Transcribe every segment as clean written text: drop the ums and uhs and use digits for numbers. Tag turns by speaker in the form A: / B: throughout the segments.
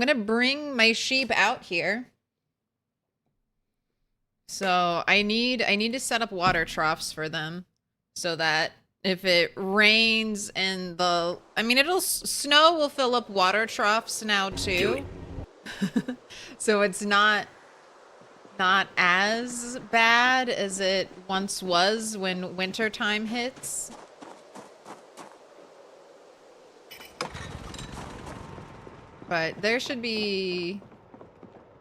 A: I'm gonna bring my sheep out here. So I need to set up water troughs for them so that if it rains and I mean, snow will fill up water troughs now too. So it's not as bad as it once was when winter time hits. But there should be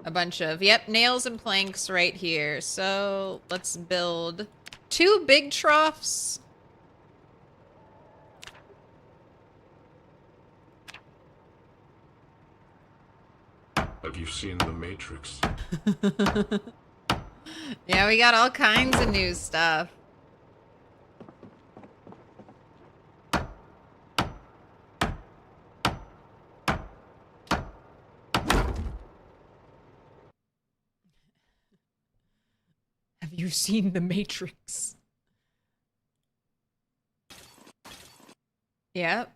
A: a bunch of, yep, nails and planks right here. So let's build 2 big troughs.
B: Have you seen The Matrix?
A: Yeah, we got all kinds of new stuff. Have you seen The Matrix? Yep.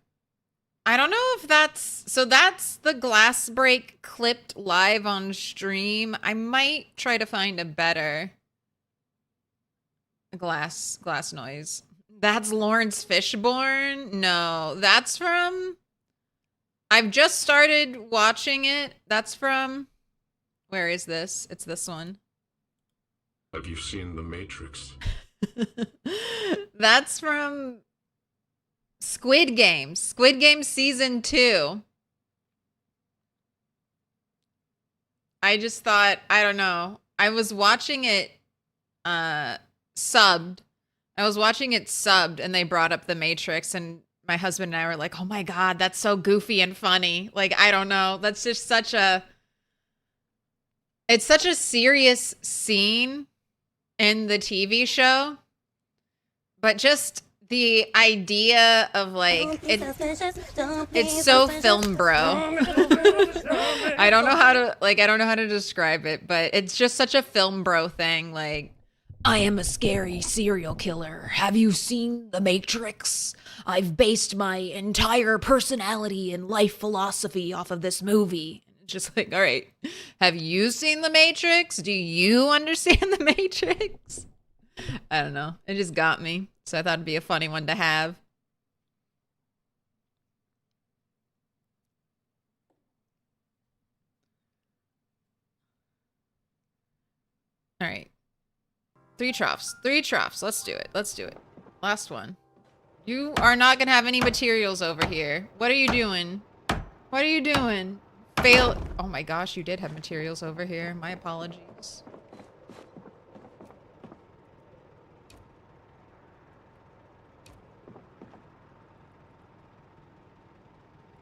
A: I don't know if that's the glass break clipped live on stream. I might try to find a better glass noise. That's Lawrence Fishburne? No, that's from, I've just started watching it. That's from, where is this? It's this one.
B: Have you seen The Matrix?
A: That's from Squid Game. Squid Game Season 2. I just thought, I don't know. I was watching it subbed. I was watching it subbed and they brought up The Matrix and my husband and I were like, oh my God, that's so goofy and funny. Like, I don't know. That's just it's such a serious scene in the TV show. But just the idea of like, it's so film bro. I don't know how to describe it, but it's just such a film bro thing. Like, I am a scary serial killer. Have you seen The Matrix? I've based my entire personality and life philosophy off of this movie. Just like, all right, have you seen The Matrix? Do you understand The Matrix? I don't know. It just got me. So I thought it'd be a funny one to have. All right. 3 troughs. 3 troughs. Let's do it. Let's do it. Last one. You are not going to have any materials over here. What are you doing? What are you doing? Fail. Oh my gosh, you did have materials over here. My apologies.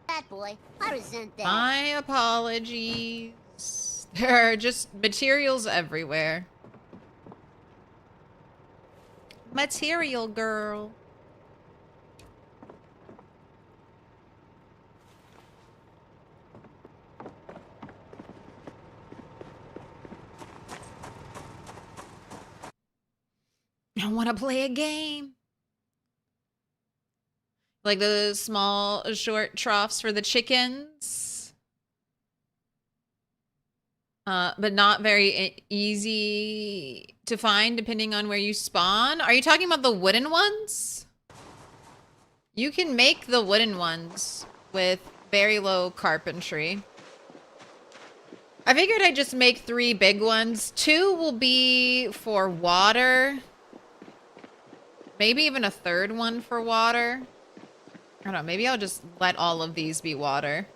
C: Bad boy, I resent that.
A: My apologies. There are just materials everywhere. Material girl. I want to play a game. Like the small, short troughs for the chickens. But not very easy to find depending on where you spawn. Are you talking about the wooden ones? You can make the wooden ones with very low carpentry. I figured I'd just make 3 big ones. 2 will be for water. Maybe even a 3rd one for water. I don't know, maybe I'll just let all of these be water.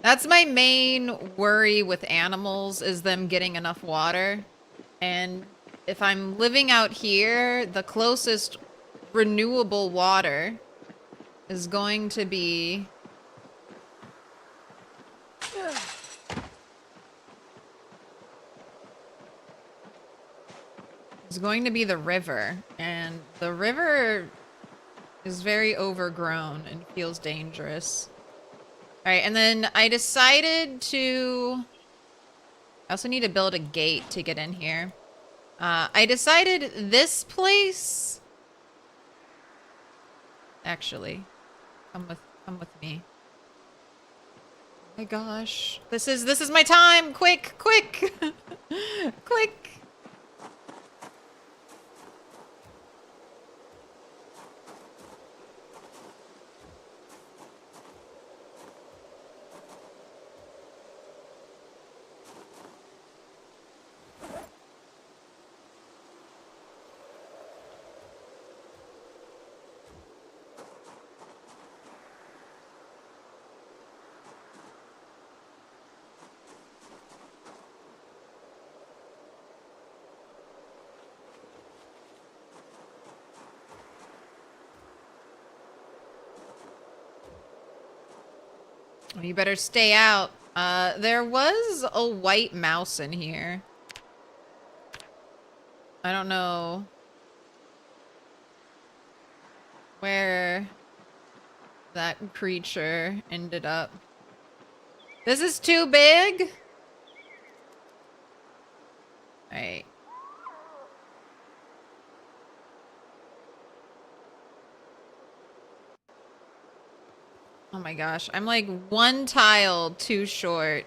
A: That's my main worry with animals, is them getting enough water. And if I'm living out here, the closest renewable water is going to be... It's going to be the river. And the river is very overgrown and feels dangerous. All right, and then I decided to... I also need to build a gate to get in here. I decided this place... Actually, come with me. My gosh. This is my time. Quick, quick. Quick. You better stay out. There was a white mouse in here. I don't know where that creature ended up. This is too big. All right. Oh my gosh, I'm like one tile too short.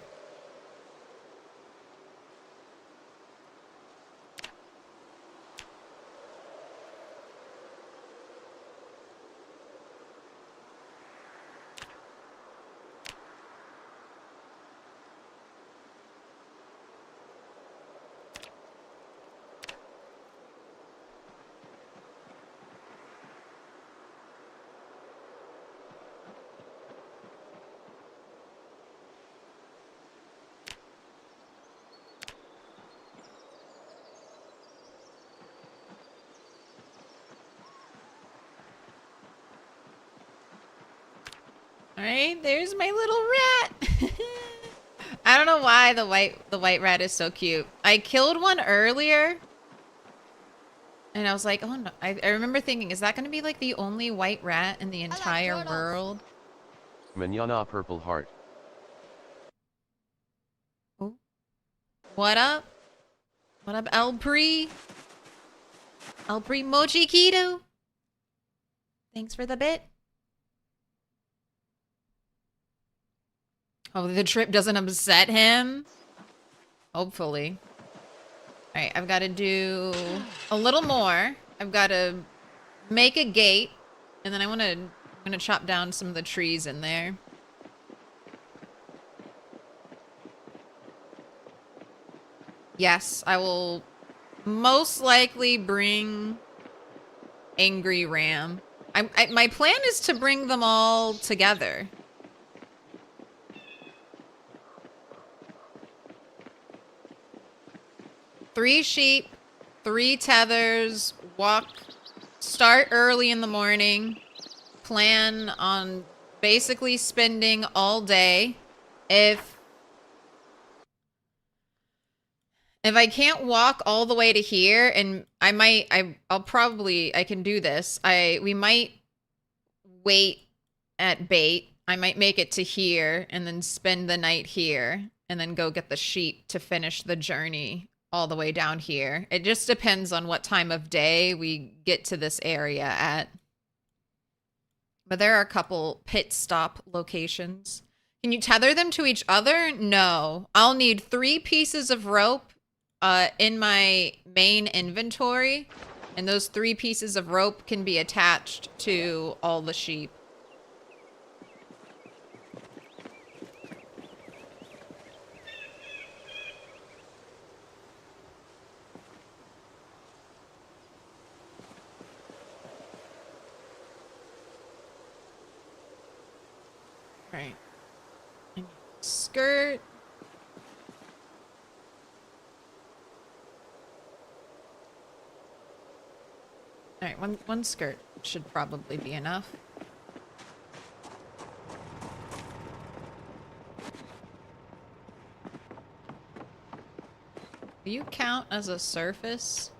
A: All right, there's my little rat. I don't know why the white rat is so cute. I killed one earlier, and I was like, oh no. I remember thinking, is that going to be like the only white rat in the entire world?
D: Manana purple heart.
A: Oh. What up? What up, El Pri? El Pri Mochi Keto. Thanks for the bit. Oh, the trip doesn't upset him? Hopefully. Alright, I've got to do a little more. I've got to make a gate. And then I'm gonna chop down some of the trees in there. Yes, I will most likely bring Angry Ram. My plan is to bring them all together. Three sheep, 3 tethers, start early in the morning, plan on basically spending all day. If I can't walk all the way to here, and I can do this. We might wait at bait. I might make it to here and then spend the night here and then go get the sheep to finish the journey all the way down here. It just depends on what time of day we get to this area at. But there are a couple pit stop locations. Can you tether them to each other? No. I'll need 3 pieces of rope in my main inventory, and those 3 pieces of rope can be attached to all the sheep. Right. Skirt. All right, one skirt should probably be enough. Do you count as a surface?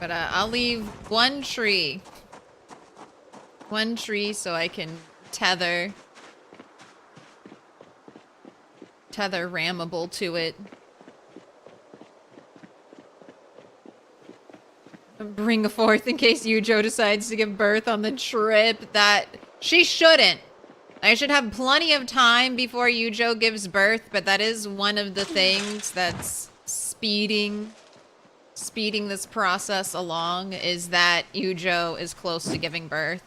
A: But I'll leave one tree. One tree so I can tether rammable to it. Bring a fourth in case Yujo decides to give birth on the trip. That she shouldn't. I should have plenty of time before Yujo gives birth, but that is one of the things that's speeding this process along, is that Yujo is close to giving birth.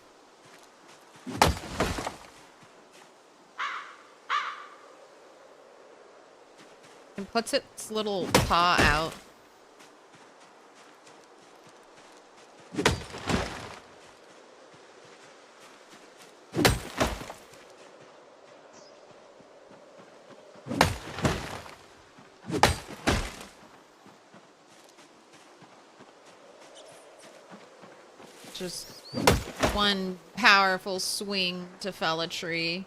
A: And puts its little paw out. Just one powerful swing to fell a tree.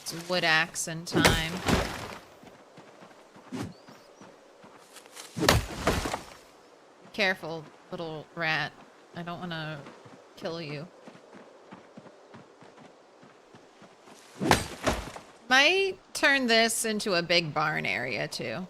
A: It's wood axe in time. Careful, little rat. I don't want to kill you. Might turn this into a big barn area too.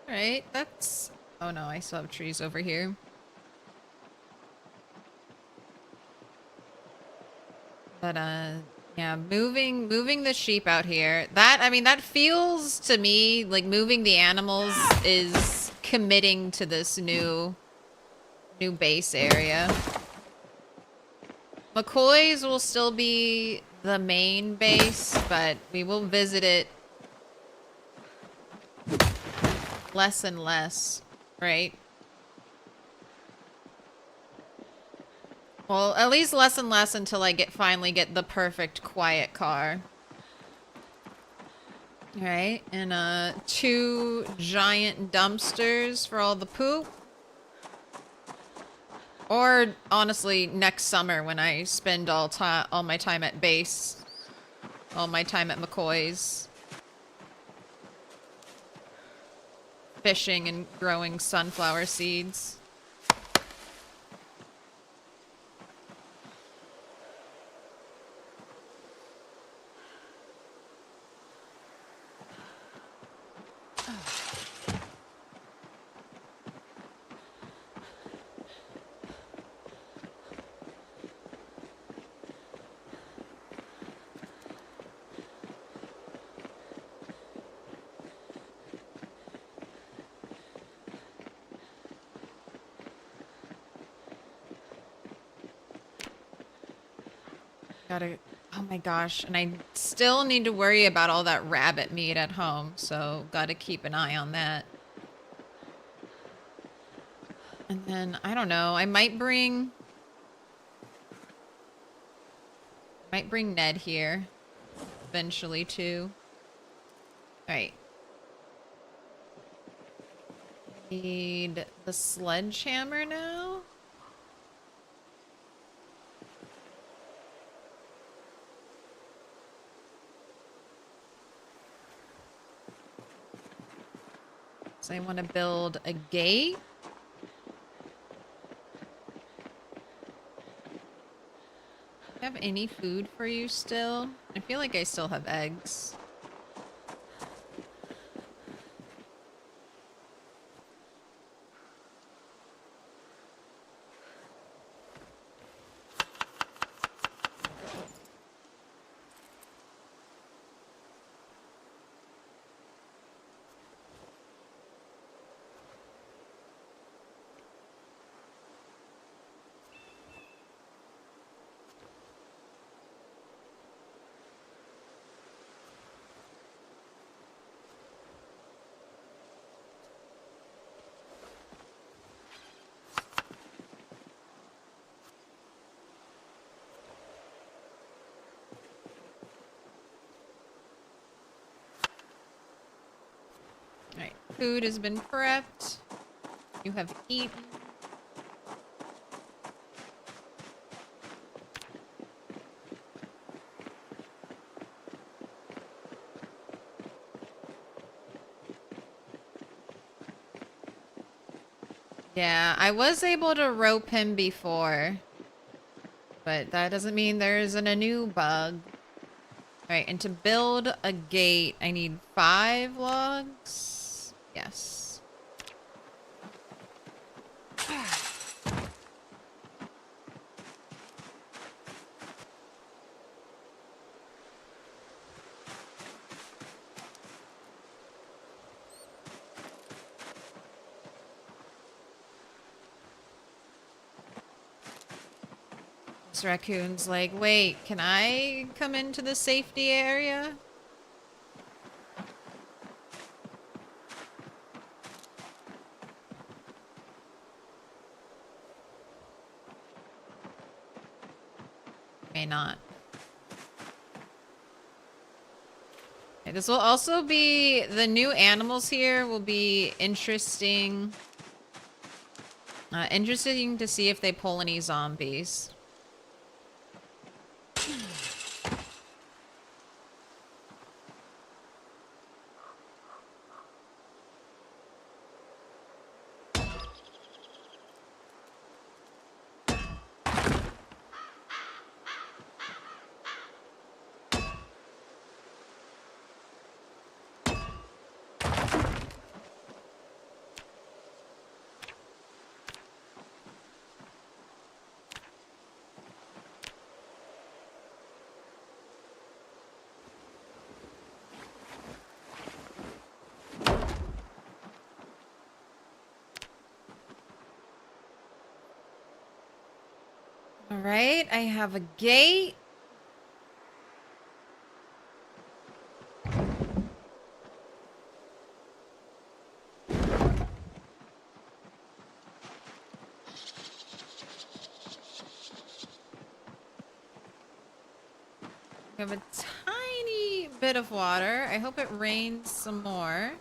A: Right, that's... Oh no, I still have trees over here. But, yeah, moving the sheep out here. That, I mean, that feels to me like moving the animals is committing to this new base area. McCoy's will still be the main base, but we will visit it less and less, right? Well, at least less and less until I finally get the perfect quiet car. Right, and 2 giant dumpsters for all the poop. Or honestly, next summer when I spend all my time at base, all my time at McCoy's, fishing and growing sunflower seeds. Gotta, oh my gosh, and I still need to worry about all that rabbit meat at home, so gotta keep an eye on that. And then, I don't know, I might bring Ned here eventually too. Alright. Need the sledgehammer now? So I want to build a gate. Do I have any food for you still? I feel like I still have eggs. Alright, food has been prepped. You have eaten. Yeah, I was able to rope him before. But that doesn't mean there isn't a new bug. Alright, and to build a gate, I need 5 logs. Yes. This raccoon's like, wait, can I come into the safety area? May not. Okay, this will also be, the new animals here will be interesting. Interesting to see if they pull any zombies. All right, I have a gate. We have a tiny bit of water. I hope it rains some more.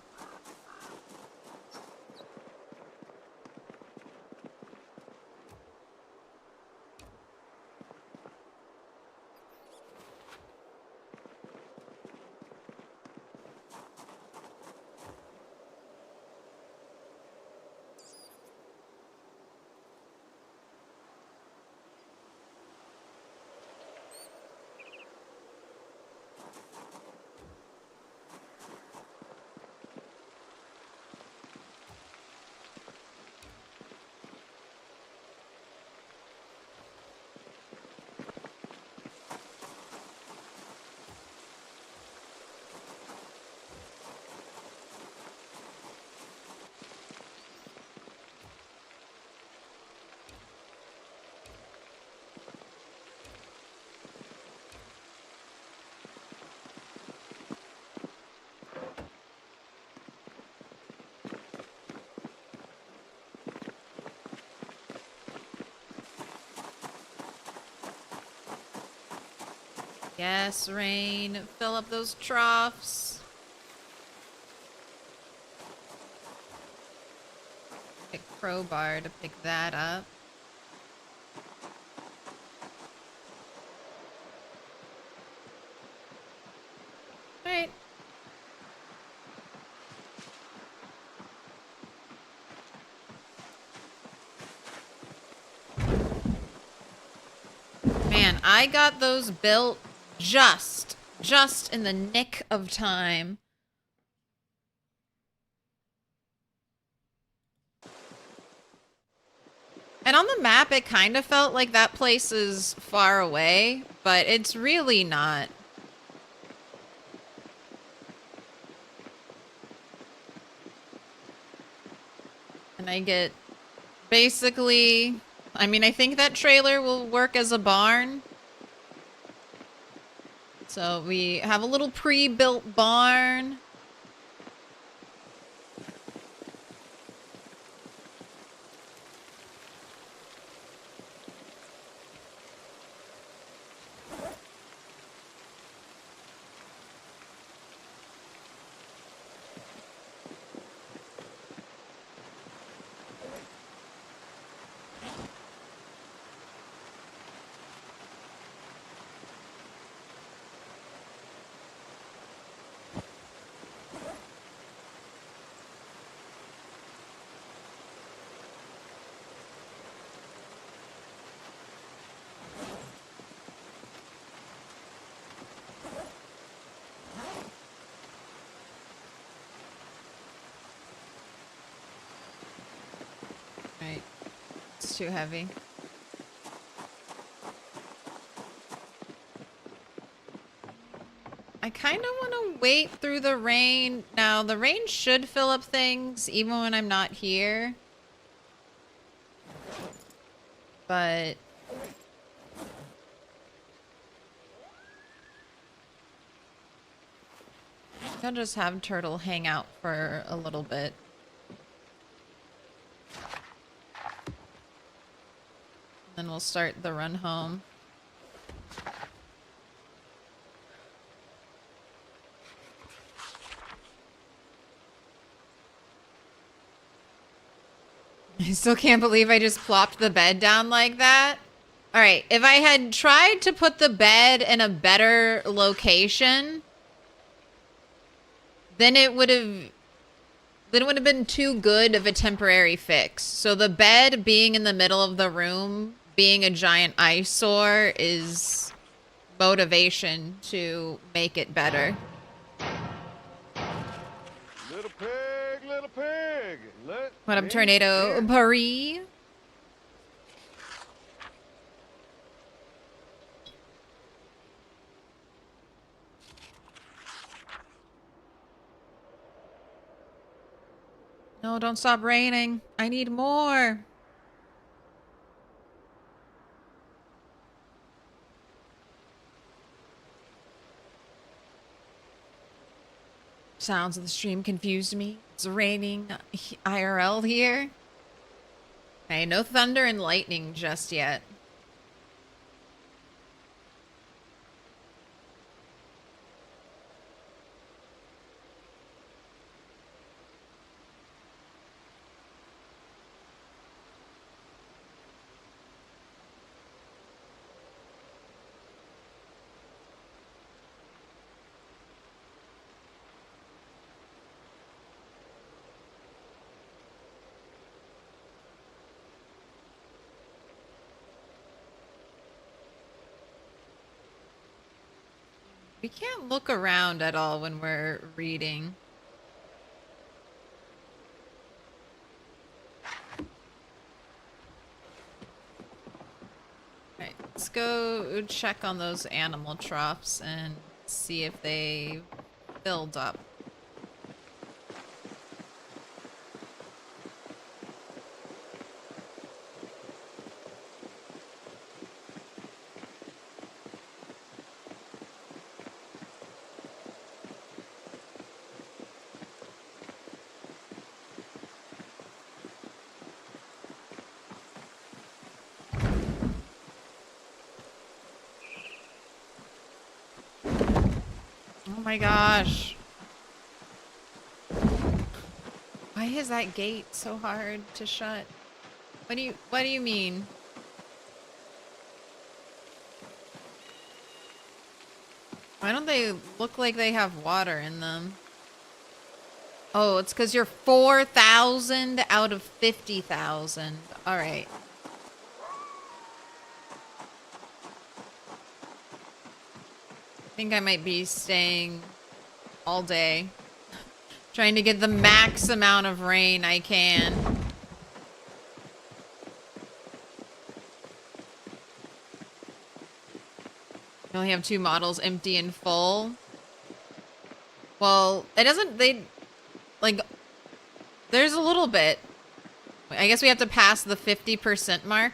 A: Yes, rain. Fill up those troughs. Pick crowbar to pick that up. Alright. Man, I got those built just in the nick of time. And on the map, it kind of felt like that place is far away, but it's really not. And I get basically, I mean, I think that trailer will work as a barn. So we have a little pre-built barn. Right. It's too heavy. I kind of want to wait through the rain. Now, the rain should fill up things even when I'm not here. But I'll just have Turtle hang out for a little bit. Then we'll start the run home. I still can't believe I just plopped the bed down like that. All right, if I had tried to put the bed in a better location, then it would have been too good of a temporary fix. So the bed being in the middle of the room, being a giant eyesore, is motivation to make it better.
E: Little pig, little pig.
A: What up, Tornado Paris? No, don't stop raining. I need more. Sounds of the stream confused me. It's raining IRL here. Okay, no thunder and lightning just yet. We can't look around at all when we're reading. Alright, let's go check on those animal troughs and see if they filled up. Oh my gosh. Why is that gate so hard to shut? What do you mean? Why don't they look like they have water in them? Oh, it's because you're 4,000 out of 50,000. All right. think I might be staying all day. Trying to get the max amount of rain I can. We only have 2 models, empty and full. Well, it doesn't, like, there's a little bit. I guess we have to pass the 50% mark.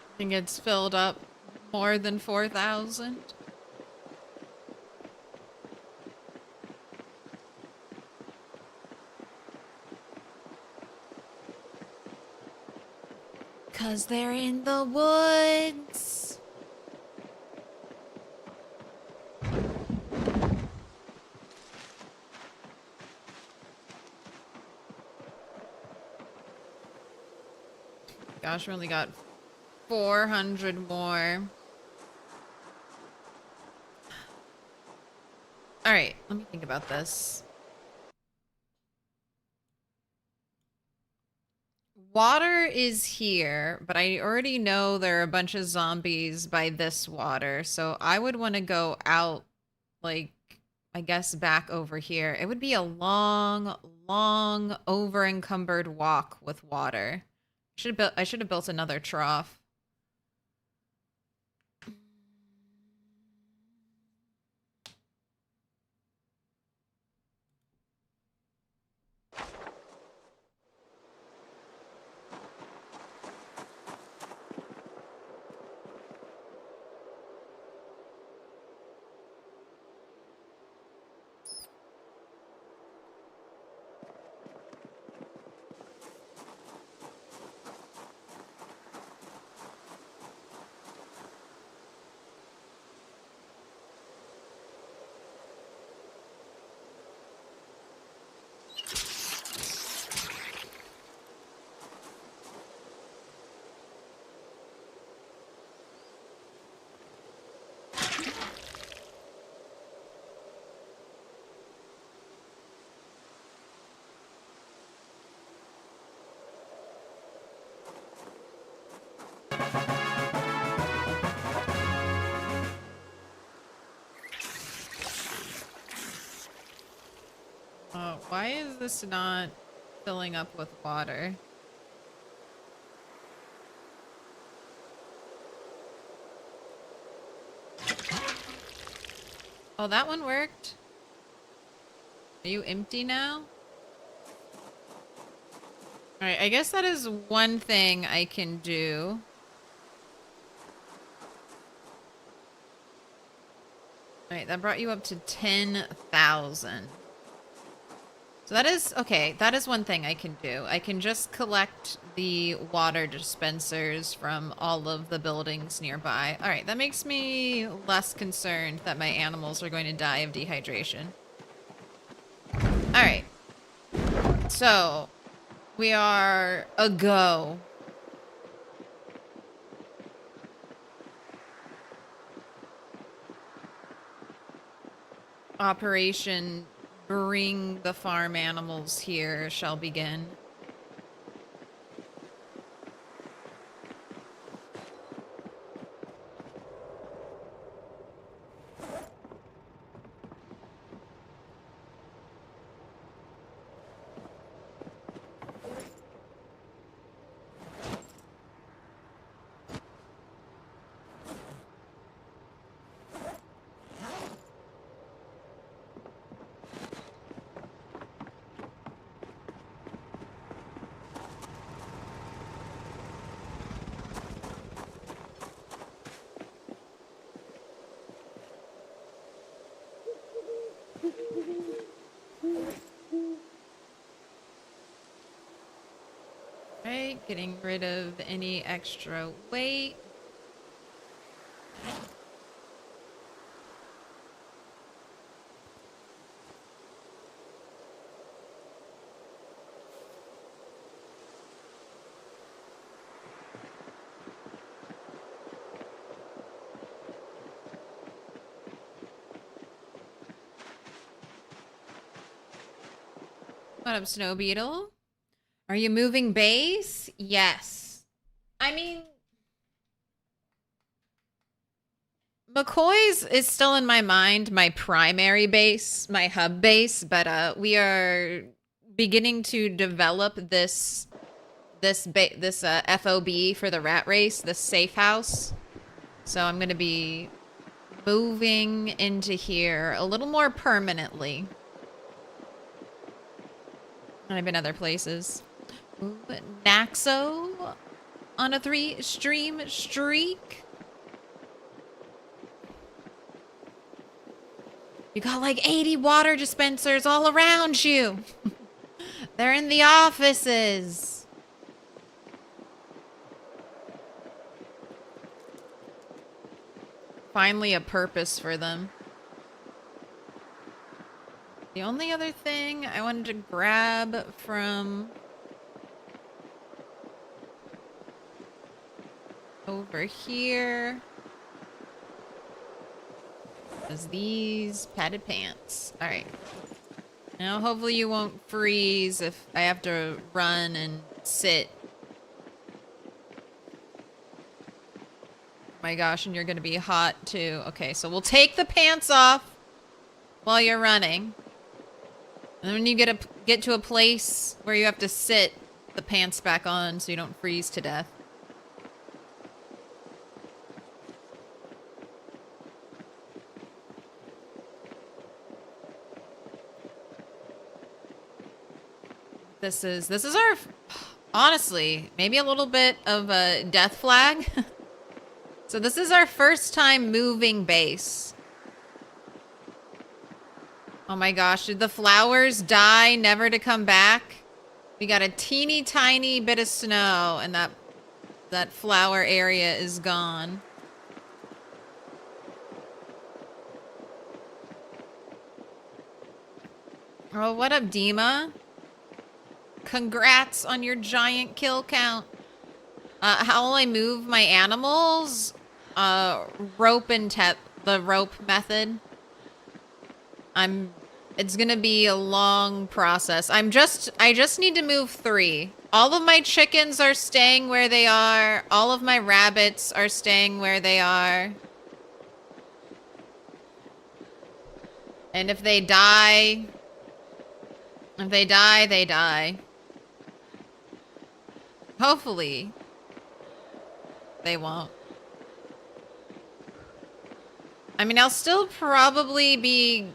A: I think it's filled up more than 4,000. Cause they're in the woods. Gosh, we only got 400 more. All right, let me think about this. Water is here, but I already know there are a bunch of zombies by this water, so I would want to go out, like, I guess back over here. It would be a long, long, over-encumbered walk with water. I should have built another trough. Why is this not filling up with water? Oh, that one worked. Are you empty now? Alright, I guess that is one thing I can do. Alright, that brought you up to 10,000. So that is, okay, that is one thing I can do. I can just collect the water dispensers from all of the buildings nearby. Alright, that makes me less concerned that my animals are going to die of dehydration. Alright. So, we are a go. Operation Bring the Farm Animals Here shall begin. Right, getting rid of any extra weight. What up, Snow Beetle? Are you moving base? Yes. I mean, McCoy's is still in my mind, my primary base, my hub base, but we are beginning to develop this FOB for the rat race, this safe house. So I'm going to be moving into here a little more permanently. And I've been other places. Ooh, Naxo on a 3-stream streak. You got like 80 water dispensers all around you. They're in the offices. Finally a purpose for them. The only other thing I wanted to grab from over here is these padded pants. All right. Now hopefully you won't freeze if I have to run and sit. Oh my gosh, and you're gonna be hot too. Okay, so we'll take the pants off while you're running. And then when you get to a place where you have to sit, the pants back on so you don't freeze to death. This is our, honestly, maybe a little bit of a death flag. So this is our first time moving base. Oh my gosh, did the flowers die never to come back? We got a teeny tiny bit of snow and that flower area is gone. Oh, what up, Dima? Congrats on your giant kill count. How will I move my animals? Rope and the rope method. It's gonna be a long process. I just need to move 3. All of my chickens are staying where they are. All of my rabbits are staying where they are. And if they die, they die. Hopefully, they won't. I mean, I'll still probably be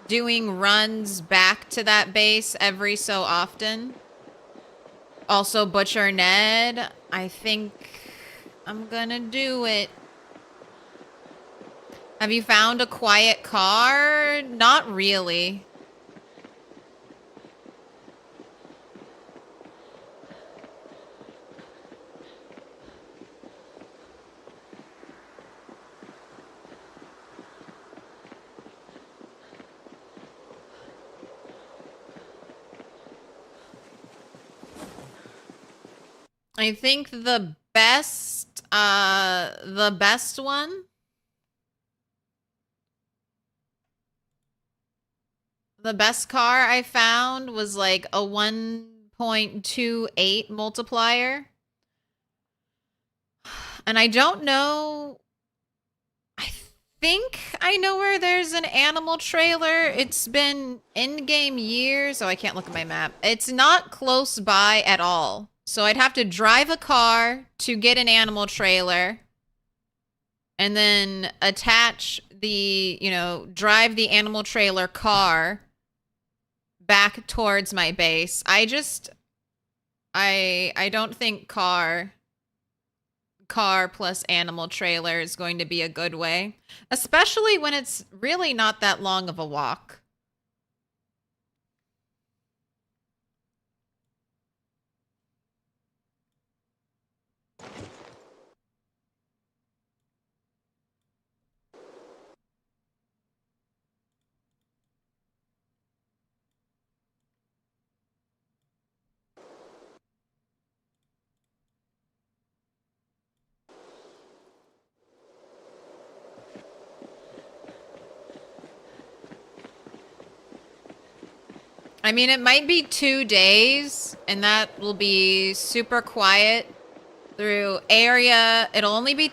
A: doing runs back to that base every so often. Also, Butcher Ned, I think I'm gonna do it. Have you found a quiet car? Not really. I think the best one. The best car I found was like a 1.28 multiplier. And I don't know. I think I know where there's an animal trailer. It's been in-game years. Oh, I can't look at my map. It's not close by at all. So I'd have to drive a car to get an animal trailer and then attach the, drive the animal trailer car back towards my base. I don't think car plus animal trailer is going to be a good way, especially when it's really not that long of a walk. I mean, it might be 2 days, and that will be super quiet through area. It'll only be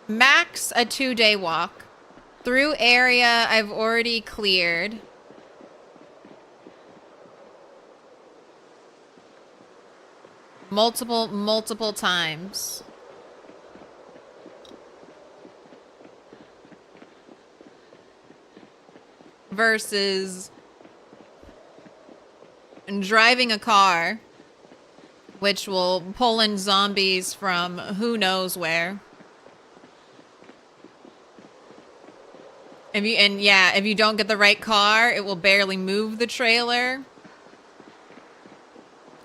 A: max a 2-day walk. Through area I've already cleared. Multiple times. Versus driving a car, which will pull in zombies from who knows where. If you don't get the right car, it will barely move the trailer.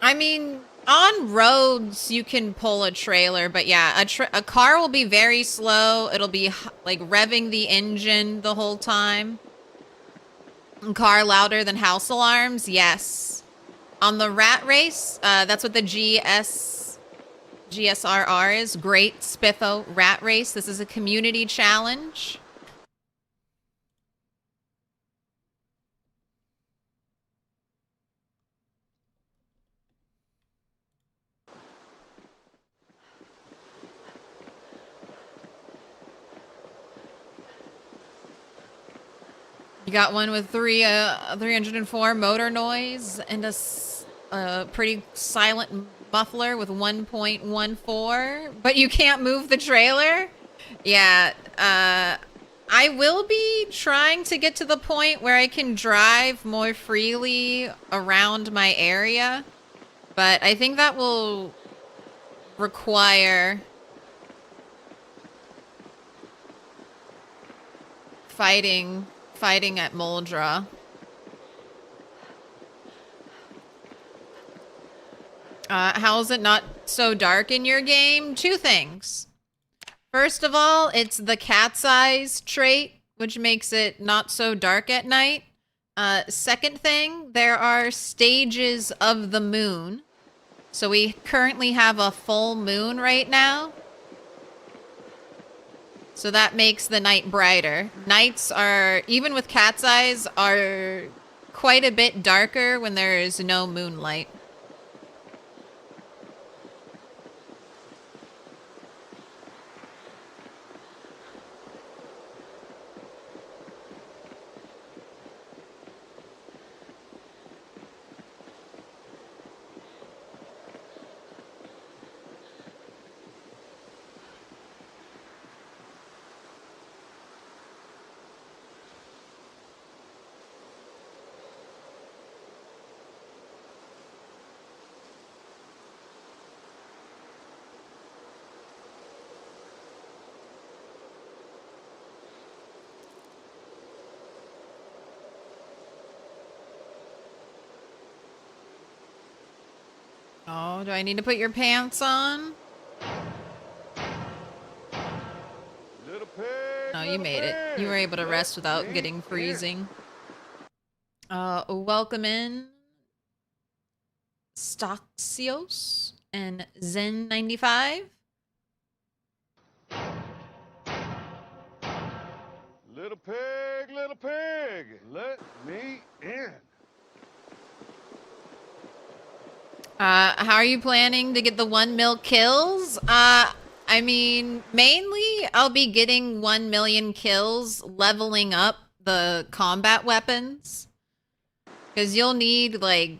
A: I mean, on roads you can pull a trailer, but yeah, a car will be very slow. It'll be like revving the engine the whole time. Car louder than house alarms, yes. On the rat race, that's what the GSRR is. Great Spiffo Rat Race. This is a community challenge. You got one with 304 motor noise and a pretty silent muffler with 1.14, but you can't move the trailer? Yeah, I will be trying to get to the point where I can drive more freely around my area, but I think that will require fighting at Moldra. How is it not so dark in your game? 2 things. First of all, it's the cat's eyes trait, which makes it not so dark at night. Second thing, there are stages of the moon. So we currently have a full moon right now. So that makes the night brighter. Nights are, even with cat's eyes, are quite a bit darker when there is no moonlight. Oh, do I need to put your pants on?
E: Little pig,
A: Oh, you
E: little
A: made it.
E: pig,
A: You were able to
E: let
A: rest without
E: me
A: getting
E: in.
A: freezing. Welcome in Stoxios and Zen95.
E: Little pig, let me in.
A: How are you planning to get the 1 mil kills? I mean, mainly I'll be getting 1 million kills leveling up the combat weapons. Because you'll need, like,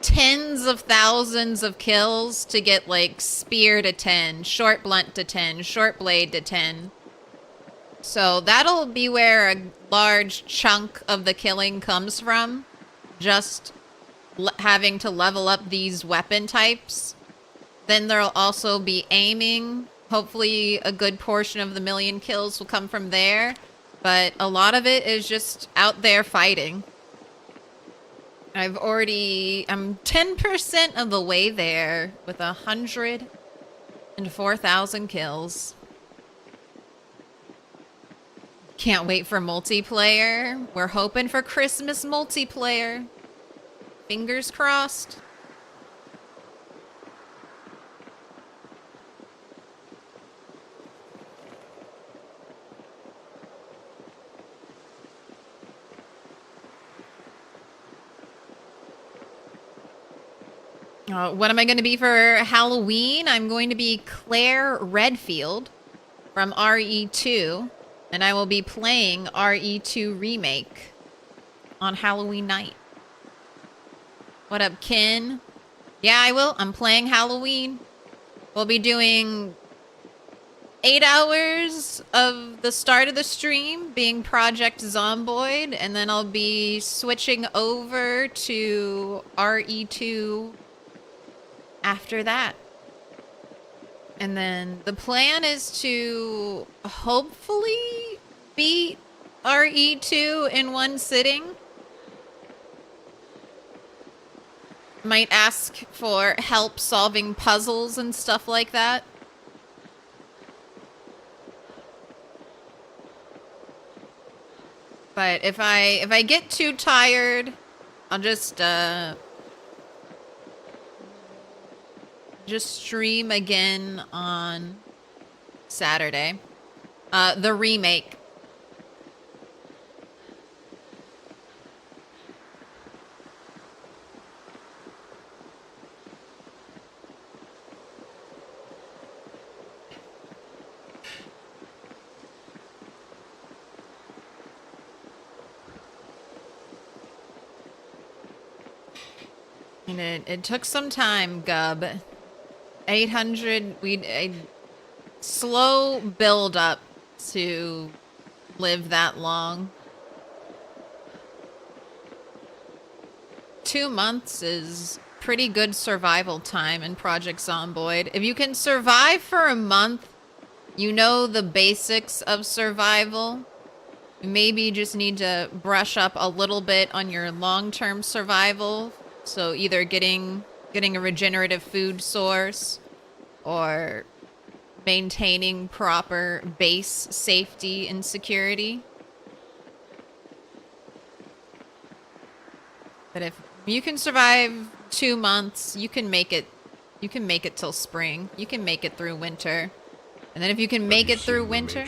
A: tens of thousands of kills to get, like, spear to 10, short blunt to 10, short blade to 10. So that'll be where a large chunk of the killing comes from. Just having to level up these weapon types. Then there'll also be aiming. Hopefully a good portion of the million kills will come from there. But a lot of it is just out there fighting. I'm 10% of the way there with 104,000 kills. Can't wait for multiplayer. We're hoping for Christmas multiplayer. Fingers crossed. What am I going to be for Halloween? I'm going to be Claire Redfield from RE2, and I will be playing RE2 Remake on Halloween night. What up, Ken? Yeah, I will. I'm playing Halloween. We'll be doing 8 hours of the start of the stream being Project Zomboid, and then I'll be switching over to RE2 after that. And then the plan is to hopefully beat RE2 in one sitting. Might ask for help solving puzzles and stuff like that. But if I get too tired, I'll just stream again on Saturday. The remake. And it took some time, Gub. 800, a slow build up to live that long. 2 months is pretty good survival time in Project Zomboid. If you can survive for a month, you know the basics of survival. Maybe you just need to brush up a little bit on your long-term survival. So either getting a regenerative food source or maintaining proper base safety and security. But if you can survive 2 months, you can make it till spring. You can make it through winter. And then if you can make it through winter,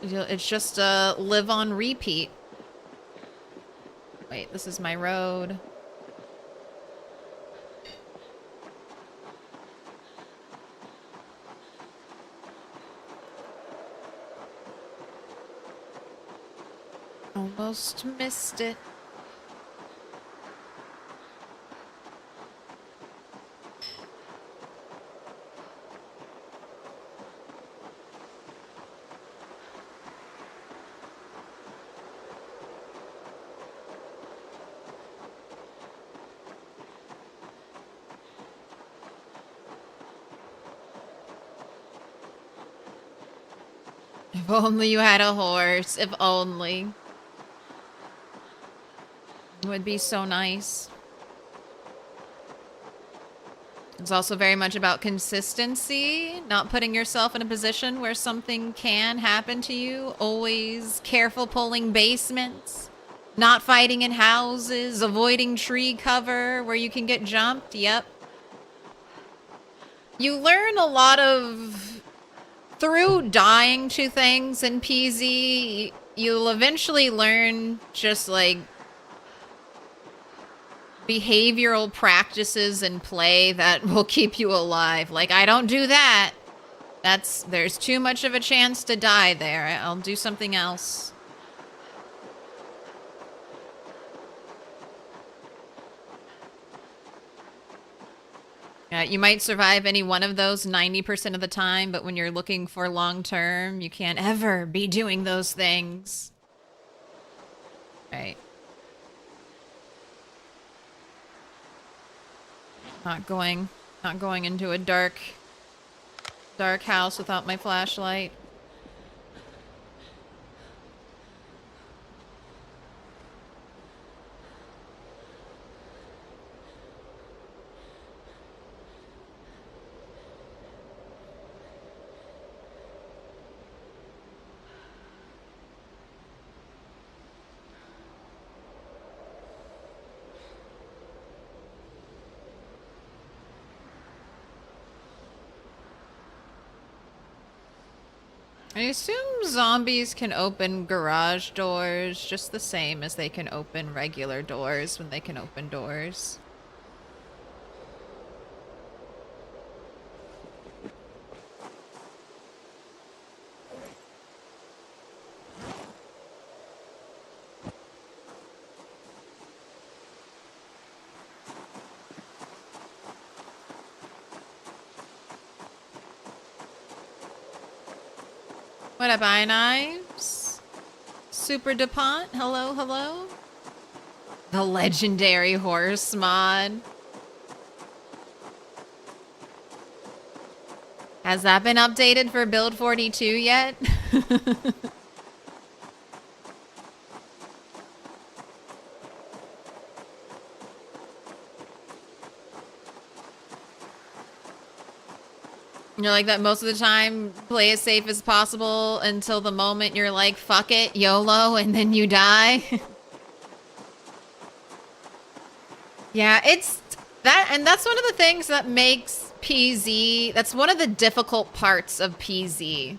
A: it's just a live on repeat. Wait, this is my road. Almost missed it. If only you had a horse. If only. It would be so nice. It's also very much about consistency, not putting yourself in a position where something can happen to you. Always careful pulling basements, not fighting in houses, avoiding tree cover where you can get jumped. Yep. You learn a lot of... Through dying to things in PZ, you'll eventually learn just like behavioral practices in play that will keep you alive. Like, I don't do that. There's too much of a chance to die there. I'll do something else. You might survive any one of those 90% of the time, but when you're looking for long term, you can't ever be doing those things. Right. Not going into a dark house without my flashlight. I assume zombies can open garage doors just the same as they can open regular doors when they can open doors. What up, Eye Knives? Super DuPont, hello, hello. The legendary horse mod. Has that been updated for build 42 yet? You're like that most of the time, play as safe as possible until the moment you're like, fuck it, YOLO, and then you die. Yeah, it's that, and that's one of the things that makes PZ, that's one of the difficult parts of PZ.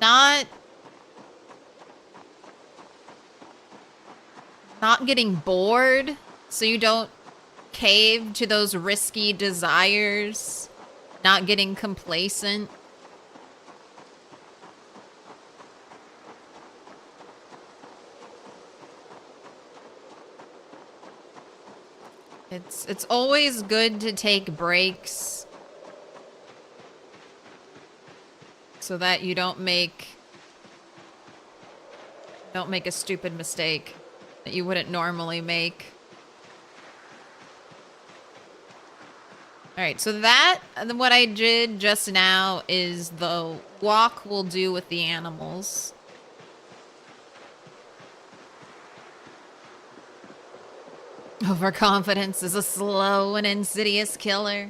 A: Not getting bored, so you don't cave to those risky desires, not getting complacent. It's always good to take breaks so that you don't make a stupid mistake that you wouldn't normally make. All right, so that, what I did just now is the walk we'll do with the animals. Overconfidence is a slow and insidious killer.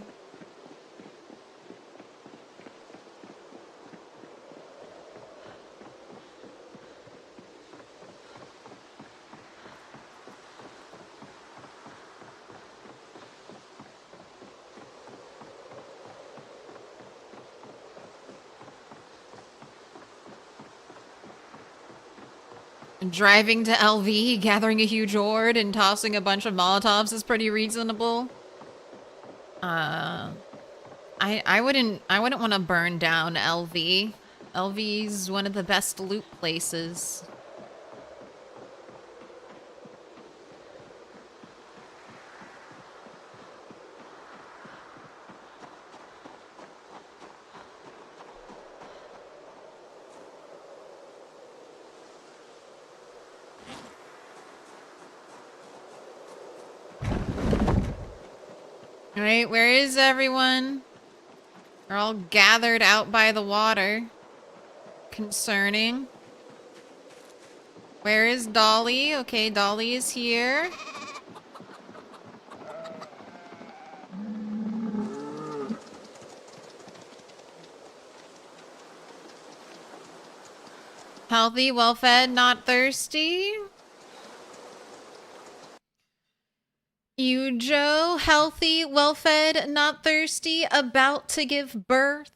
A: Driving to LV, gathering a huge horde, and tossing a bunch of Molotovs is pretty reasonable. I wouldn't want to burn down LV. LV's one of the best loot places. All right, where is everyone? They're all gathered out by the water. Concerning. Where is Dolly? Okay, Dolly is here. Healthy, well-fed, not thirsty. Joe, healthy, well-fed, not thirsty, about to give birth,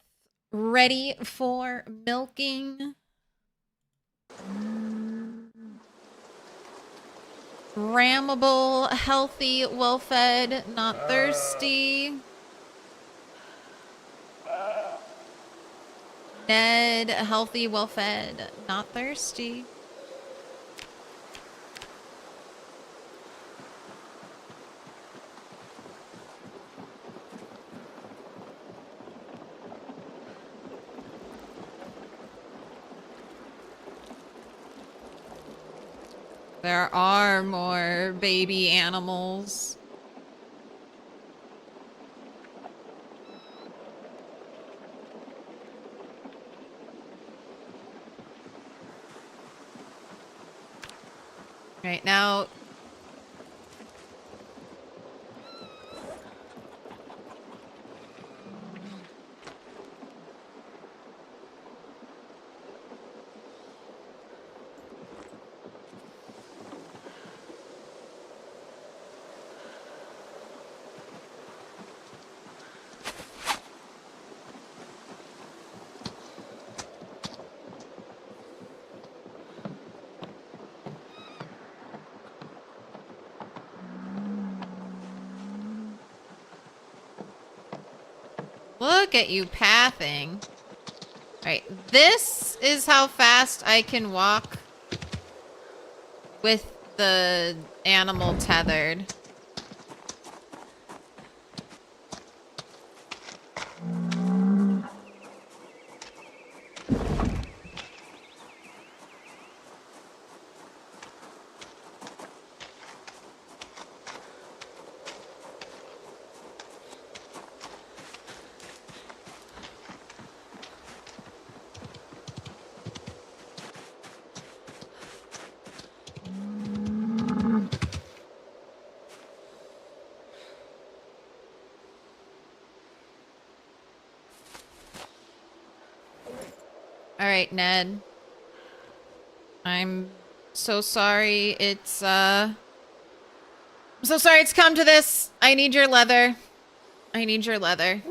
A: ready for milking. Rammable, healthy, well-fed, not thirsty. Ned, healthy, well-fed, not thirsty. There are more baby animals. Right now, Look at you pathing. Alright, this is how fast I can walk with the animal tethered. Alright, Ned. I'm so sorry I'm so sorry it's come to this. I need your leather. I need your leather.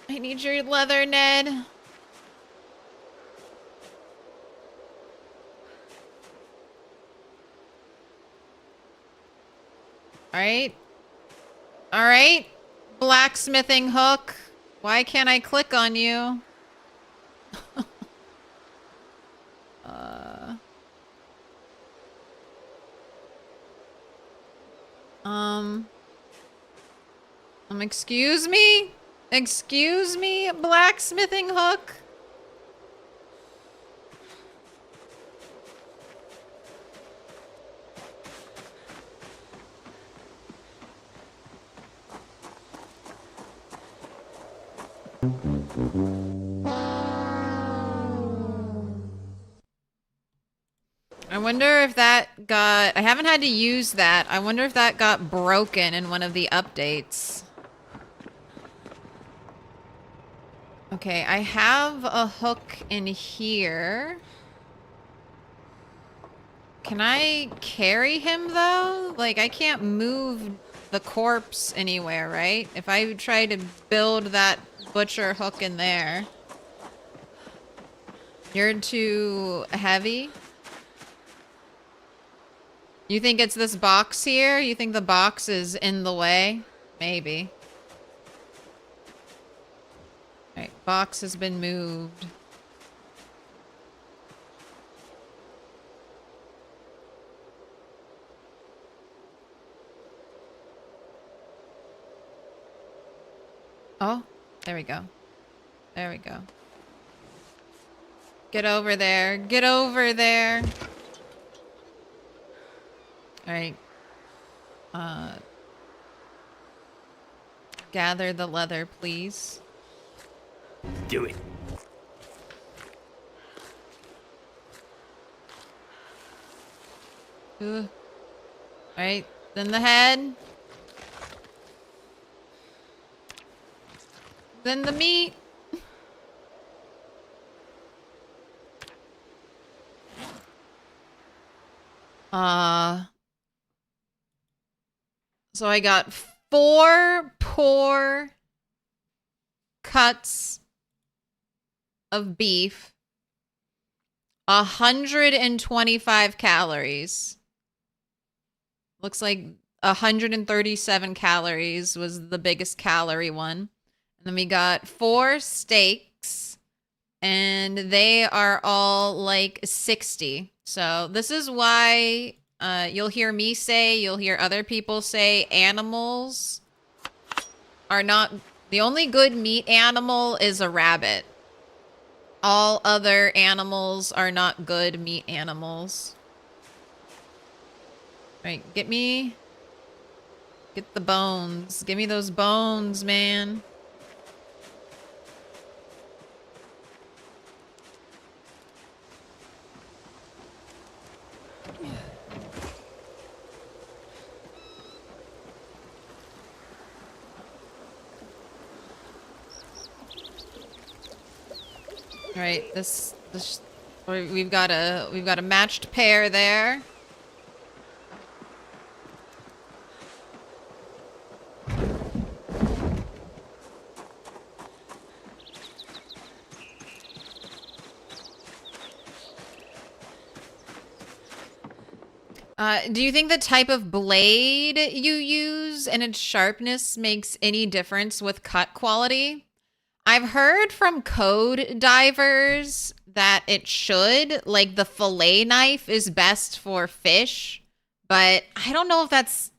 A: I need your leather, Ned. Alright. Alright. Blacksmithing hook. Why can't I click on you? Excuse me? Excuse me, blacksmithing hook? I wonder if that got... I haven't had to use that. I wonder if that got broken in one of the updates. Okay, I have a hook in here. Can I carry him, though? Like, I can't move the corpse anywhere, right? If I try to build that butcher hook in there. You're too heavy? You think it's this box here? You think the box is in the way? Maybe. Alright, box has been moved. Oh, there we go. There we go. Get over there. Get over there. Alright. Gather the leather, please.
F: Do it.
A: Alright, then the head. Then the meat. So I got 4 poor cuts of beef, 125 calories. Looks like 137 calories was the biggest calorie one. And then we got 4 steaks, and they are all like 60. So this is why you'll hear me say, you'll hear other people say, animals are not... The only good meat animal is a rabbit. All other animals are not good meat animals. Right, get the bones. Give me those bones, man. All right, we've got a matched pair there. Do you think the type of blade you use and its sharpness makes any difference with cut quality? I've heard from code divers that it should. Like, the fillet knife is best for fish, but I don't know if that's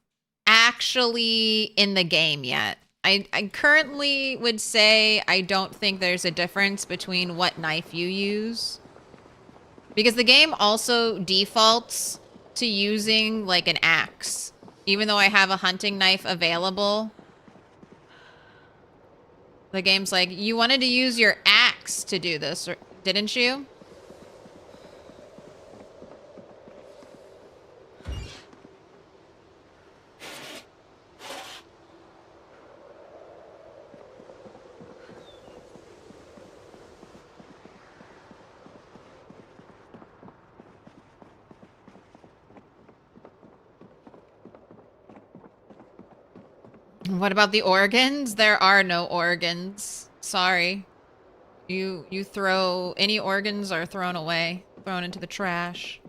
A: actually in the game yet. I currently would say I don't think there's a difference between what knife you use. Because the game also defaults to using, like, an axe. Even though I have a hunting knife available, the game's like, you wanted to use your axe to do this, didn't you? What about the organs? There are no organs. Sorry. You throw any organs are thrown away, thrown into the trash.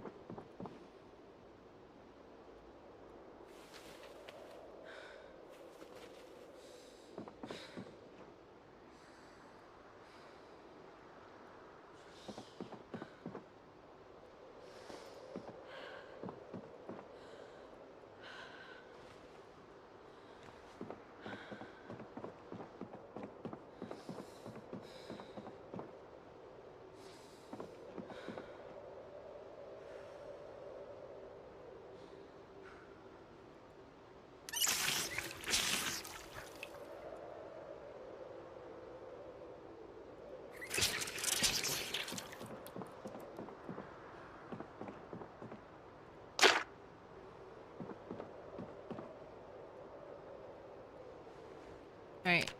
A: All right.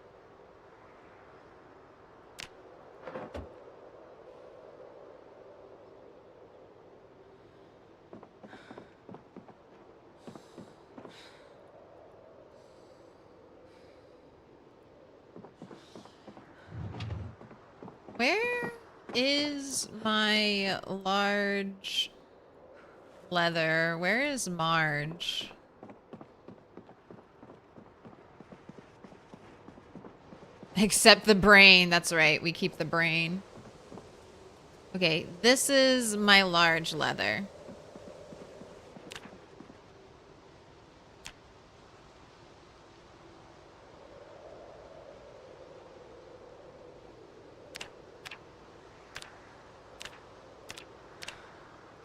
A: Where is my large leather? Where is Marge? Except the brain. That's right. We keep the brain. Okay, this is my large leather.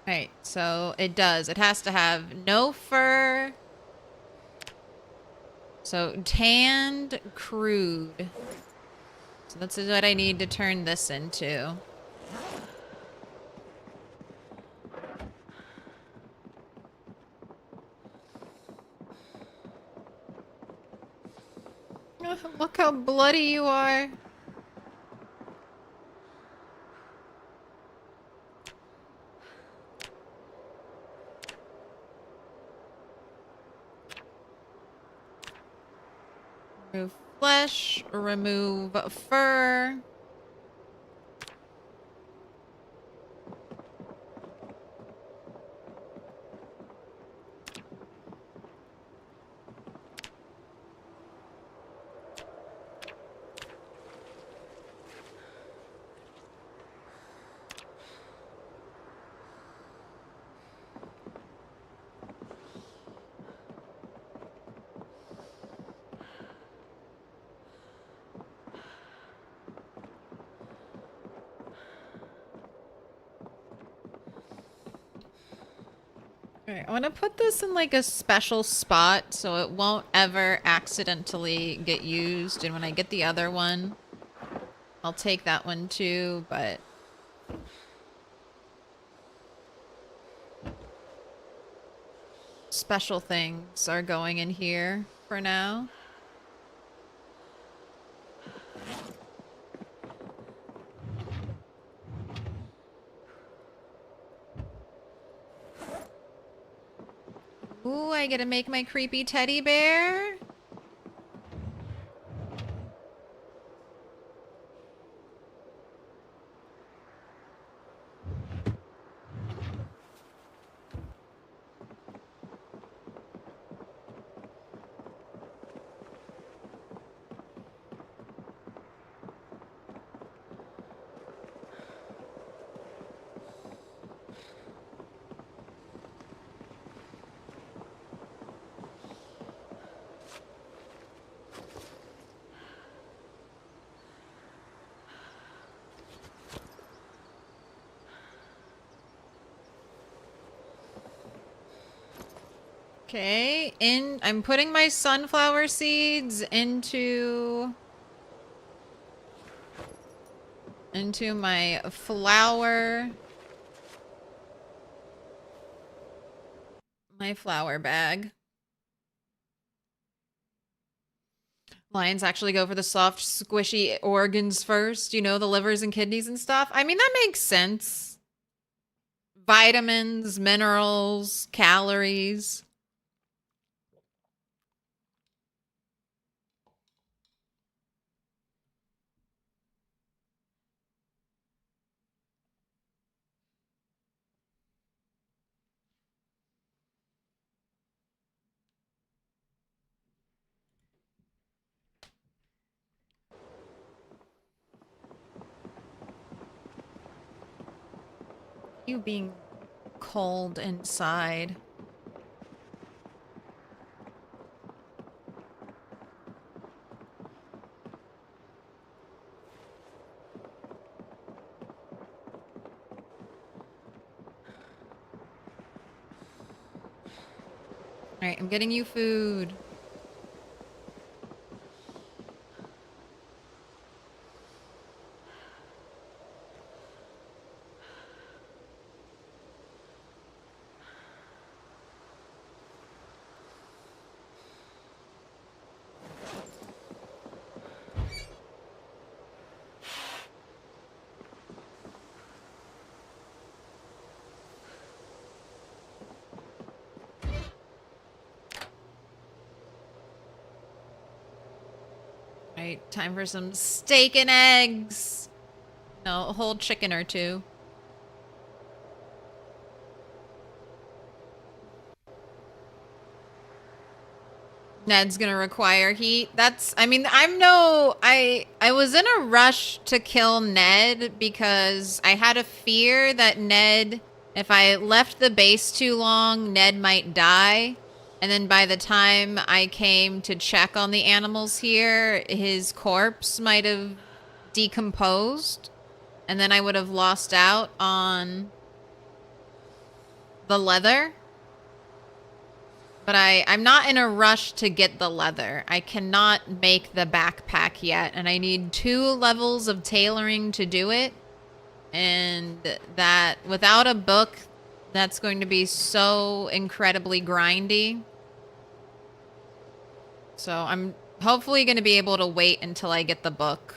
A: Alright, so it does. It has to have no fur. So tanned crude. So that's what I need to turn this into. Look how bloody you are. Remove flesh, remove fur. Alright, I want to put this in like a special spot so it won't ever accidentally get used. And when I get the other one, I'll take that one too, but... special things are going in here for now. Ooh, I get to make my creepy teddy bear. Okay, I'm putting my sunflower seeds into my flour bag. Lions actually go for the soft, squishy organs first, you know, the livers and kidneys and stuff. I mean, that makes sense. Vitamins, minerals, calories. You being cold inside. All right, I'm getting you food. All right, time for some steak and eggs. No, a whole chicken or two. Ned's gonna require heat. I mean, I was in a rush to kill Ned because I had a fear that Ned, if I left the base too long, Ned might die. And then by the time I came to check on the animals here, his corpse might have decomposed. And then I would have lost out on the leather. But I'm not in a rush to get the leather. I cannot make the backpack yet, and I need 2 levels of tailoring to do it. And that, without a book, that's going to be so incredibly grindy. So I'm hopefully going to be able to wait until I get the book.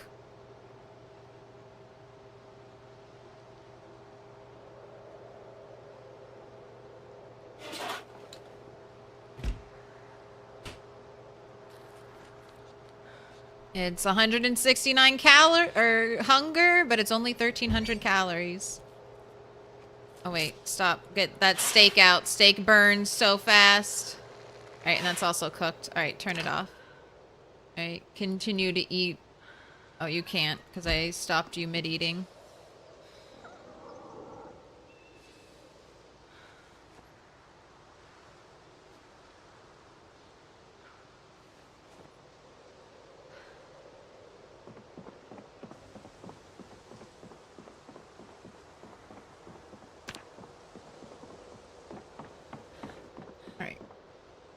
A: It's 169 hunger, but it's only 1,300 calories. Oh wait, stop. Get that steak out. Steak burns so fast. All right, and that's also cooked. All right, turn it off. All right, continue to eat. Oh, you can't because I stopped you mid-eating.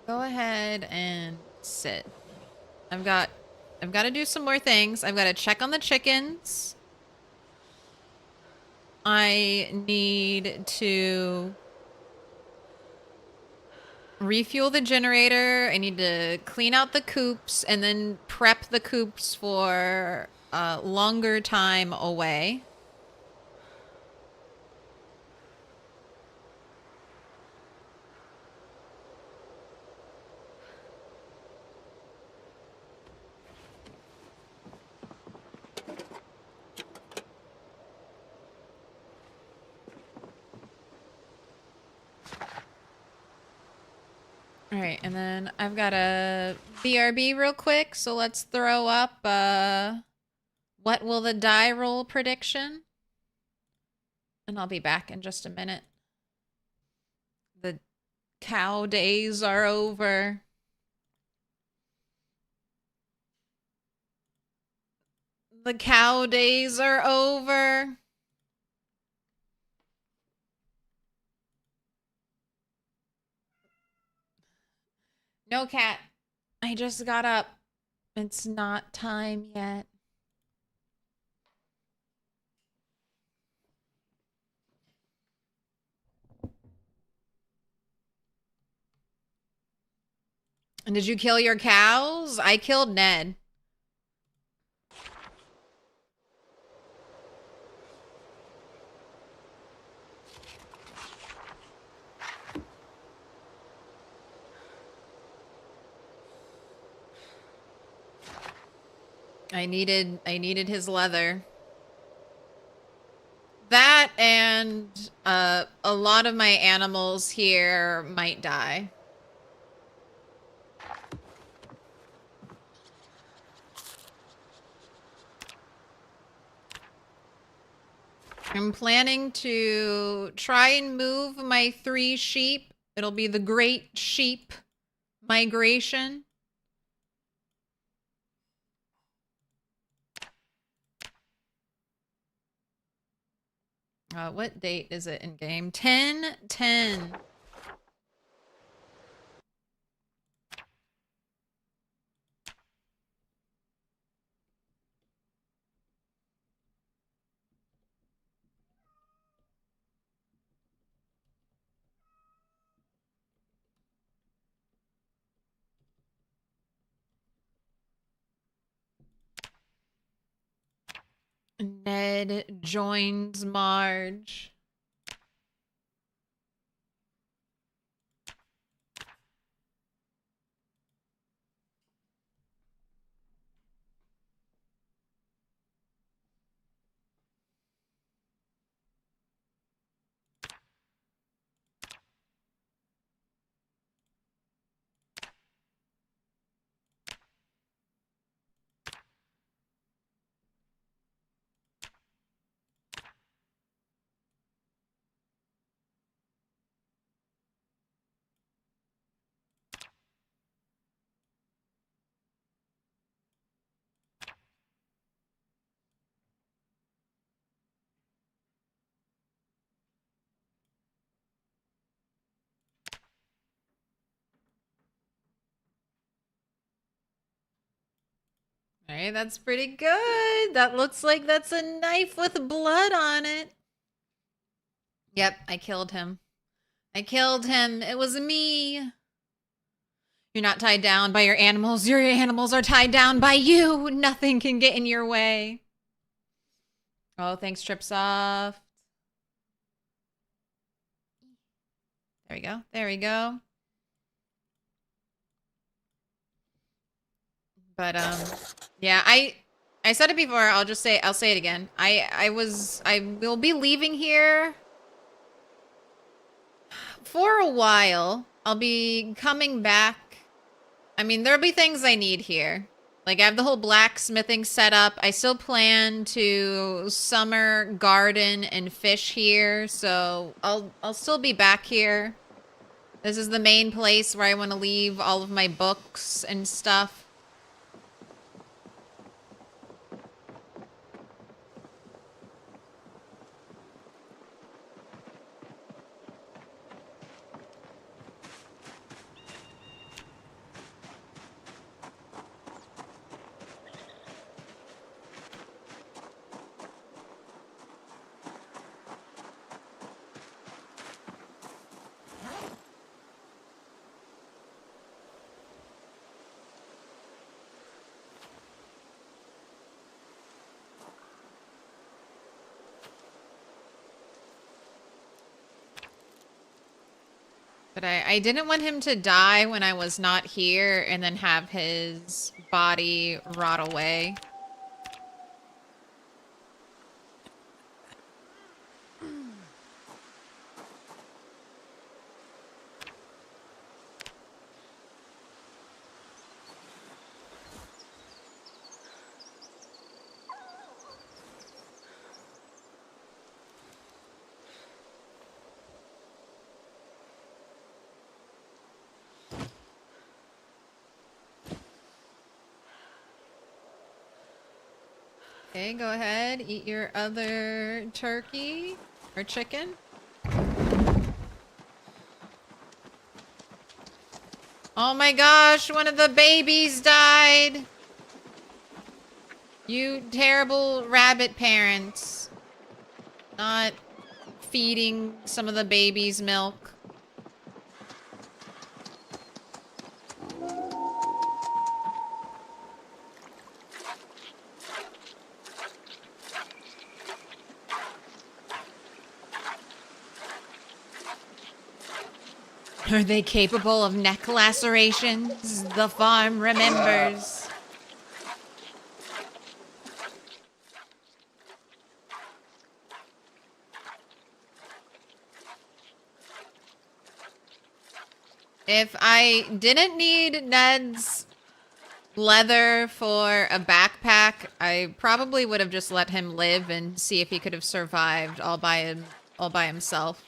A: Go ahead and sit. I've got to do some more things. I've got to check on the chickens. I need to refuel the generator. I need to clean out the coops and then prep the coops for a longer time away. All right, and then I've got a BRB real quick, so let's throw up what will the die roll prediction? And I'll be back in just a minute. The cow days are over. The cow days are over. No, cat. I just got up. It's not time yet. And did you kill your cows? I killed Ned. I needed his leather. That and a lot of my animals here might die. I'm planning to try and move my 3 sheep. It'll be the Great Sheep Migration. What date is it in game? 10/10. Ned joins Marge. All right, that's pretty good. That looks like that's a knife with blood on it. Yep, I killed him. I killed him. It was me. You're not tied down by your animals. Your animals are tied down by you. Nothing can get in your way. Oh, thanks, Tripsoft. There we go. There we go. But yeah, I said it before. I'll say it again. I will be leaving here for a while. I'll be coming back. I mean, there'll be things I need here. Like I have the whole blacksmithing set up. I still plan to summer garden and fish here, so I'll still be back here. This is the main place where I want to leave all of my books and stuff. But I didn't want him to die when I was not here and then have his body rot away. Okay, go ahead. Eat your other turkey or chicken. Oh my gosh, one of the babies died. You terrible rabbit parents. Not feeding some of the babies milk. Are they capable of neck lacerations? The farm remembers. If I didn't need Ned's leather for a backpack, I probably would have just let him live and see if he could have survived all by himself.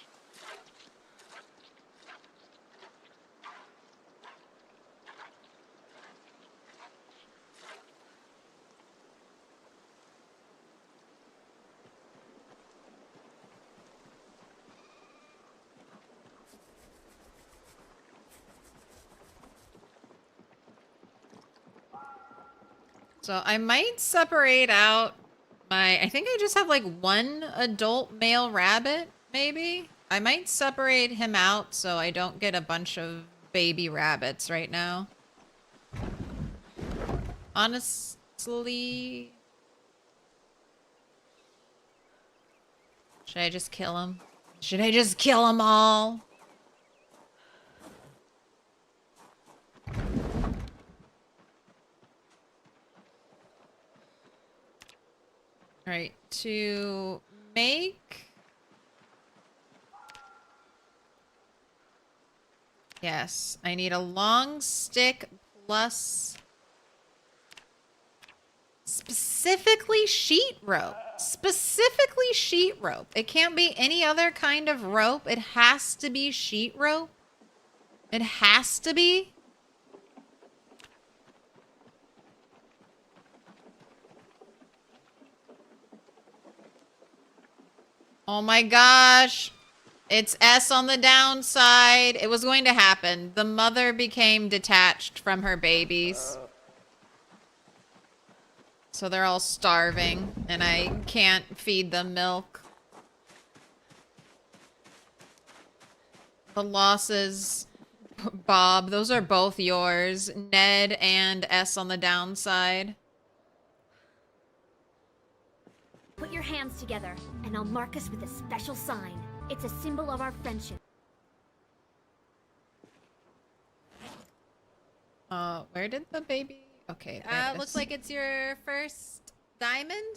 A: So I might separate out I think I just have like one adult male rabbit, maybe? I might separate him out so I don't get a bunch of baby rabbits right now. Honestly... Should I just kill him? Should I just kill them all? Alright, to make... Yes, I need a long stick plus... Specifically sheet rope. Specifically sheet rope. It can't be any other kind of rope. It has to be sheet rope. It has to be. Oh my gosh. It's S on the downside. It was going to happen. The mother became detached from her babies. So they're all starving, and I can't feed them milk. The losses, Bob, those are both yours. Ned and S on the downside.
G: Put your hands together, and I'll mark us with a special sign. It's a symbol of our friendship.
A: Where did the baby... Okay, looks like it's your first diamond.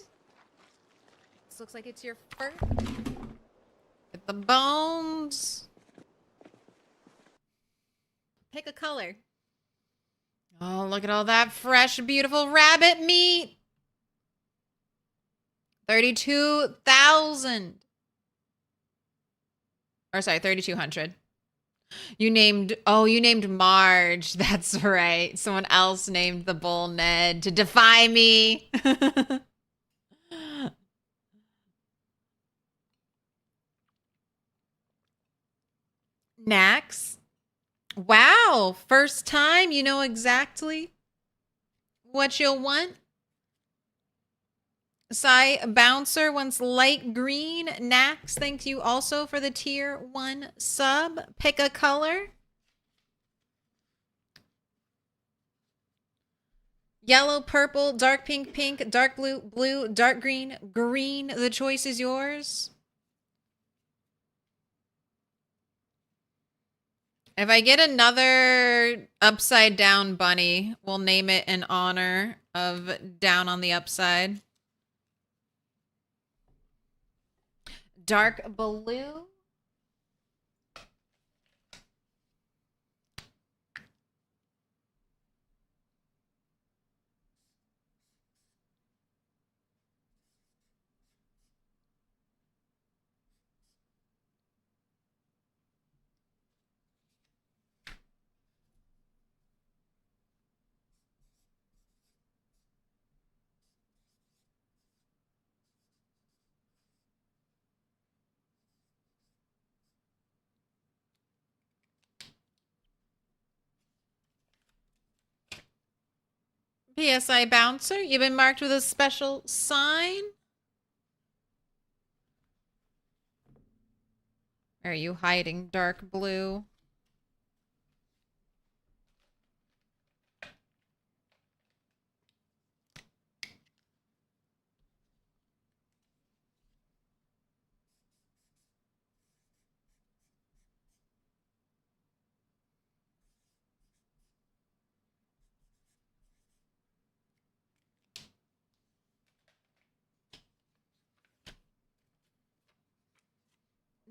A: This looks like it's your first... Get the bones. Pick a color. Oh, look at all that fresh, beautiful rabbit meat. 32,000. Or sorry, 3,200. You named Marge. That's right. Someone else named the bull Ned to defy me. Nax. Wow. First time. You know exactly what you'll want. Psy Bouncer wants light green. Nax, thank you also for the tier 1 sub. Pick a color. Yellow, purple, dark pink, pink, dark blue, blue, dark green, green. The choice is yours. If I get another upside down bunny, we'll name it in honor of Down on the Upside. Dark blue. PSI bouncer, you've been marked with a special sign. Where are you hiding, dark blue?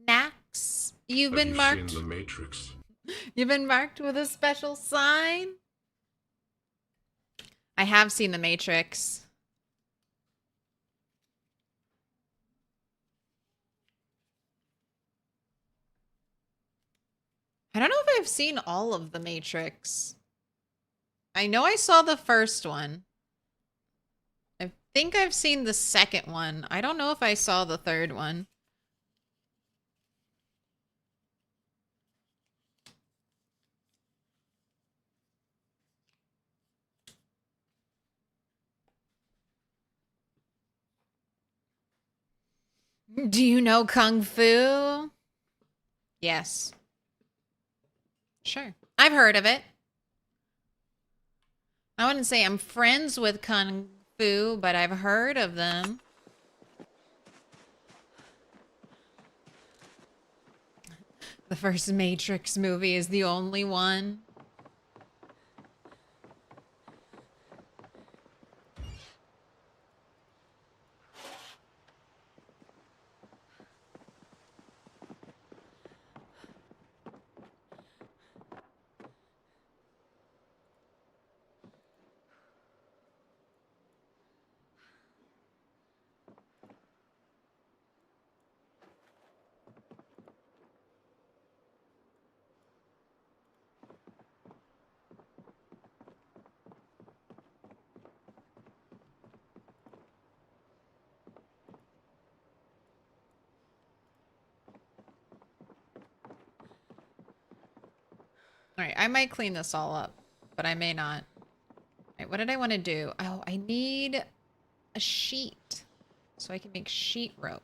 A: Nax, you've been marked.
B: Seen the Matrix?
A: You've been marked with a special sign. I have seen The Matrix. I don't know if I've seen all of The Matrix. I know I saw the first one. I think I've seen the second one. I don't know if I saw the third one. Do you know Kung Fu? Yes. Sure. I've heard of it. I wouldn't say I'm friends with Kung Fu, but I've heard of them. The first Matrix movie is the only one. Alright, I might clean this all up, but I may not. Alright, what did I want to do? Oh, I need a sheet so I can make sheet rope.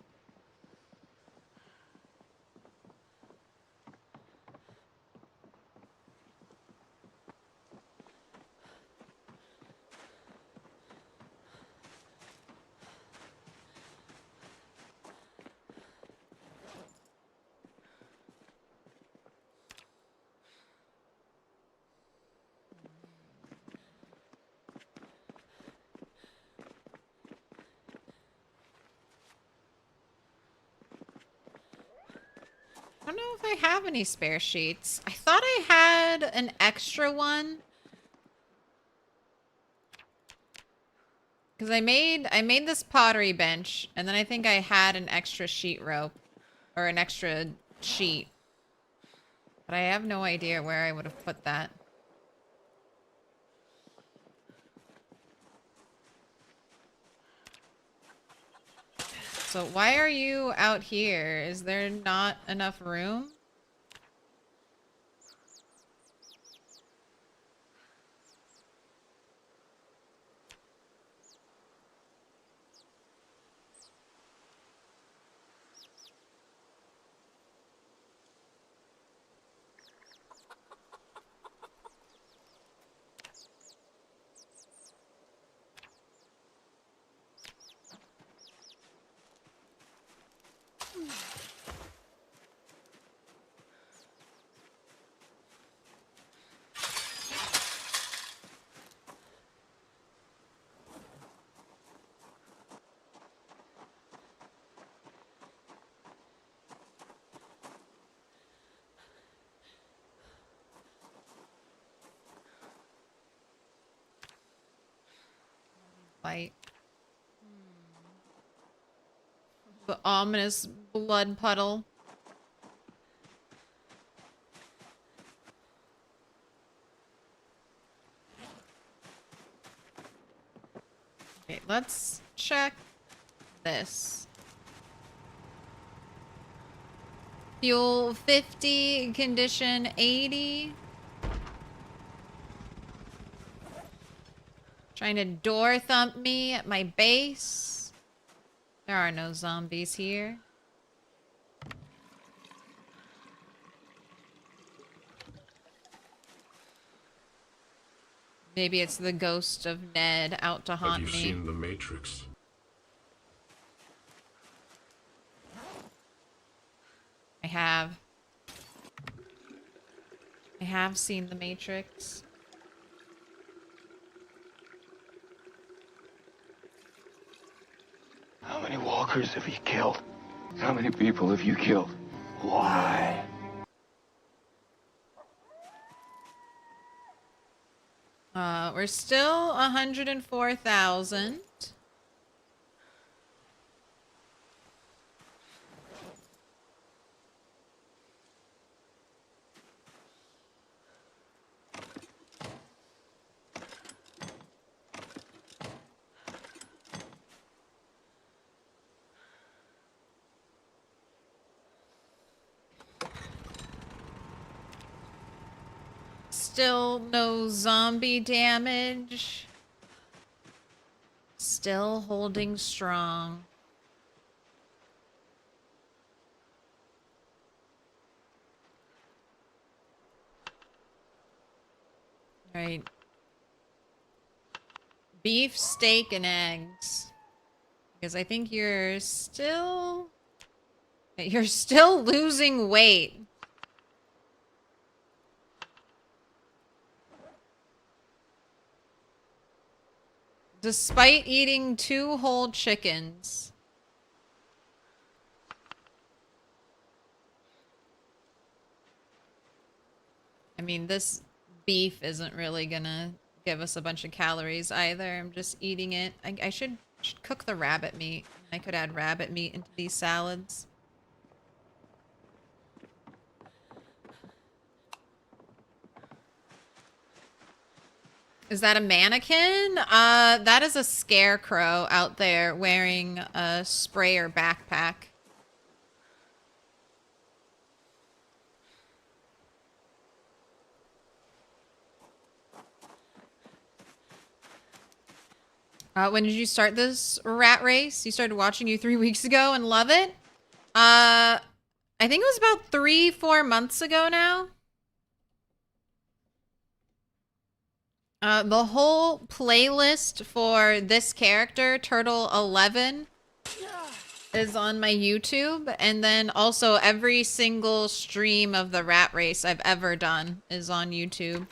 A: I don't know if I have any spare sheets. I thought I had an extra one. Because I made this pottery bench, and then I think I had an extra sheet rope. Or an extra sheet. But I have no idea where I would have put that. So why are you out here? Is there not enough room? Light. The ominous blood puddle. Okay, let's check this. Fuel 50, condition 80. Trying to door thump me at my base. There are no zombies here. Maybe it's the ghost of Ned out to haunt
B: Have you
A: me.
B: seen the Matrix?
A: I have. I have seen the Matrix.
F: How many walkers have you killed? How many people have you killed? Why?
A: We're still 104,000. Still no zombie damage. Still holding strong. Right. Beef, steak, and eggs. Because I think you're still losing weight. Despite eating 2 whole chickens. I mean, this beef isn't really gonna give us a bunch of calories either. I'm just eating it. I should cook the rabbit meat. I could add rabbit meat into these salads. Is that a mannequin? That is a scarecrow out there wearing a sprayer backpack. When did you start this rat race? You started watching you 3 weeks ago and love it? I think it was about 3-4 months ago now. The whole playlist for this character, Turtle 11, is on my YouTube, and then also every single stream of the rat race I've ever done is on YouTube.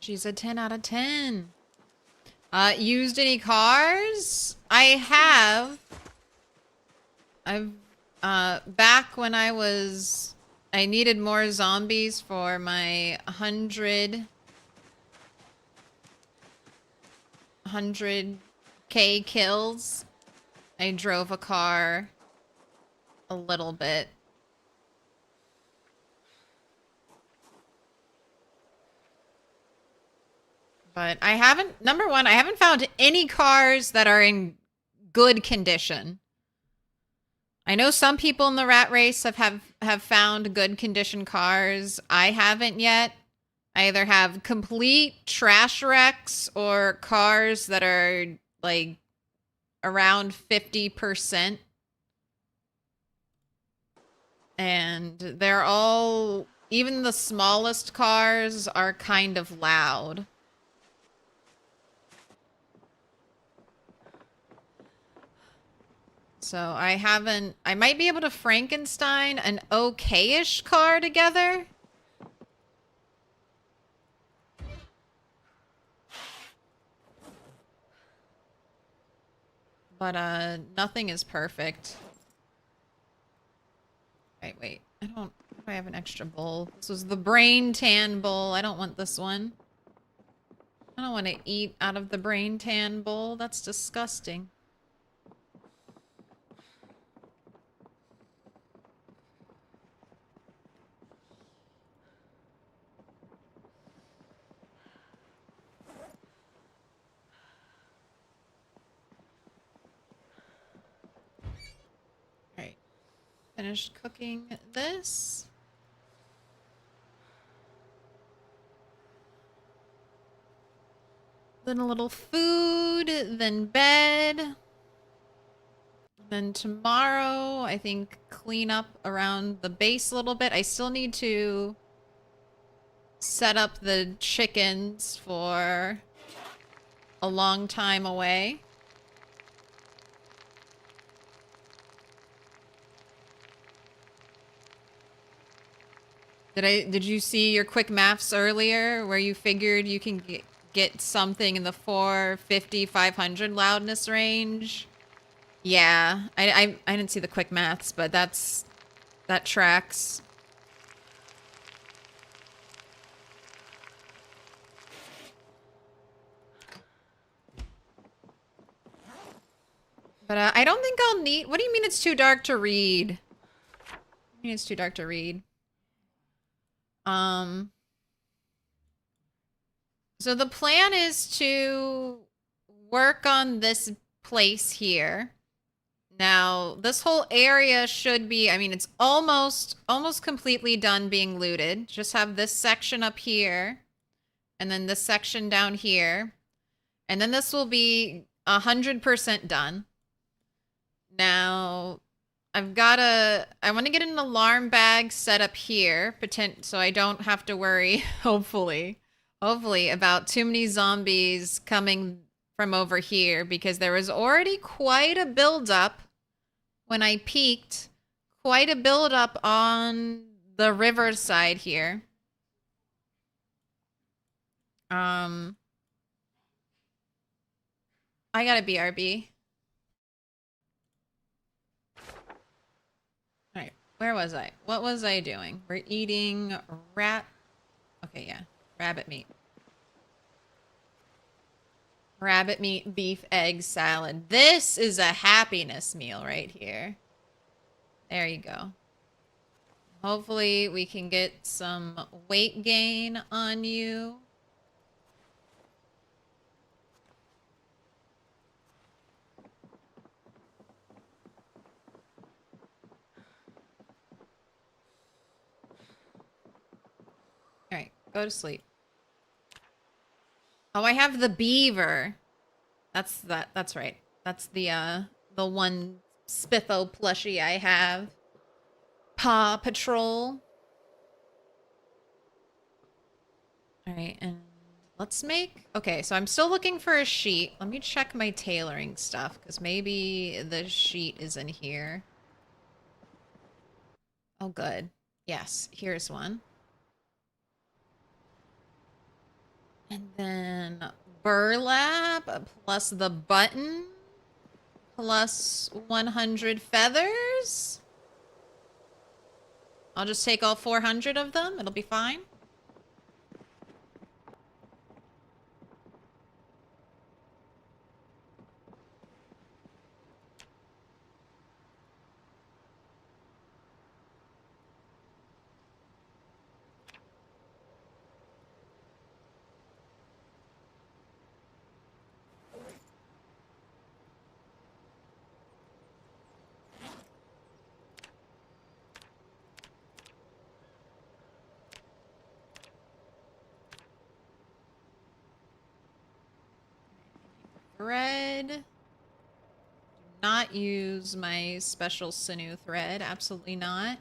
A: She's a 10 out of 10. Used any cars? I have. Back when I needed more zombies for my 100K kills. I drove a car a little bit. But I haven't, number one, I haven't found any cars that are in good condition. I know some people in the rat race have found good condition cars. I haven't yet. I either have complete trash wrecks or cars that are like around 50%. And they're all, even the smallest cars are kind of loud. So I might be able to Frankenstein an okay-ish car together. But nothing is perfect. Wait. I have an extra bowl. This was the brain tan bowl. I don't want this one. I don't want to eat out of the brain tan bowl. That's disgusting. Alright. Finished cooking this. Then a little food, then bed. Then tomorrow, I think, clean up around the base a little bit. I still need to set up the chickens for a long time away. Did you see your quick maths earlier where you figured you can get something in the 450, 500 loudness range? Yeah, I didn't see the quick maths, but that tracks. But I don't think I'll need... What do you mean it's too dark to read? I mean it's too dark to read. So the plan is to work on this place here. Now, this whole area should be, I mean, it's almost completely done being looted. Just have this section up here, and then this section down here. And then this will be 100% done. Now, I want to get an alarm bag set up here, so I don't have to worry, hopefully, about too many zombies coming from over here, because there was already quite a buildup when I peeked. Quite a buildup on the riverside here. I got a BRB. Alright, where was I? What was I doing? We're eating Okay, yeah. Rabbit meat. Rabbit meat, beef, egg, salad. This is a happiness meal right here. There you go. Hopefully we can get some weight gain on you. Alright, go to sleep. Oh, I have the beaver. That's right. That's the one Spitho plushie I have. Paw Patrol. Alright, and let's make... Okay, so I'm still looking for a sheet. Let me check my tailoring stuff, because maybe the sheet is in here. Oh, good. Yes, here's one. And then burlap plus the button plus 100 feathers. I'll just take all 400 of them. It'll be fine. Thread. Do not use my special sinew thread. Absolutely not.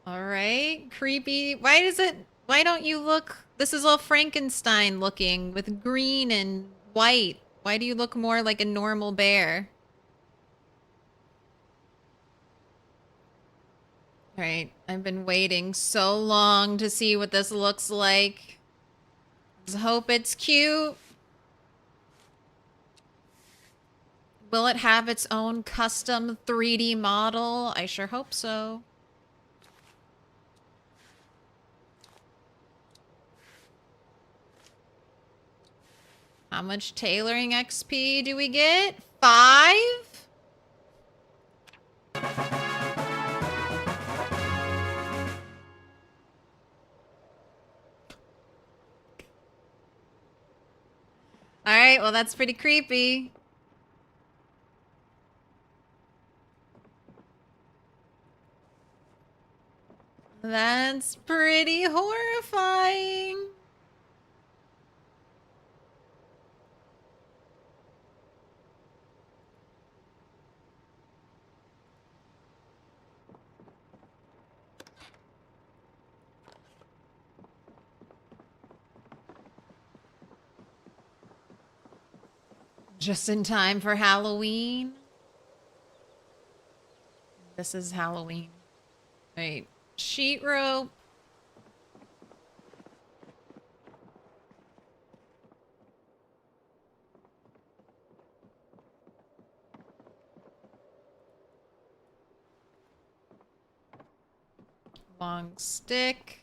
A: All right, creepy. Why don't you look? This is all Frankenstein looking with green and white. Why do you look more like a normal bear? Alright, I've been waiting so long to see what this looks like. Just hope it's cute. Will it have its own custom 3D model? I sure hope so. How much tailoring XP do we get? 5? Alright, well that's pretty creepy. That's pretty horrifying. Just in time for Halloween. This is Halloween. Wait, sheet rope. Long stick.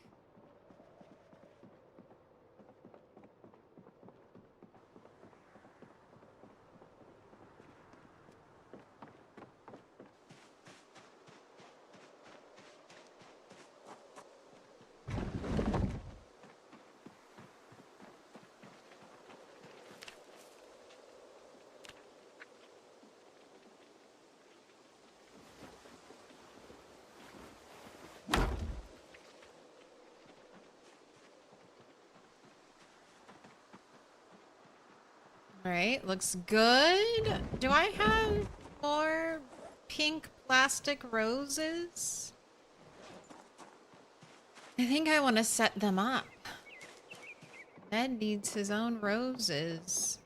A: All right, looks good. Do I have more pink plastic roses? I think I want to set them up. Ned needs his own roses.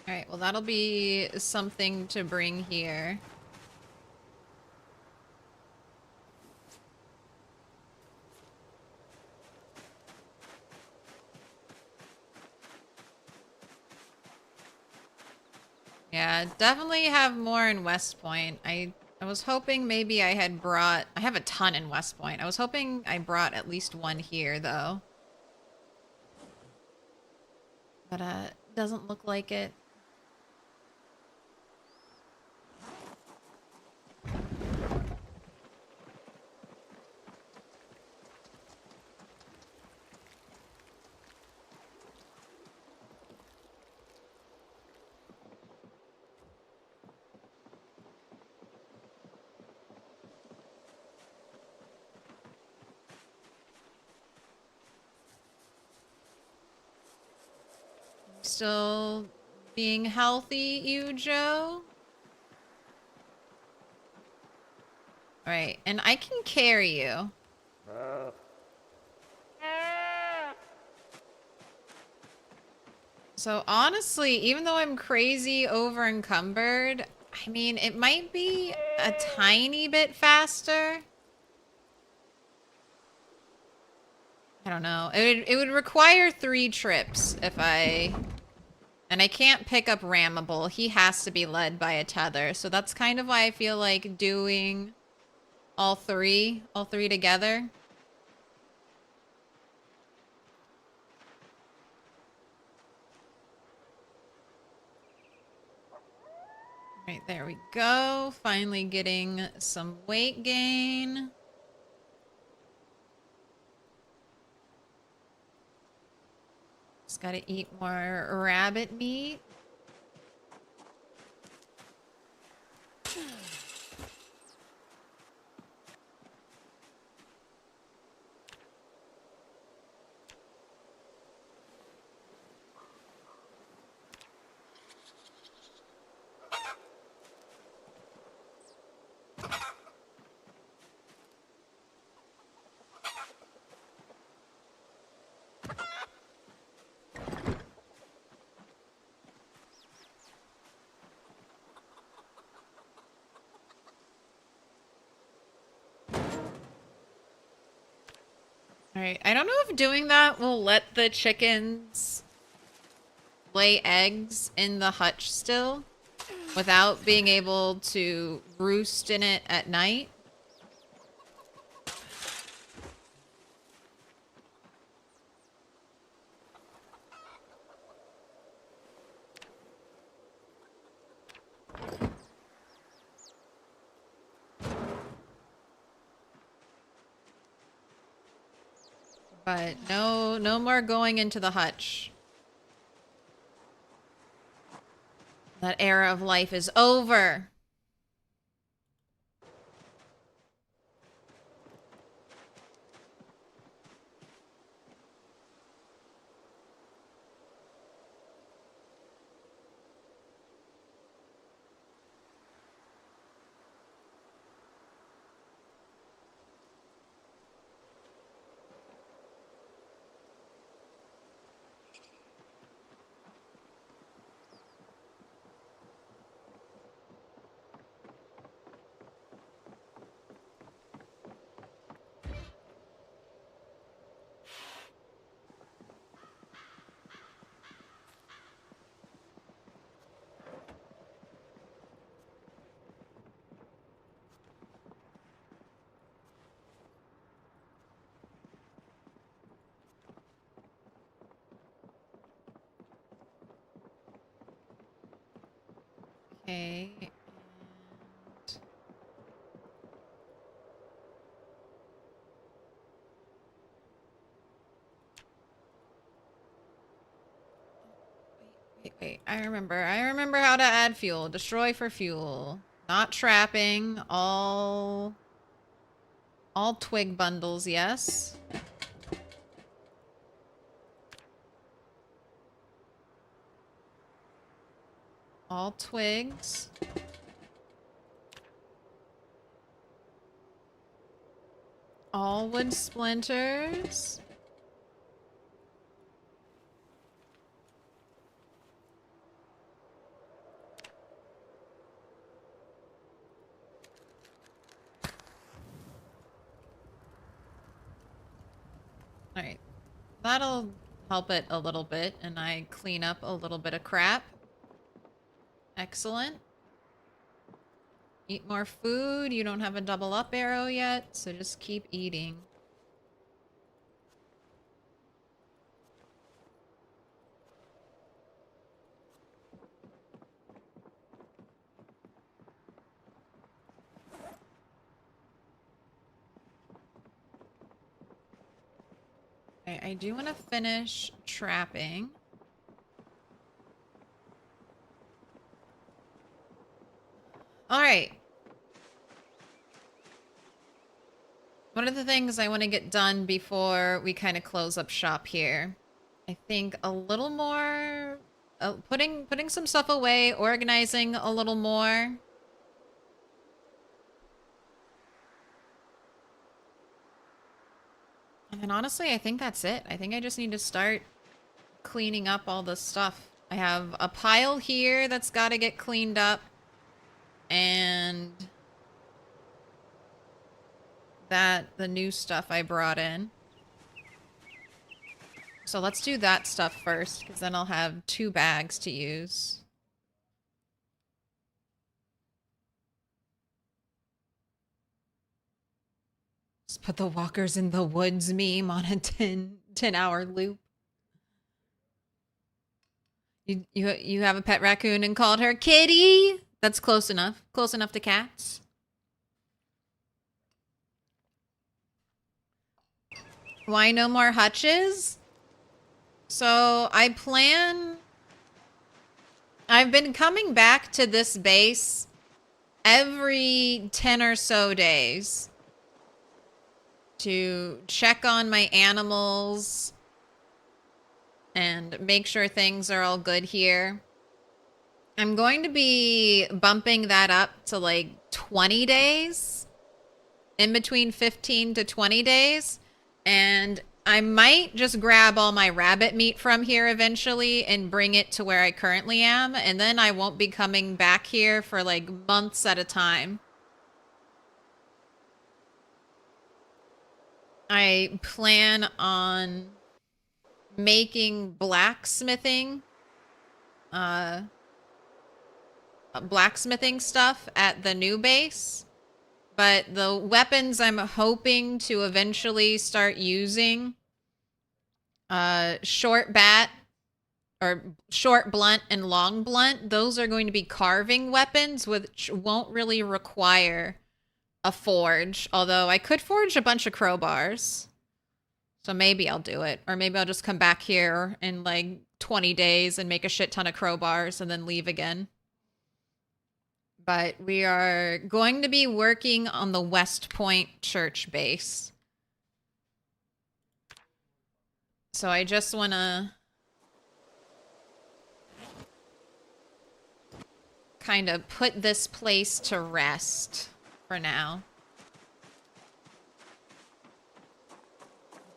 A: Alright, well that'll be something to bring here. Yeah, definitely have more in West Point. I was hoping maybe I had brought... I have a ton in West Point. I was hoping I brought at least one here, though. But, doesn't look like it. Still being healthy, you, Joe? Alright, and I can carry you. So honestly, even though I'm crazy over encumbered, I mean, it might be a tiny bit faster. I don't know. It would require 3 trips if I... And I can't pick up Rammable. He has to be led by a tether. So that's kind of why I feel like doing all three together. Right, there we go. Finally getting some weight gain. Just gotta eat more rabbit meat. Alright, I don't know if doing that will let the chickens lay eggs in the hutch still without being able to roost in it at night. But no more going into the hutch. That era of life is over. Okay. And... Wait. I remember how to add fuel. Destroy for fuel. Not trapping. All twig bundles, yes. All twigs. All wood splinters. Alright. That'll help it a little bit, and I clean up a little bit of crap. Excellent. Eat more food. You don't have a double up arrow yet, so just keep eating. Okay, I do want to finish trapping. Alright. One of the things I want to get done before we kind of close up shop here. I think a little more... putting some stuff away, organizing a little more. And then honestly, I think that's it. I think I just need to start cleaning up all this stuff. I have a pile here that's got to get cleaned up. And the new stuff I brought in. So let's do that stuff first, because then I'll have 2 bags to use. Just put the walkers in the woods meme on a 10-hour loop. You have a pet raccoon and called her Kitty? That's close enough. Close enough to cats. Why no more hutches? So I've been coming back to this base every 10 or so days to check on my animals and make sure things are all good here. I'm going to be bumping that up to like 20 days, in between 15 to 20 days. And I might just grab all my rabbit meat from here eventually and bring it to where I currently am. And then I won't be coming back here for like months at a time. I plan on making blacksmithing stuff at the new base, but the weapons I'm hoping to eventually start using, short bat or short blunt and long blunt, those are going to be carving weapons, which won't really require a forge, although I could forge a bunch of crowbars. So maybe I'll do it. Or maybe I'll just come back here in like 20 days and make a shit ton of crowbars and then leave again. But we are going to be working on the West Point church base. So I just want to kind of put this place to rest for now.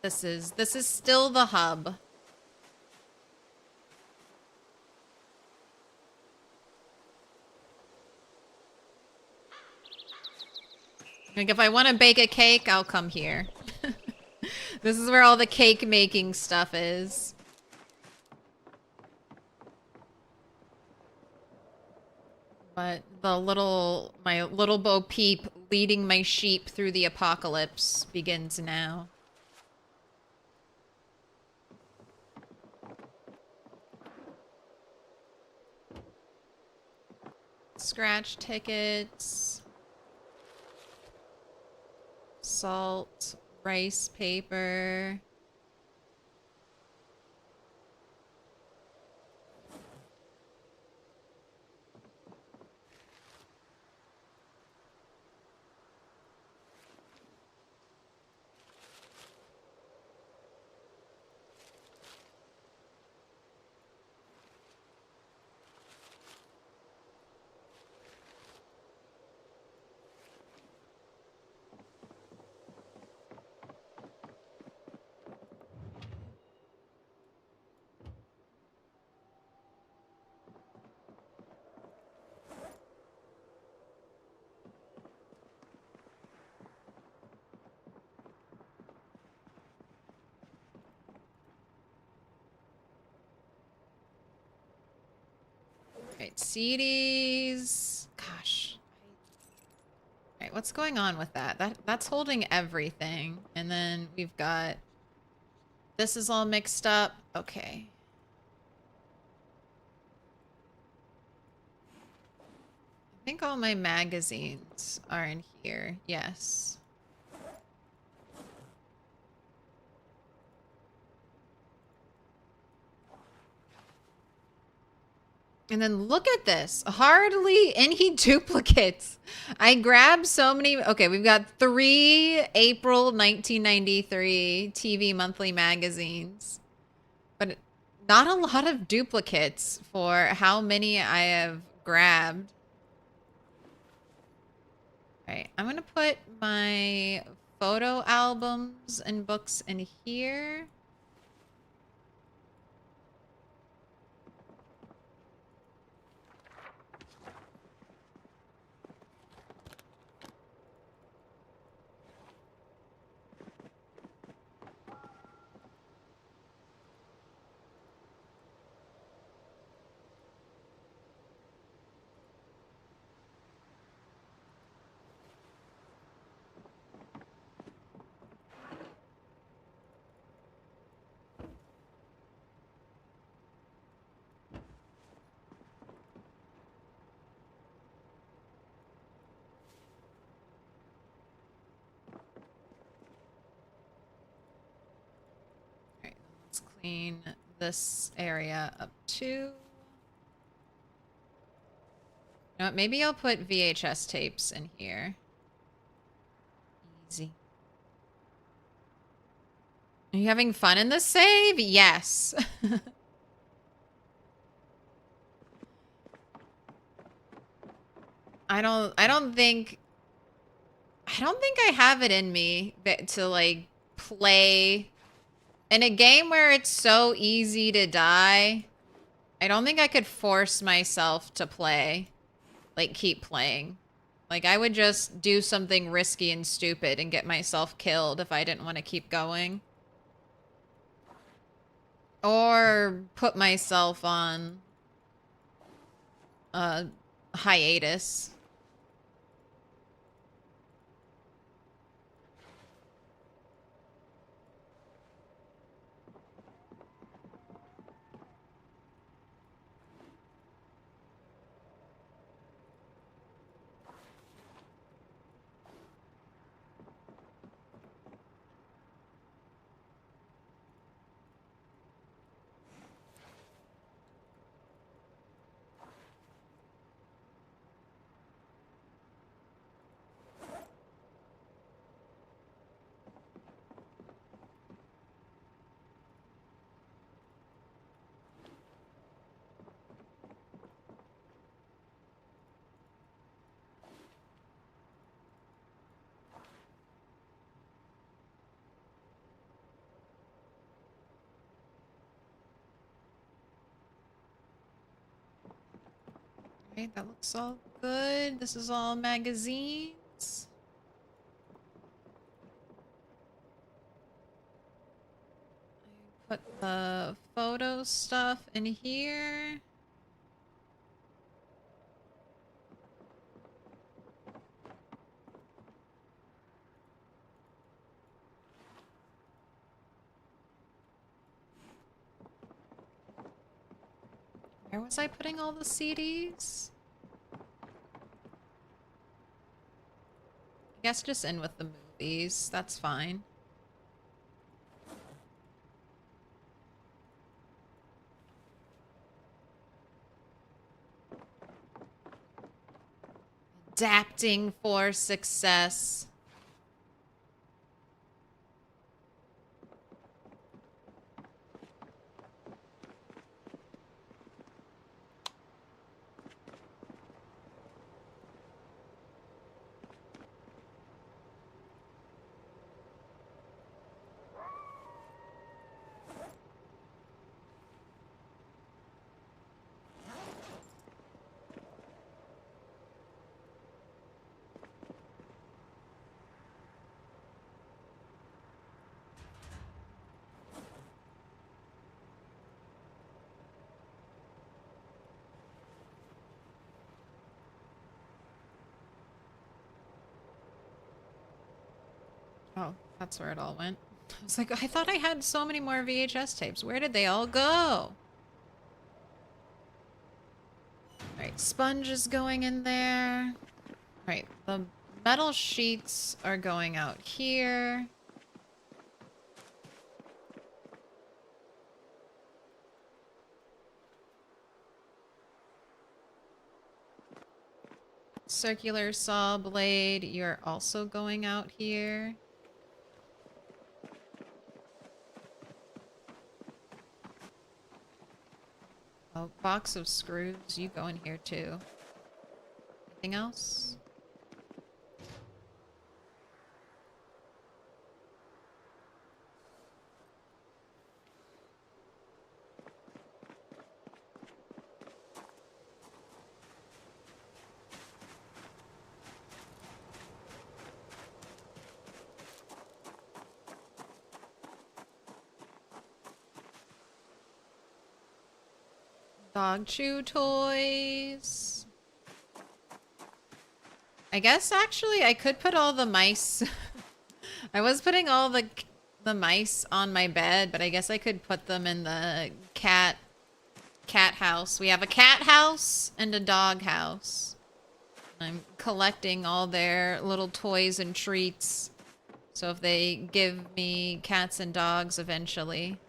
A: This is still the hub. Like if I want to bake a cake, I'll come here. This is where all the cake making stuff is. But my little Bo Peep leading my sheep through the apocalypse begins now. Scratch tickets. Salt, rice paper. Alright, CDs. Gosh. Alright, what's going on with that? That's holding everything. And then we've got... This is all mixed up. Okay. I think all my magazines are in here. Yes. And then look at this. Hardly any duplicates. I grabbed so many. Okay, we've got 3 April 1993 TV monthly magazines. But not a lot of duplicates for how many I have grabbed. Alright, I'm going to put my photo albums and books in here. Clean this area up too. You know what, maybe I'll put VHS tapes in here. Easy. Are you having fun in this save? Yes. I don't think I have it in me to like play in a game where it's so easy to die. I don't think I could force myself to play. Like, keep playing. Like, I would just do something risky and stupid and get myself killed if I didn't want to keep going. Or put myself on a hiatus. Okay, that looks all good. This is all magazines. I put the photo stuff in here. Where was I putting all the CDs? I guess just in with the movies. That's fine. Adapting for success. Oh, that's where it all went. I was like, I thought I had so many more VHS tapes. Where did they all go? Alright, sponge is going in there. Alright, the metal sheets are going out here. Circular saw blade, you're also going out here. Oh, box of screws, you go in here too. Anything else? Dog chew toys. I guess actually I could put all the mice. I was putting all the mice on my bed, but I guess I could put them in the cat house. We have a cat house and a dog house. I'm collecting all their little toys and treats. So if they give me cats and dogs eventually.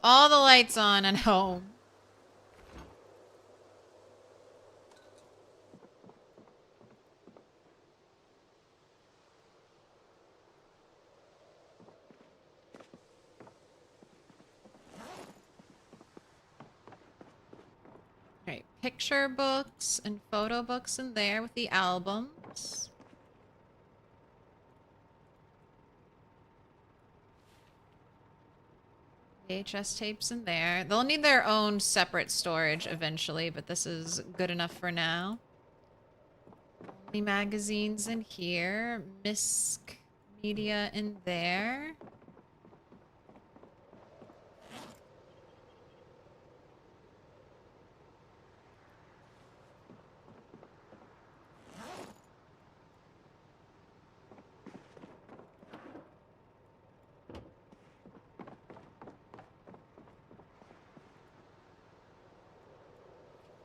A: All the lights on and home. Alright, picture books and photo books in there with the albums. VHS tapes in there. They'll need their own separate storage eventually, but this is good enough for now. Only magazines in here. Misc media in there.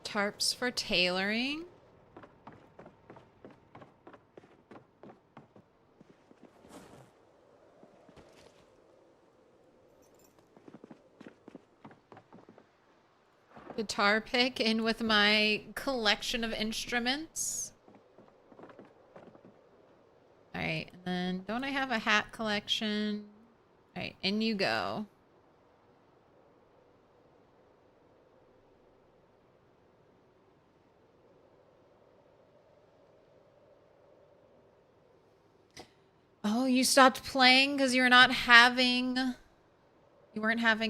A: Tarps for tailoring. Guitar pick in with my collection of instruments. Alright, and then don't I have a hat collection? Alright, in you go. Oh, you stopped playing because you weren't having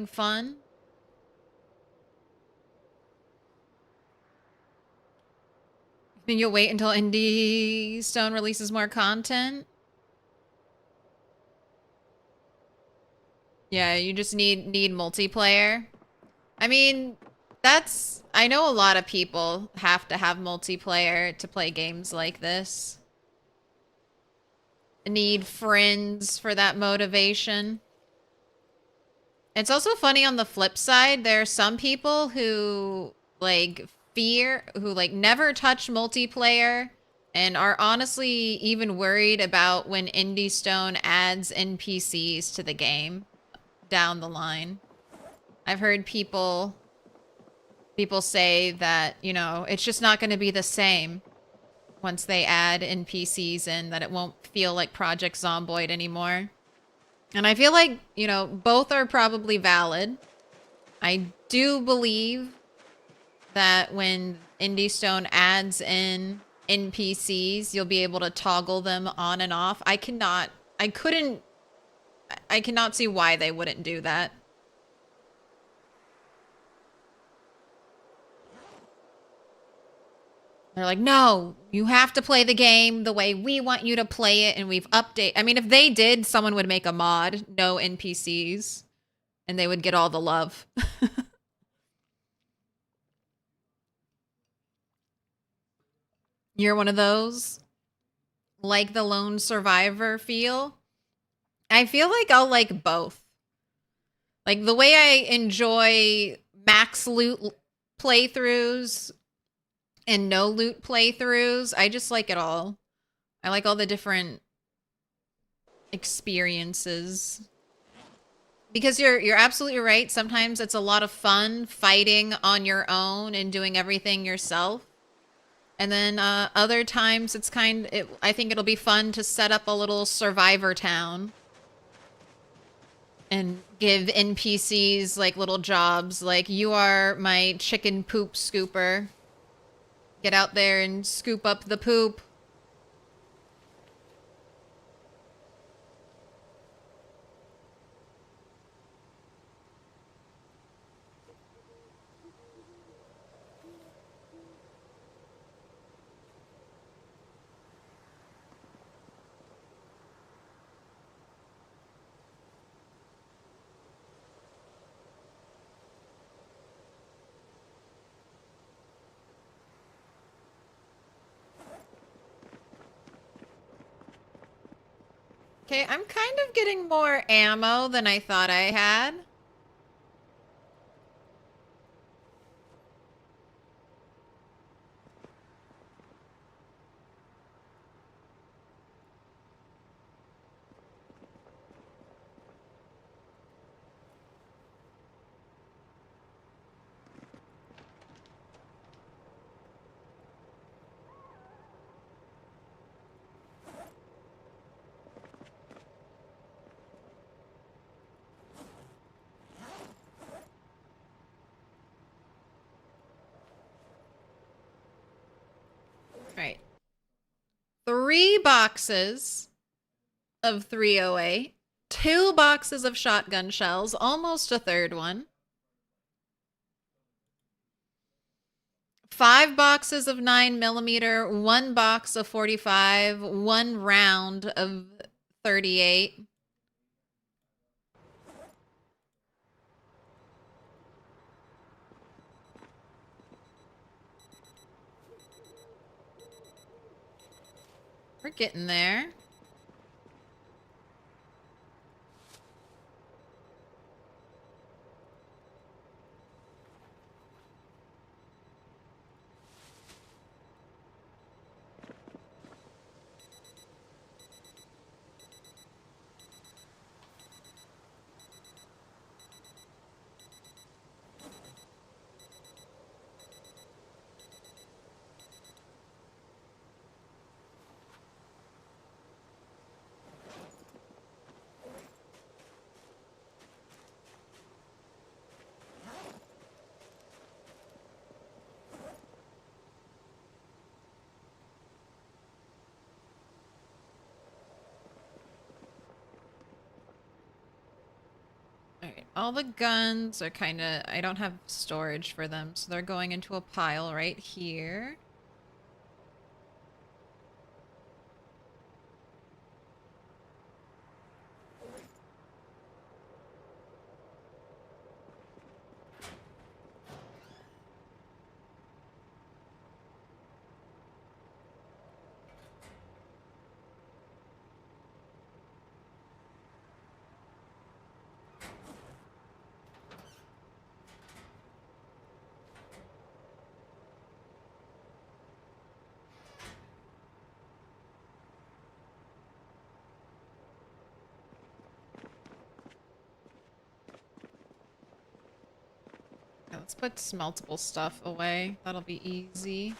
A: fun? Then you'll wait until Indie Stone releases more content? Yeah, you just need multiplayer. I mean, I know a lot of people have to have multiplayer to play games like this. Need friends for that motivation. It's also funny on the flip side, there are some people who never touch multiplayer and are honestly even worried about when Indie Stone adds NPCs to the game down the line. I've heard people say that, you know, it's just not going to be the same once they add NPCs in, that it won't feel like Project Zomboid anymore. And I feel like, you know, both are probably valid. I do believe that when Indie Stone adds in NPCs, you'll be able to toggle them on and off. I cannot see why they wouldn't do that. They're like, no, you have to play the game the way we want you to play it, and we've updated. I mean, if they did, someone would make a mod, no NPCs, and they would get all the love. You're one of those? Like the lone survivor feel? I feel like I'll like both. Like, the way I enjoy max loot playthroughs and no loot playthroughs, I just like it all. I like all the different experiences. Because you're absolutely right. Sometimes it's a lot of fun fighting on your own and doing everything yourself. And then other times it's I think it'll be fun to set up a little survivor town and give NPCs like little jobs, like, you are my chicken poop scooper. Get out there and scoop up the poop. Okay, I'm kind of getting more ammo than I thought I had. 3 boxes of 308, 2 boxes of shotgun shells, almost a third one, 5 boxes of 9mm, 1 box of 45, 1 round of 38. We're getting there. Alright, all the guns are kind of... I don't have storage for them, so they're going into a pile right here. Yeah, let's put smeltable stuff away. That'll be easy.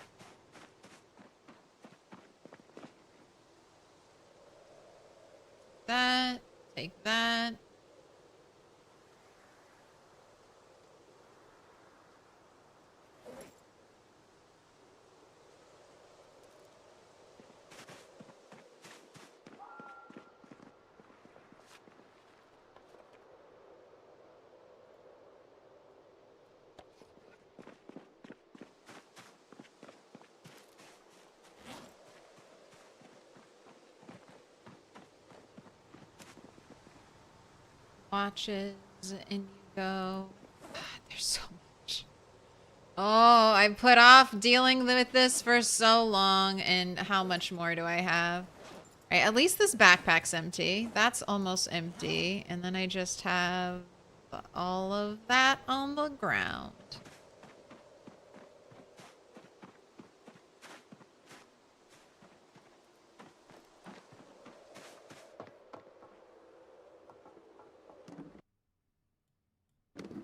A: That. Take that. Watches, and you go. God, there's so much. Oh, I put off dealing with this for so long, and how much more do I have? Right, at least this backpack's empty. That's almost empty, and then I just have all of that on the ground.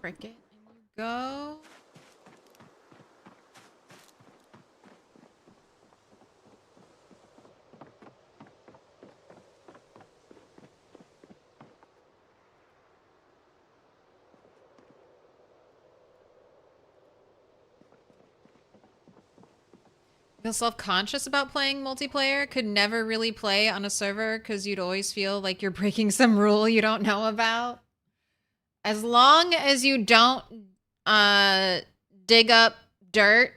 A: Cricket, and you go. Feel self-conscious about playing multiplayer? Could never really play on a server because you'd always feel like you're breaking some rule you don't know about. As long as you don't dig up dirt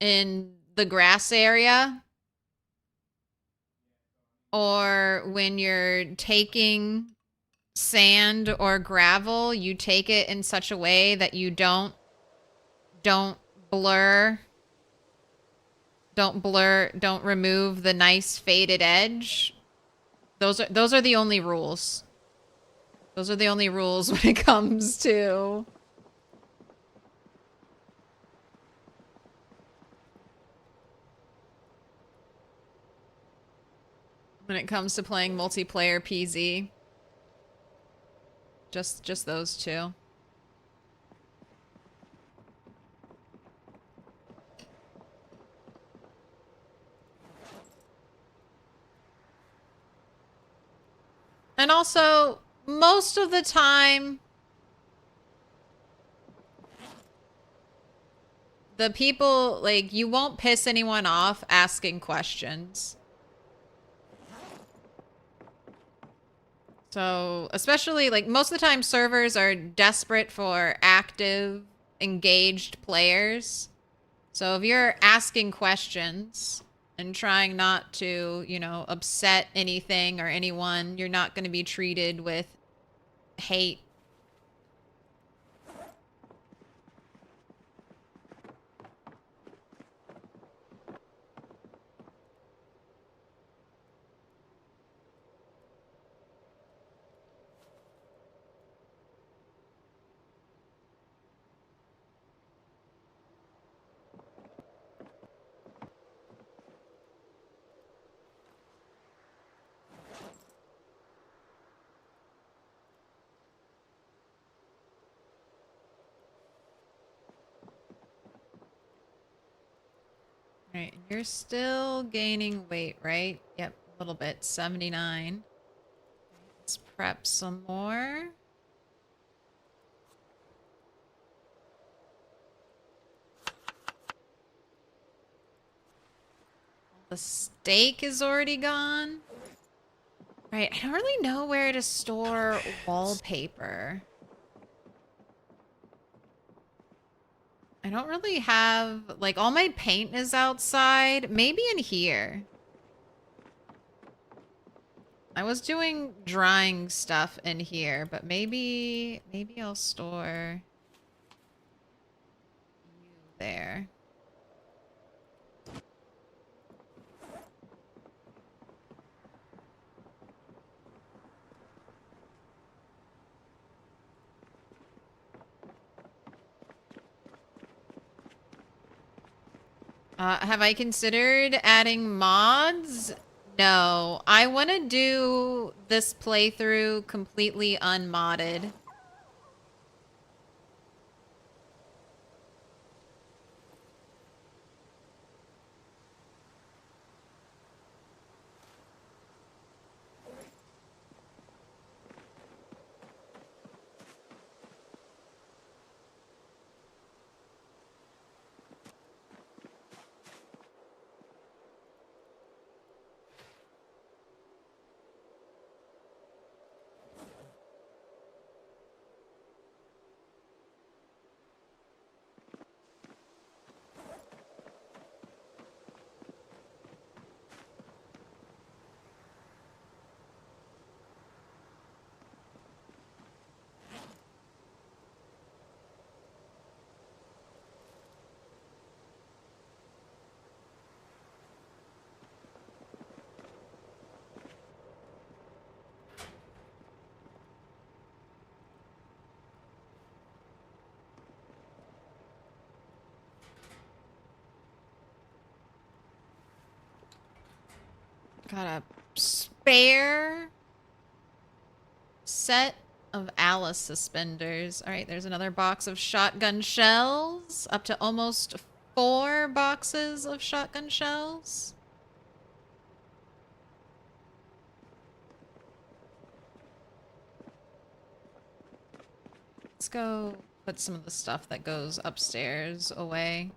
A: in the grass area, or when you're taking sand or gravel, you take it in such a way that you don't remove the nice faded edge. Those are the only rules. Those are the only rules when it comes to playing multiplayer PZ. Just those two. And also, most of the time, the people, like, you won't piss anyone off asking questions. So, especially, like, most of the time servers are desperate for active, engaged players. So if you're asking questions and trying not to, you know, upset anything or anyone, you're not going to be treated with hate. All right, you're still gaining weight, right? Yep, a little bit, 79. Let's prep some more. The steak is already gone. Right, I don't really know where to store wallpaper. I don't really have, like, all my paint is outside. Maybe in here. I was doing drying stuff in here, but maybe I'll store you there. Have I considered adding mods? No, I want to do this playthrough completely unmodded. Got a spare set of Alice suspenders. All right, there's another box of shotgun shells. Up to almost 4 boxes of shotgun shells. Let's go put some of the stuff that goes upstairs away.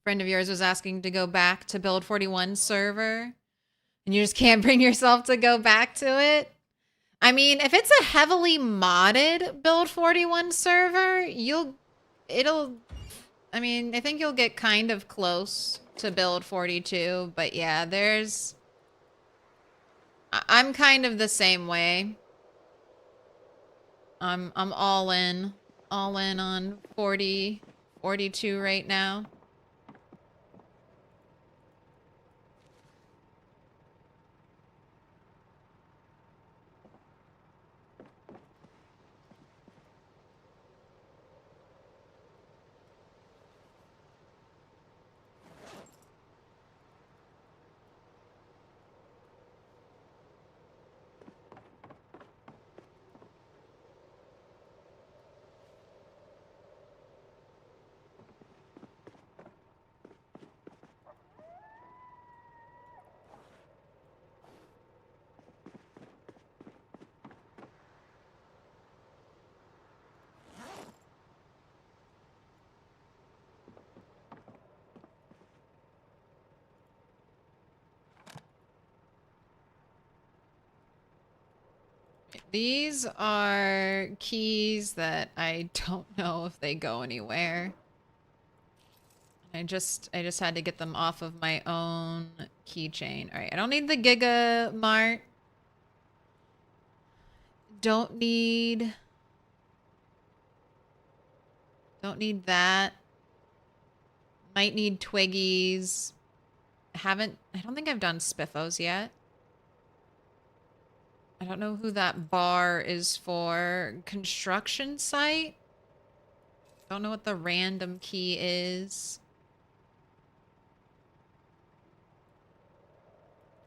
A: Friend of yours was asking to go back to Build 41 server, and you just can't bring yourself to go back to it. I mean, if it's a heavily modded Build 41 server, I mean, I think you'll get kind of close to Build 42, but yeah, I'm kind of the same way. I'm all in on 42 right now. These are keys that I don't know if they go anywhere. I just had to get them off of my own keychain. All right, I don't need the Giga Mart. Don't need that. Might need Twiggies. I don't think I've done Spiffos yet. I don't know who that bar is for. Construction site? Don't know what the random key is.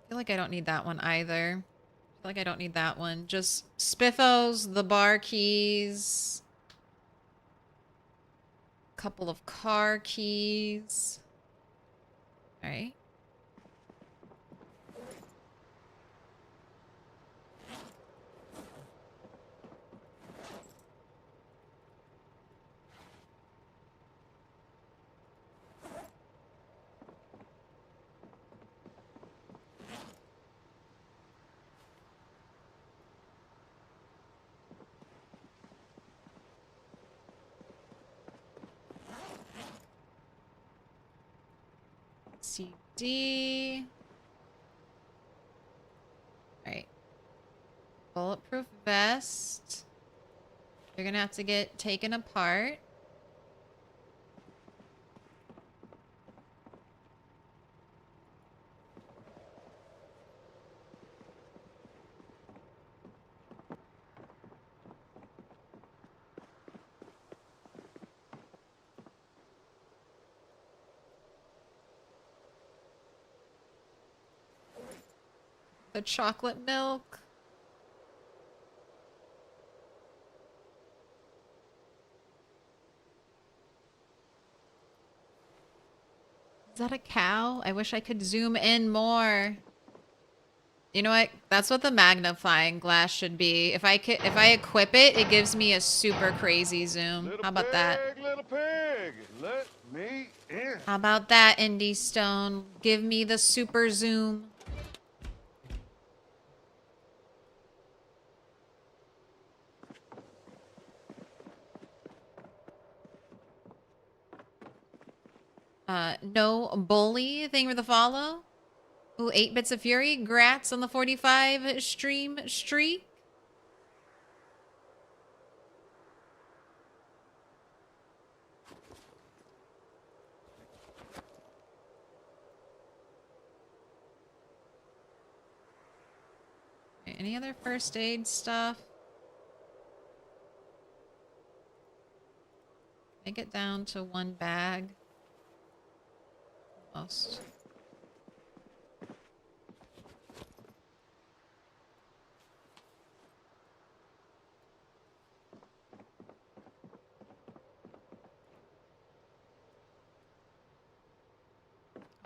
A: I feel like I don't need that one either. I feel like I don't need that one. Just Spiffos, the bar keys. Couple of car keys. All right. CD. Alright. Bulletproof vest. You're gonna have to get taken apart. The chocolate milk. Is that a cow? I wish I could zoom in more. You know what? That's what the magnifying glass should be. If I equip it, it gives me a super crazy zoom. How about that?
E: Little pig, let me in.
A: How about that, Indie Stone? Give me the super zoom. No bully. Thank you for the follow. Ooh, 8 bits of fury. Grats on the 45 stream streak. Okay, any other first aid stuff? Make it down to 1 bag. Almost.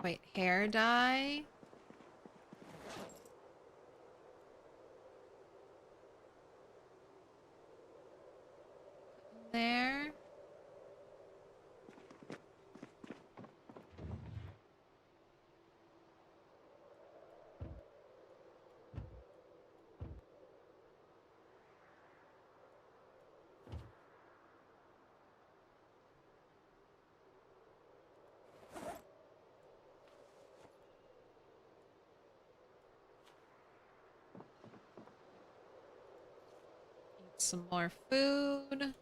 A: Wait, hair dye? There. Eat some more food.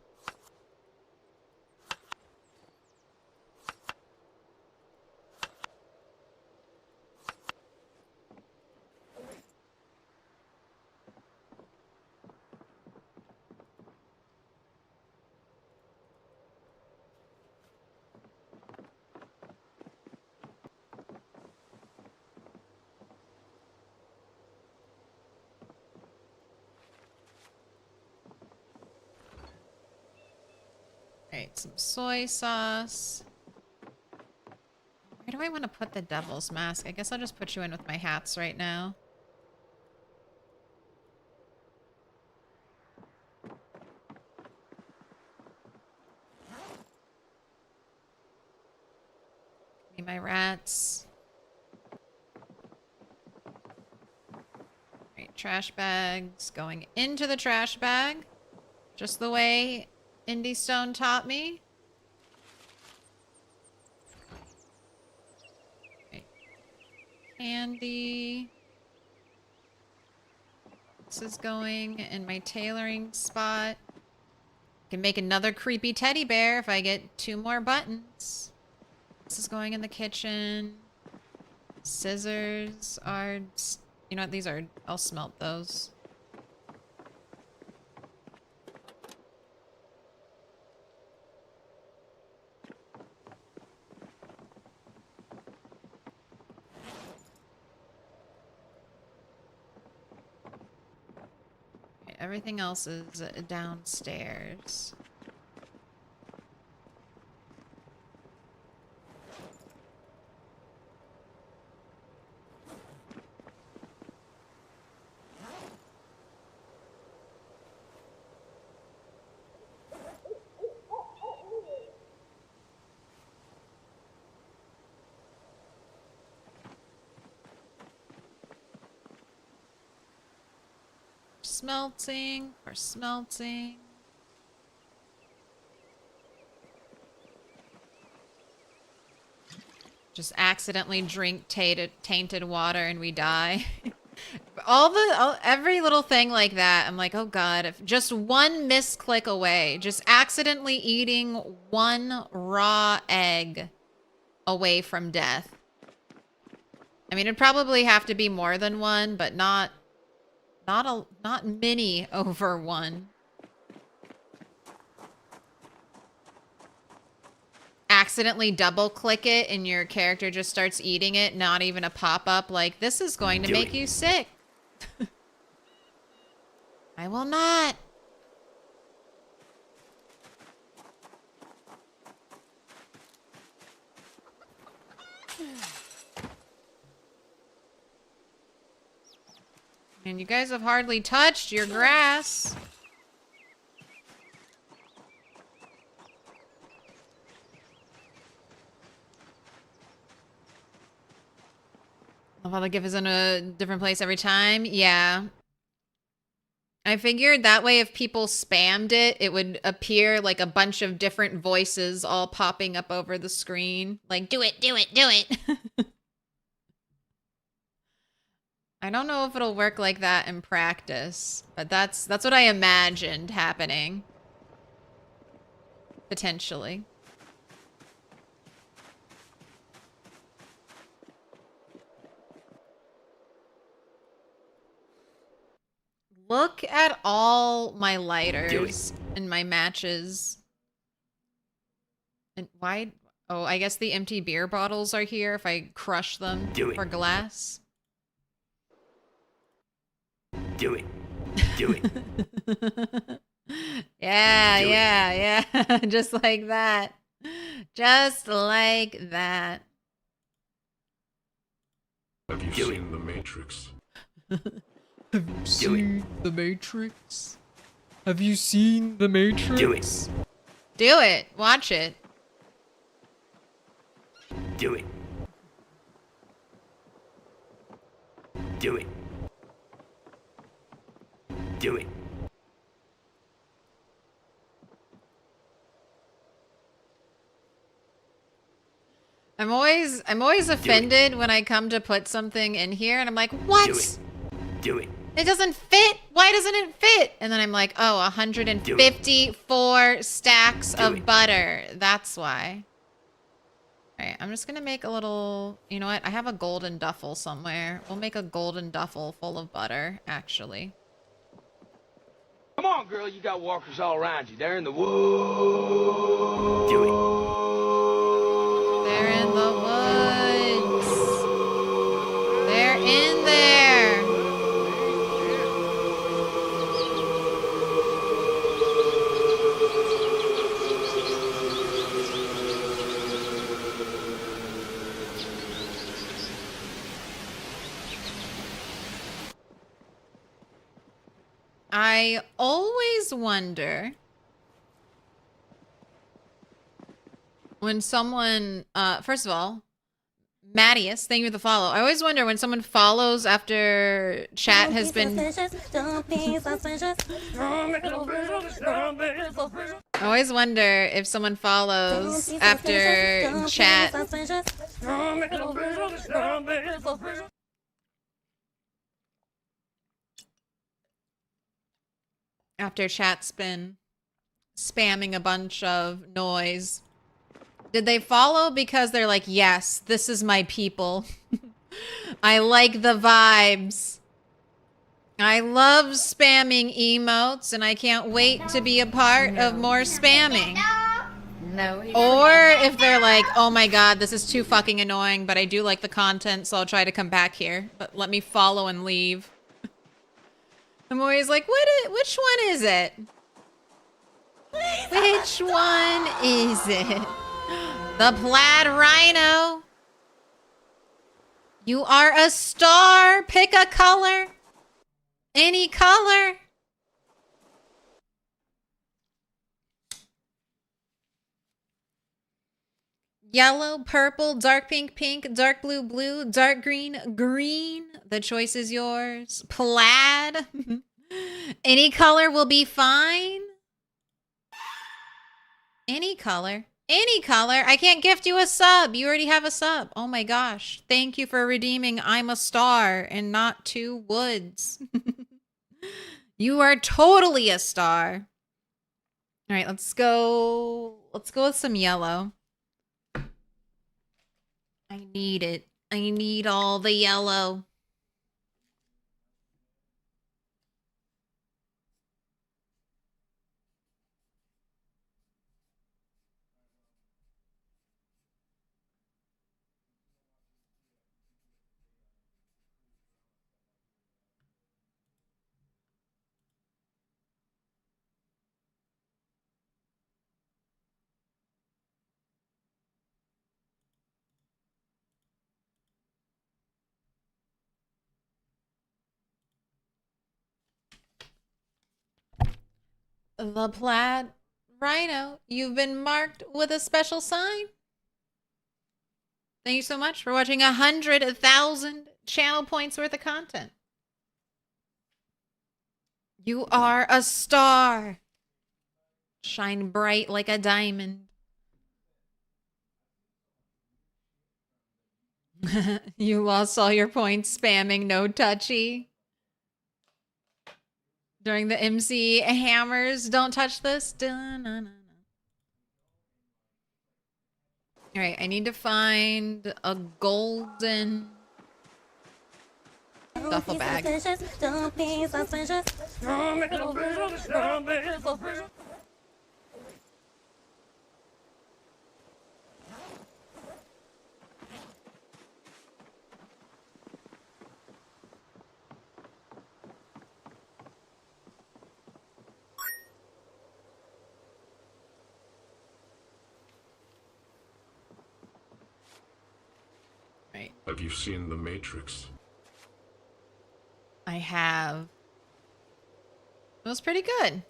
A: Alright, some soy sauce. Where do I want to put the devil's mask? I guess I'll just put you in with my hats right now. Need my rats. Alright, trash bags going into the trash bag. Just the way Indy Stone taught me. Okay. Candy. This is going in my tailoring spot. Can make another creepy teddy bear if I get 2 more buttons. This is going in the kitchen. Scissors are... You know what? These are... I'll smelt those. Okay, everything else is downstairs. Smelting for smelting. Just accidentally drink tainted water and we die. Every little thing like that, I'm like, oh god, if just one misclick away, just accidentally eating 1 raw egg away from death. I mean, it'd probably have to be more than 1, but not many over 1. Accidentally double click it and your character just starts eating it, not even a pop-up like, this is going to make you sick. I will not. And you guys have hardly touched your grass. The GIF is in a different place every time. Yeah. I figured that way if people spammed it, it would appear like a bunch of different voices all popping up over the screen. Like, do it, do it, do it. I don't know if it'll work like that in practice, but that's what I imagined happening. Potentially. Look at all my lighters and my matches. And why? Oh, I guess the empty beer bottles are here if I crush them for glass.
H: Do it. Do it.
A: Yeah. Just like that. Just like that.
B: Have you seen The Matrix?
A: Have you seen The Matrix? Have you seen The Matrix?
H: Do it.
A: Do it. Watch it.
H: Do it. Do it. Do it.
A: I'm always offended when I come to put something in here and I'm like, what?
H: Do it. Do it.
A: It doesn't fit. Why doesn't it fit? And then I'm like, oh, 154 stacks of butter. That's why. All right, I'm just going to make a little, you know what? I have a golden duffel somewhere. We'll make a golden duffel full of butter, actually.
I: Come on, girl, you got walkers all around you. They're in the woods.
H: Do it.
A: They're in the woods. They're in there. I always wonder when someone, first of all, Mattias, thank you for the follow. I always wonder when someone follows after chat has been... I always wonder if someone follows after chat... After chat's been spamming a bunch of noise. Did they follow because they're like, yes, this is my people. I like the vibes. I love spamming emotes and I can't wait to be a part of more spamming.
J: No.
A: Or if they're like, oh my god, this is too fucking annoying, but I do like the content, so I'll try to come back here. But let me follow and leave. I'm always like, which one is it? Which one is it? The plaid rhino. You are a star. Pick a color. Any color. Yellow, purple, dark pink, pink, dark blue, blue, dark green, green. The choice is yours. Plaid. Any color will be fine. Any color. Any color. I can't gift you a sub. You already have a sub. Oh my gosh. Thank you for redeeming I'm a star and not 2 woods. You are totally a star. All right, let's go. Let's go with some yellow. I need it. I need all the yellow. The plaid rhino, you've been marked with a special sign. Thank you so much for watching 100,000 channel points worth of content. You are a star. Shine bright like a diamond. You lost all your points spamming no touchy. During the MC hammers, don't touch this. All right, I need to find a golden duffel bag. Right.
B: Have you seen The Matrix?
A: I have. It was pretty good.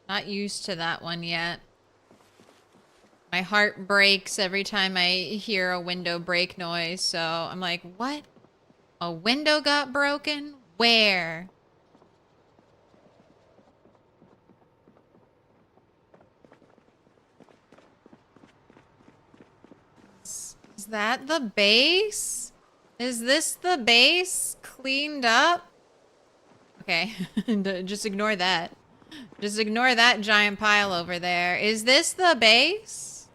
A: Not used to that one yet. My heart breaks every time I hear a window break noise, so I'm like, what? A window got broken? Where? Is that the base? Is this the base cleaned up? Okay, just ignore that. Just ignore that giant pile over there. Is this the base?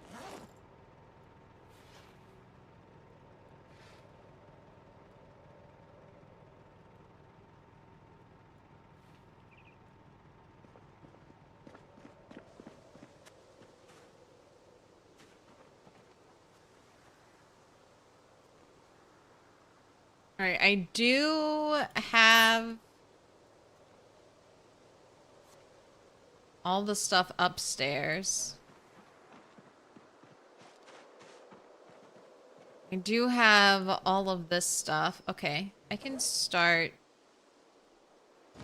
A: All right, I do have all the stuff upstairs. I do have all of this stuff. Okay, I can start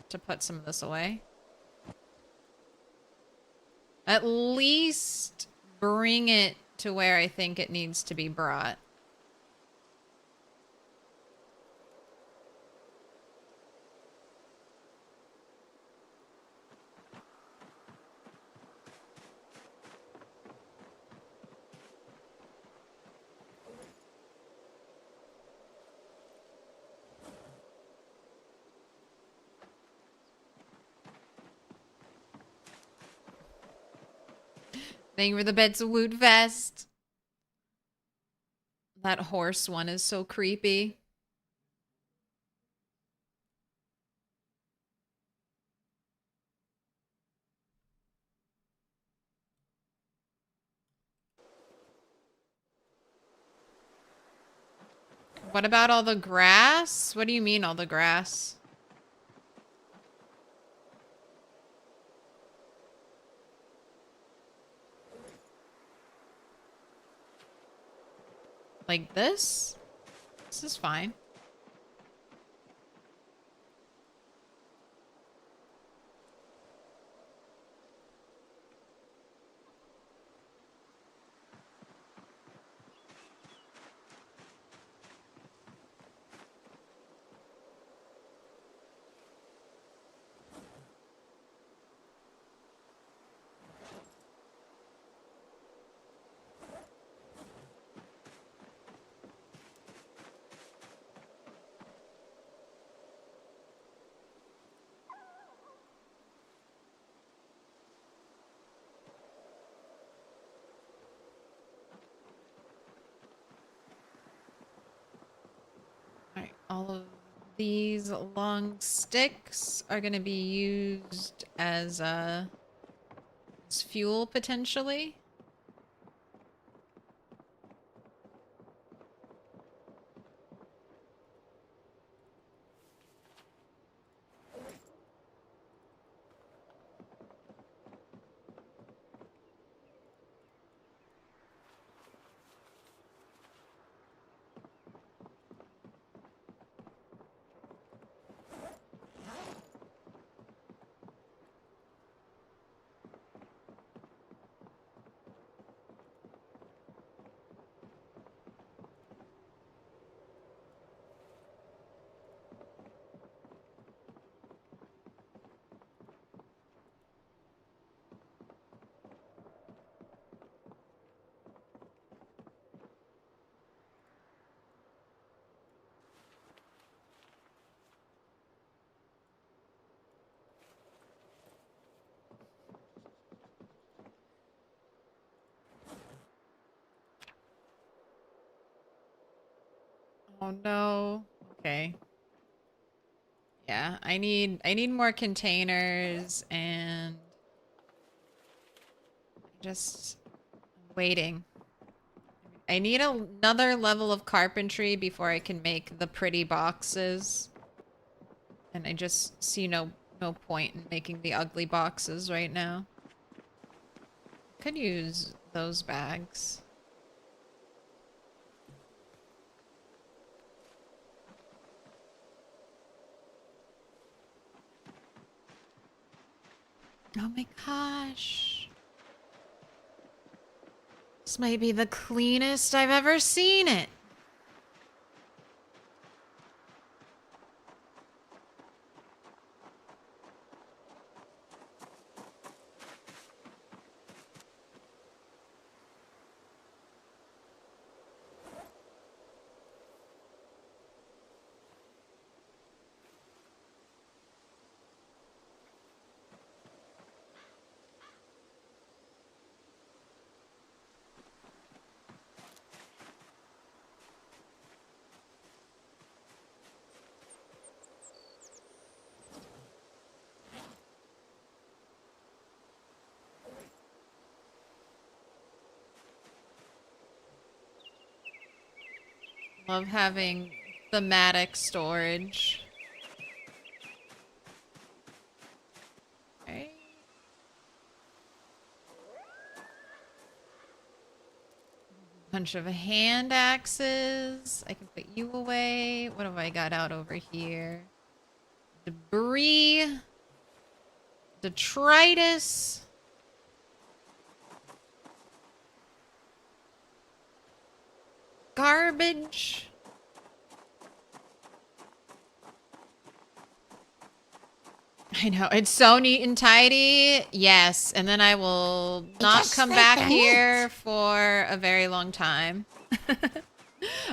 A: to put some of this away. At least bring it to where I think it needs to be brought. Thank you for the beds of wood vest. That horse one is so creepy. What about all the grass? What do you mean all the grass? Like this? This is fine. Alright, all of these long sticks are going to be used as fuel potentially. Oh no. Okay. Yeah, I need more containers and just waiting. I need another level of carpentry before I can make the pretty boxes. And I just see no point in making the ugly boxes right now. Could use those bags. Oh my gosh. This might be the cleanest I've ever seen it. Love having thematic storage. Okay. Bunch of hand axes. I can put you away. What have I got out over here? Debris. Detritus. Garbage. I know. It's so neat and tidy. Yes. And then I will not come back here for a very long time.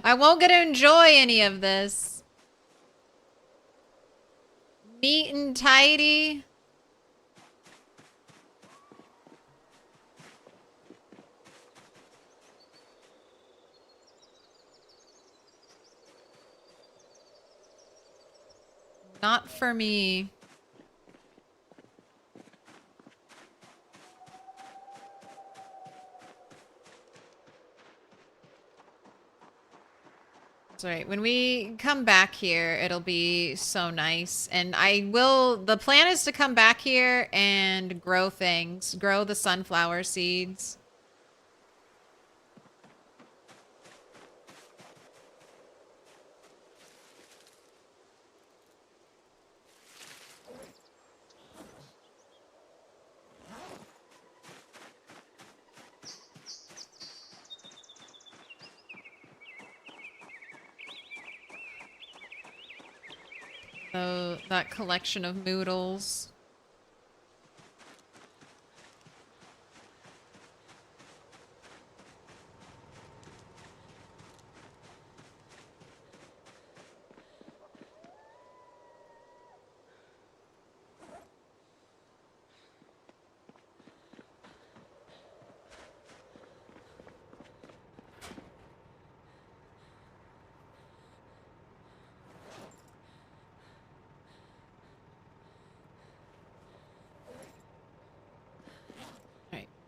A: I won't get to enjoy any of this. Neat and tidy. Not for me. That's right. When we come back here, it'll be so nice. And the plan is to come back here and grow things. Grow the sunflower seeds. So that collection of moodles.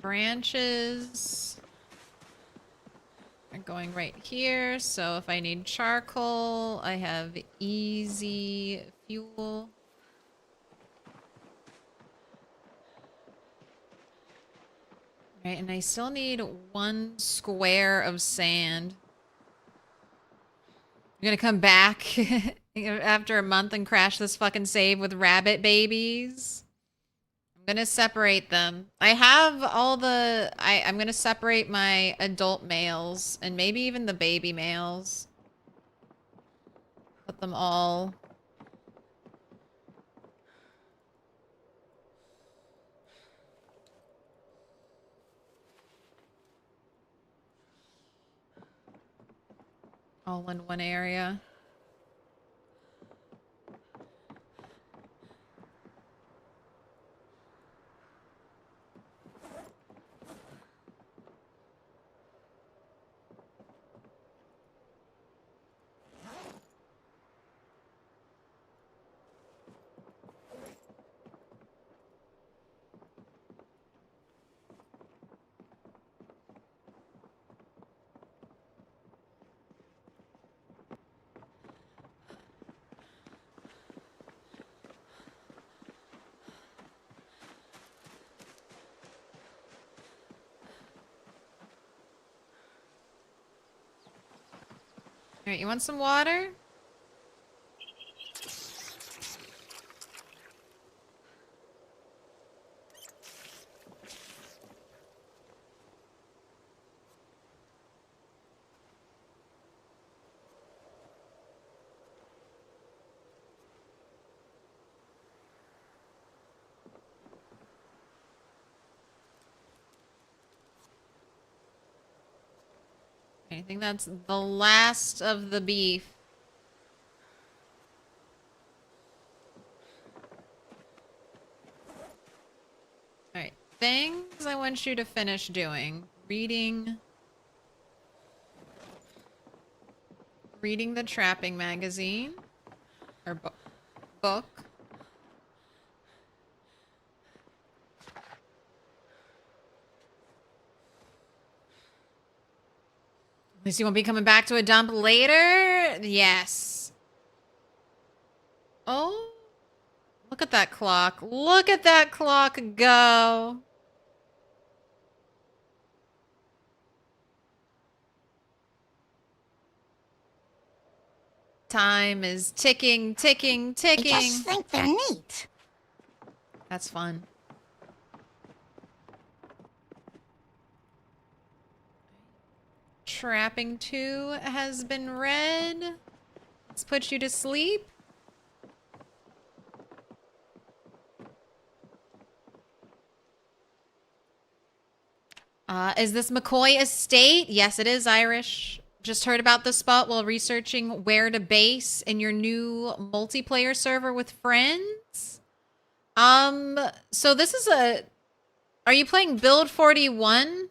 A: Branches are going right here. So if I need charcoal, I have easy fuel. Right, and I still need 1 square of sand. I'm gonna come back after a month and crash this fucking save with rabbit babies. I'm gonna separate them. I have all the... I'm gonna separate my adult males and maybe even the baby males. Put them all... all in one area. Alright, you want some water? I think that's the last of the beef. Alright, things I want you to finish doing. Reading the trapping magazine. Or book. At least you won't be coming back to a dump later? Yes. Oh. Look at that clock. Look at that clock go. Time is ticking, ticking,
C: I
A: ticking.
C: just think they're neat.
A: That's fun. Trapping 2 has been read. Let's put you to sleep. Is this McCoy Estate? Yes, it is, Irish. Just heard about the spot while researching where to base in your new multiplayer server with friends. So this is are you playing Build 41?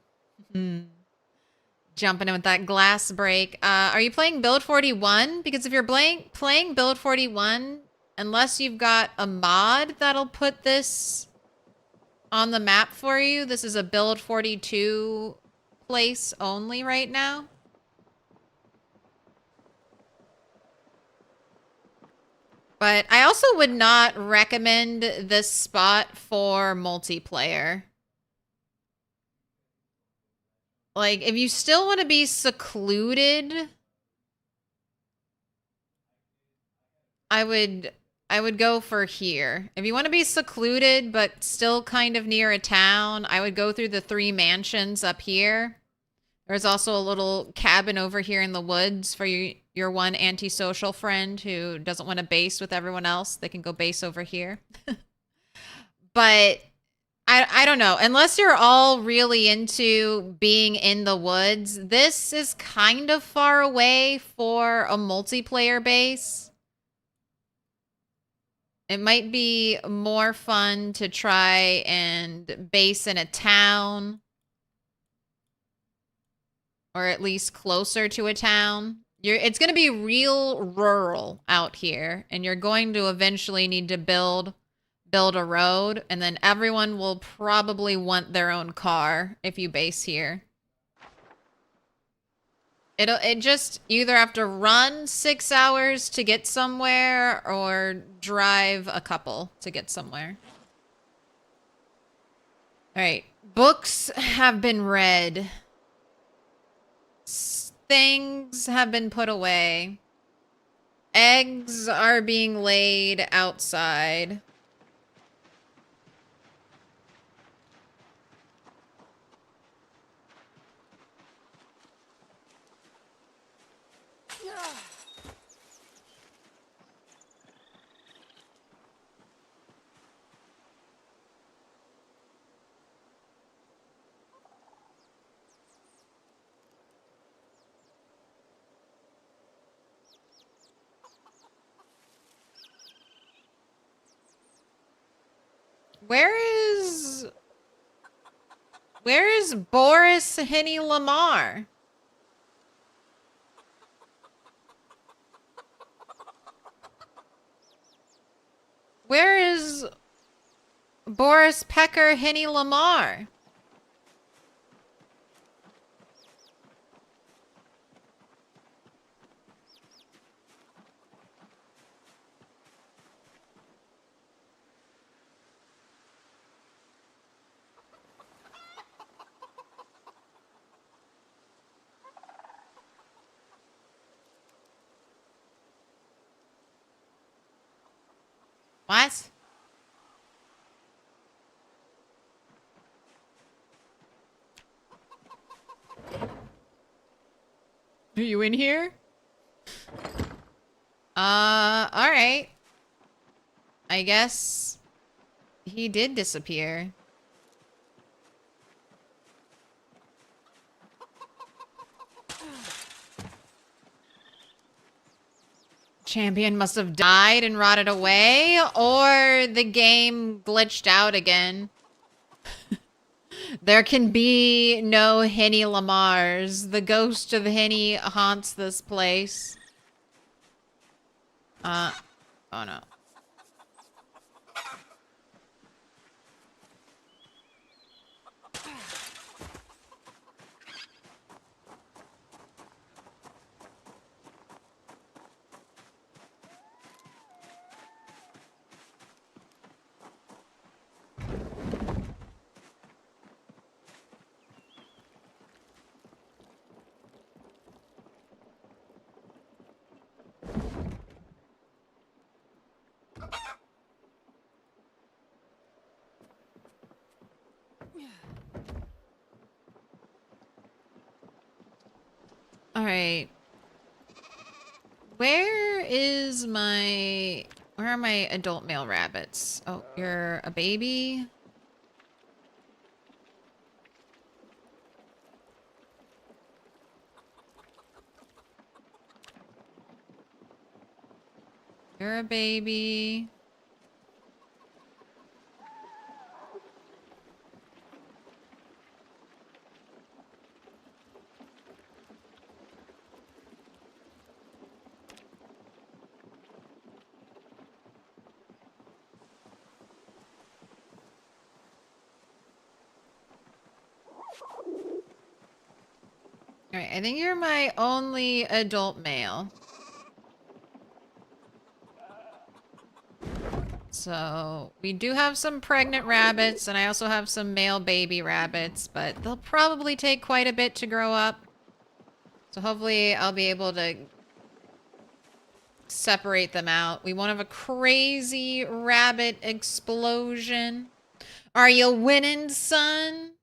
A: Jumping in with that glass break. Are you playing Build 41? Because if you're playing Build 41, unless you've got a mod that'll put this on the map for you, this is a Build 42 place only right now. But I also would not recommend this spot for multiplayer. Like, if you still want to be secluded, I would go for here. If you want to be secluded but still kind of near a town, I would go through the 3 mansions up here. There's also a little cabin over here in the woods for your one antisocial friend who doesn't want to base with everyone else. They can go base over here. But I don't know. Unless you're all really into being in the woods, this is kind of far away for a multiplayer base. It might be more fun to try and base in a town. Or at least closer to a town. It's going to be real rural out here. And you're going to eventually need to build a road. And then everyone will probably want their own car if you base here. It just either have to run 6 hours to get somewhere or drive a couple to get somewhere. All right. Books have been read. Things have been put away. Eggs are being laid outside. Where is Boris Henny Lamar? Where is Boris Pecker Henny Lamar? What? Are you in here? All right. I guess he did disappear. Champion must have died and rotted away, or the game glitched out again. There can be no Henny Lamars. The ghost of Henny haunts this place. Oh no. right. Where are my adult male rabbits? Oh, you're a baby? You're a baby. Alright, I think you're my only adult male. So, we do have some pregnant rabbits, and I also have some male baby rabbits, but they'll probably take quite a bit to grow up. So hopefully I'll be able to separate them out. We won't have a crazy rabbit explosion. Are you winning, son?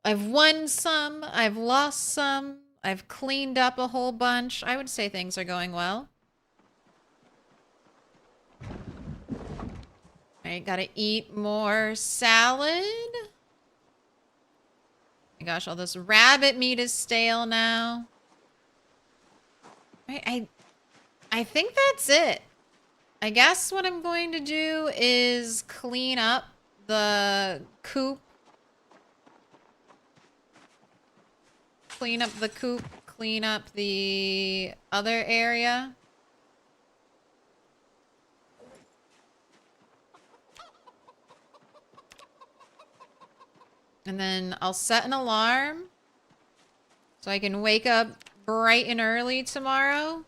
A: I've won some, I've lost some, I've cleaned up a whole bunch. I would say things are going well. Alright, gotta eat more salad. Oh my gosh, all this rabbit meat is stale now. Right, I think that's it. I guess what I'm going to do is clean up the coop. Clean up the coop, clean up the other area. And then I'll set an alarm so I can wake up bright and early tomorrow.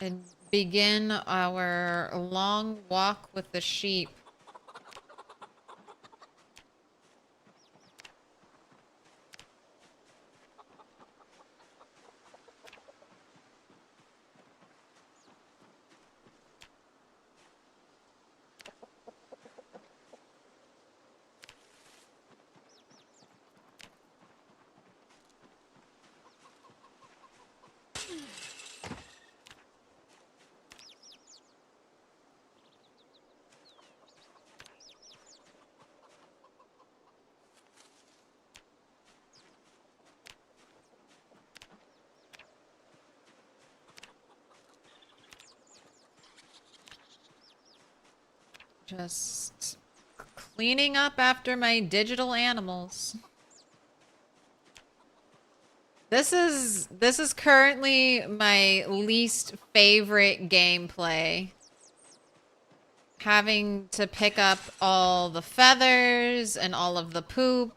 A: And begin our long walk with the sheep. Just cleaning up after my digital animals. This is currently my least favorite gameplay. Having to pick up all the feathers and all of the poop.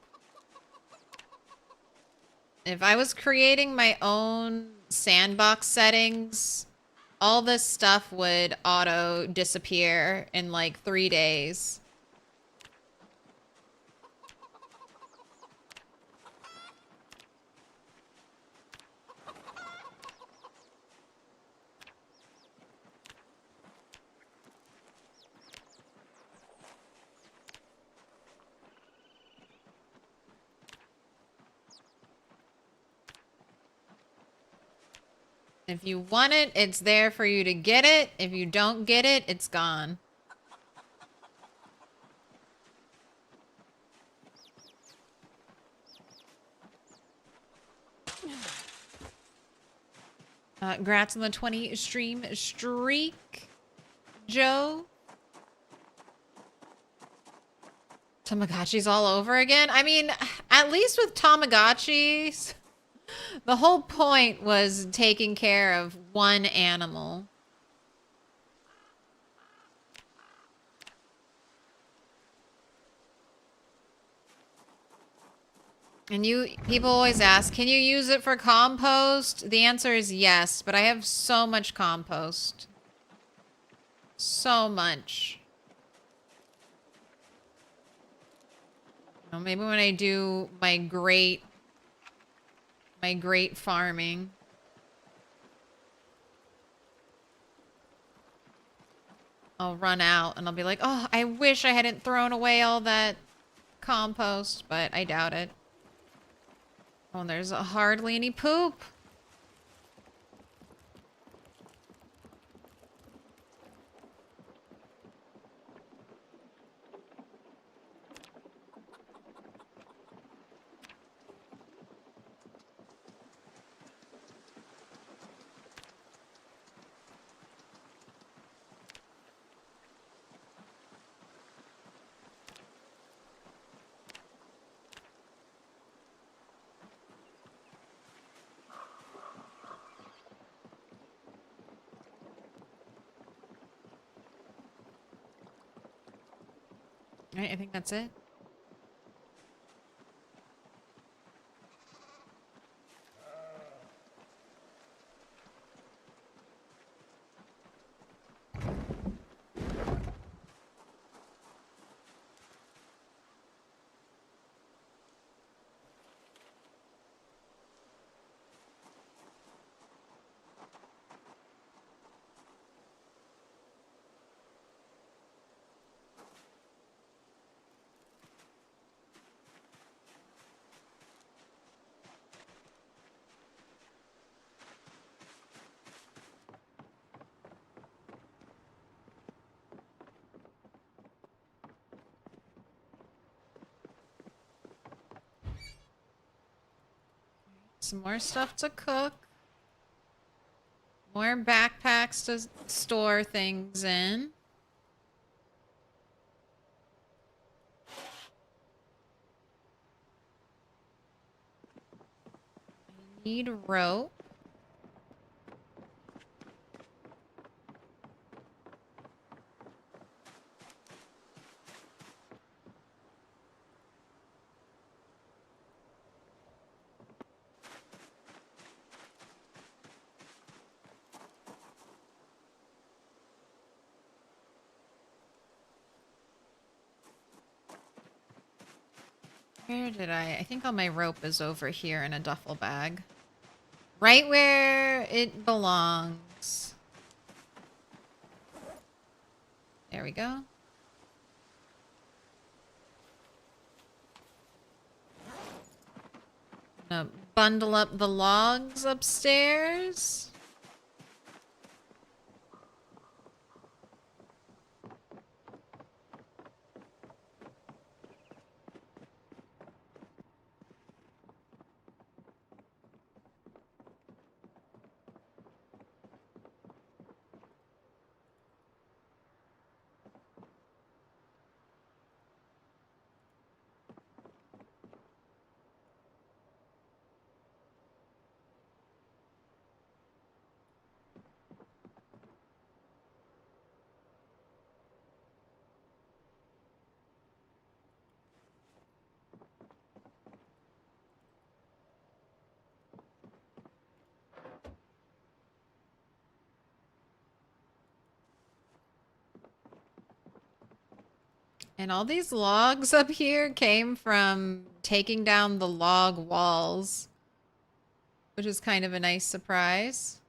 A: If I was creating my own sandbox settings, all this stuff would auto disappear in like 3 days. If you want it, it's there for you to get it. If you don't get it, it's gone. Congrats on the 20 stream streak, Joe. Tamagotchis all over again? I mean, at least with Tamagotchis, the whole point was taking care of one animal. And people always ask, can you use it for compost? The answer is yes, but I have so much compost. So much. You know, maybe when I do my great my great farming. I'll run out and I'll be like, oh, I wish I hadn't thrown away all that compost, but I doubt it. Oh, and there's hardly any poop. All right, I think that's it. Some more stuff to cook. More backpacks to store things in. I need rope. Where did I think all my rope is over here in a duffel bag. Right where it belongs. There we go. Gonna bundle up the logs upstairs. And all these logs up here came from taking down the log walls, which is kind of a nice surprise.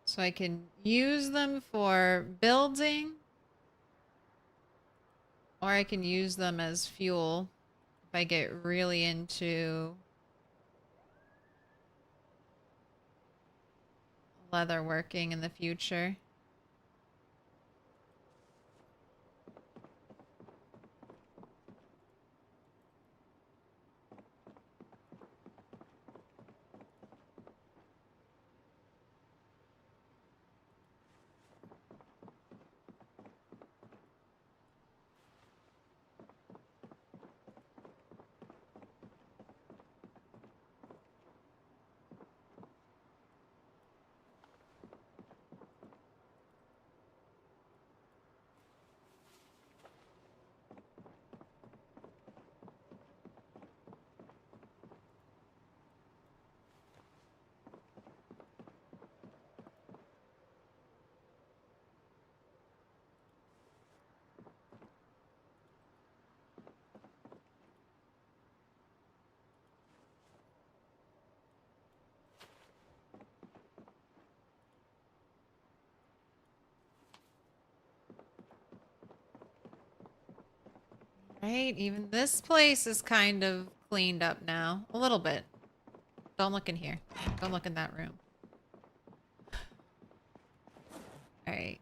A: So I can use them for building, or I can use them as fuel if I get really into leather working in the future. Right? Even this place is kind of cleaned up now. A little bit. Don't look in here. Don't look in that room. Alright.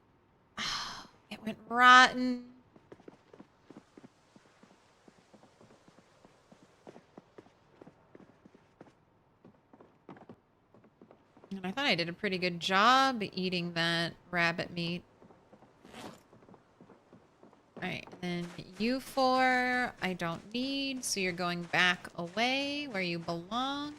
A: It went rotten. And I thought I did a pretty good job eating that rabbit meat. Alright, and then you four I don't need, so you're going back away where you belong.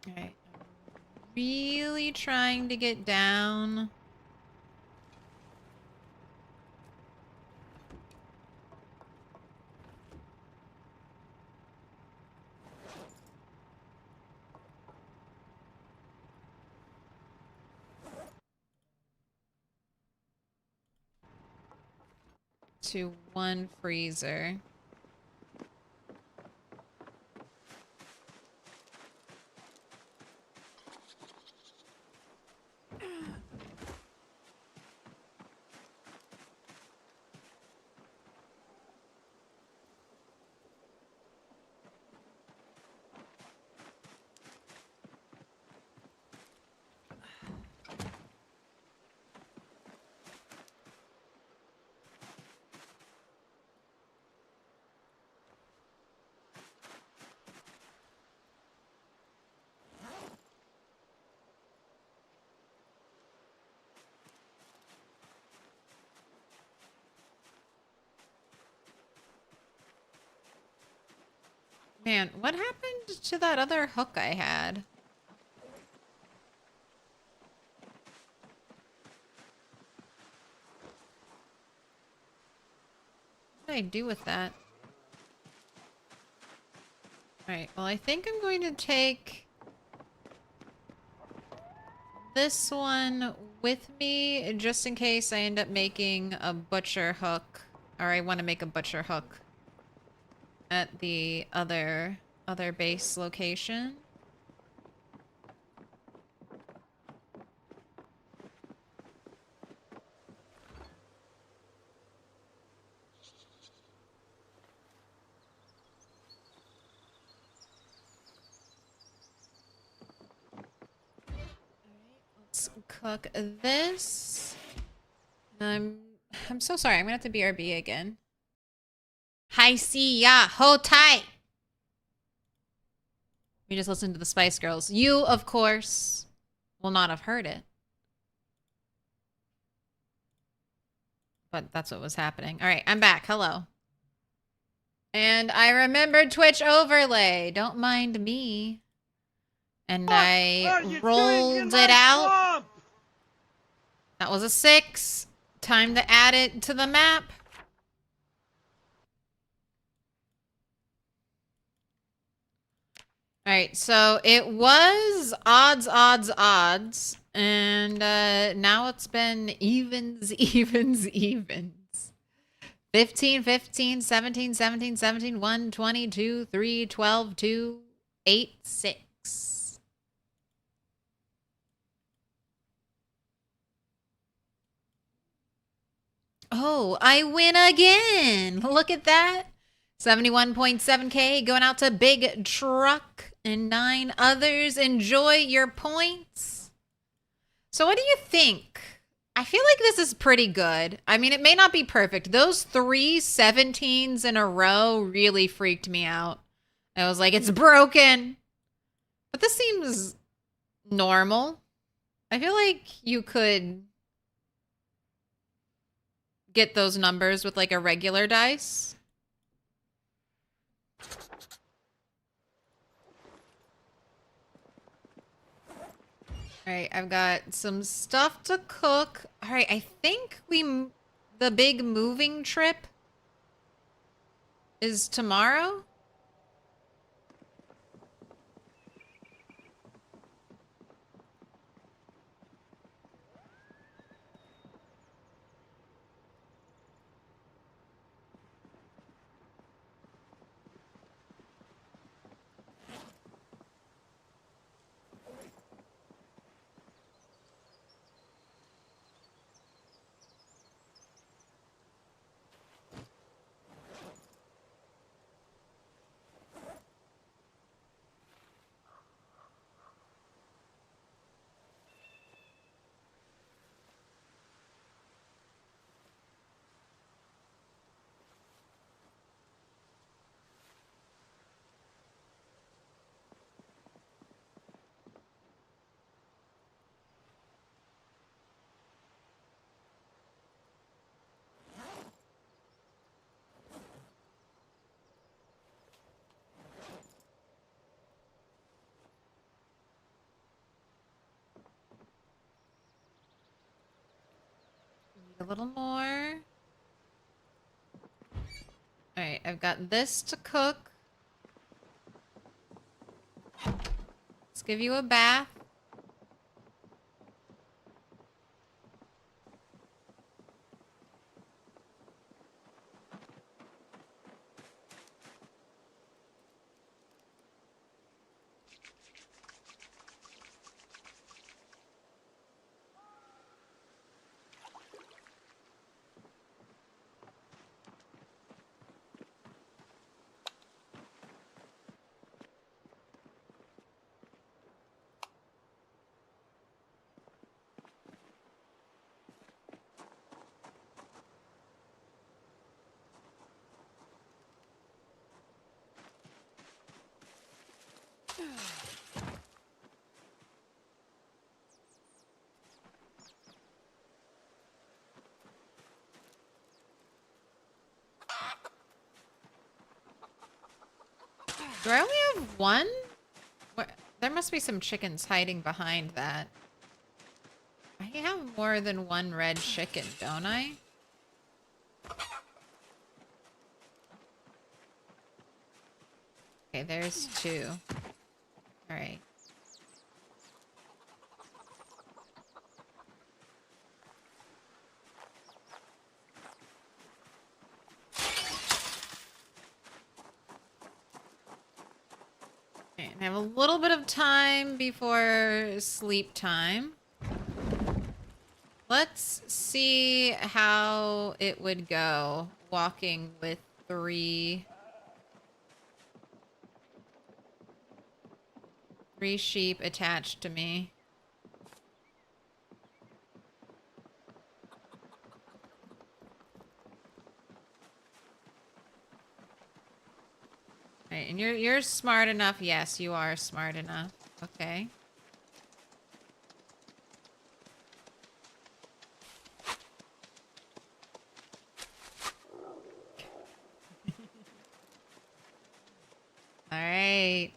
A: Alright, I'm really trying to get down. To one freezer. Man, what happened to that other hook I had? What did I do with that? Alright, well I think I'm going to take this one with me just in case I end up making a butcher hook. Or I want to make a butcher hook at the other base location. Let's cook this. I'm so sorry. I'm gonna have to BRB again. Hi, see ya. Hold tight. We just listened to the Spice Girls. You, of course, will not have heard it. But that's what was happening. All right, I'm back. Hello. And I remembered Twitch overlay. Don't mind me. And I rolled it out. That was a 6. Time to add it to the map. Alright, so it was odds. And now it's been evens. 15, 15, 17, 17, 17, 1, 20, 2, 3, 12, 2, 8, 6. Oh, I win again. Look at that. 71.7K going out to Big Truck and 9 others. Enjoy your points. So what do you think? I feel like this is pretty good. I mean, it may not be perfect. Those 3 17s in a row really freaked me out. I was like, it's broken. But this seems normal. I feel like you could get those numbers with like a regular dice. All right, I've got some stuff to cook. All right, I think the big moving trip is tomorrow. A little more. Alright, I've got this to cook. Let's give you a bath. Do I only have one? What? There must be some chickens hiding behind that. I have more than one red chicken, don't I? Okay, there's two. Alright. And I have a little bit of time before sleep time. Let's see how it would go walking with three sheep attached to me. Right, and you're smart enough. Yes, you are smart enough. Okay. All right.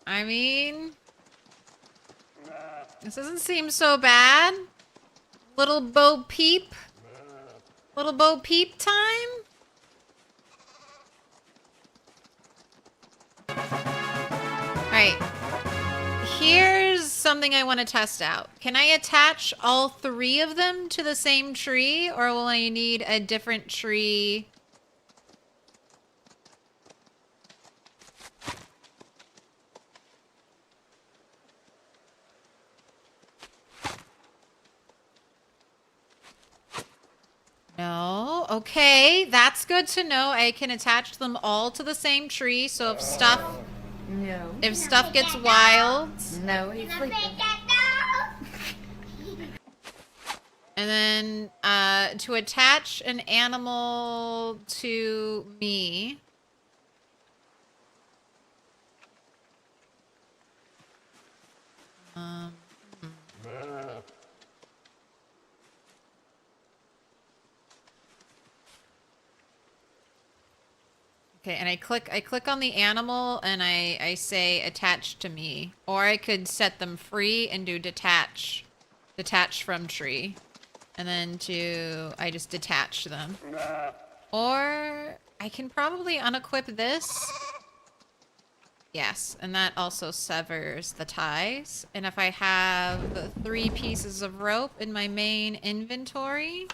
A: I mean, this doesn't seem so bad. Little Bo Peep. Little Bo Peep time. Alright. Here's something I want to test out. Can I attach all three of them to the same tree, or will I need a different tree? No. Okay, that's good to know. I can attach them all to the same tree, so if stuff gets wild.
J: No, he's sleeping.
A: And then to attach an animal to me. Okay, and I click on the animal and I say attach to me. Or I could set them free and do detach from tree. And then I just detach them. Or I can probably unequip this. Yes, and that also severs the ties. And if I have 3 pieces of rope in my main inventory,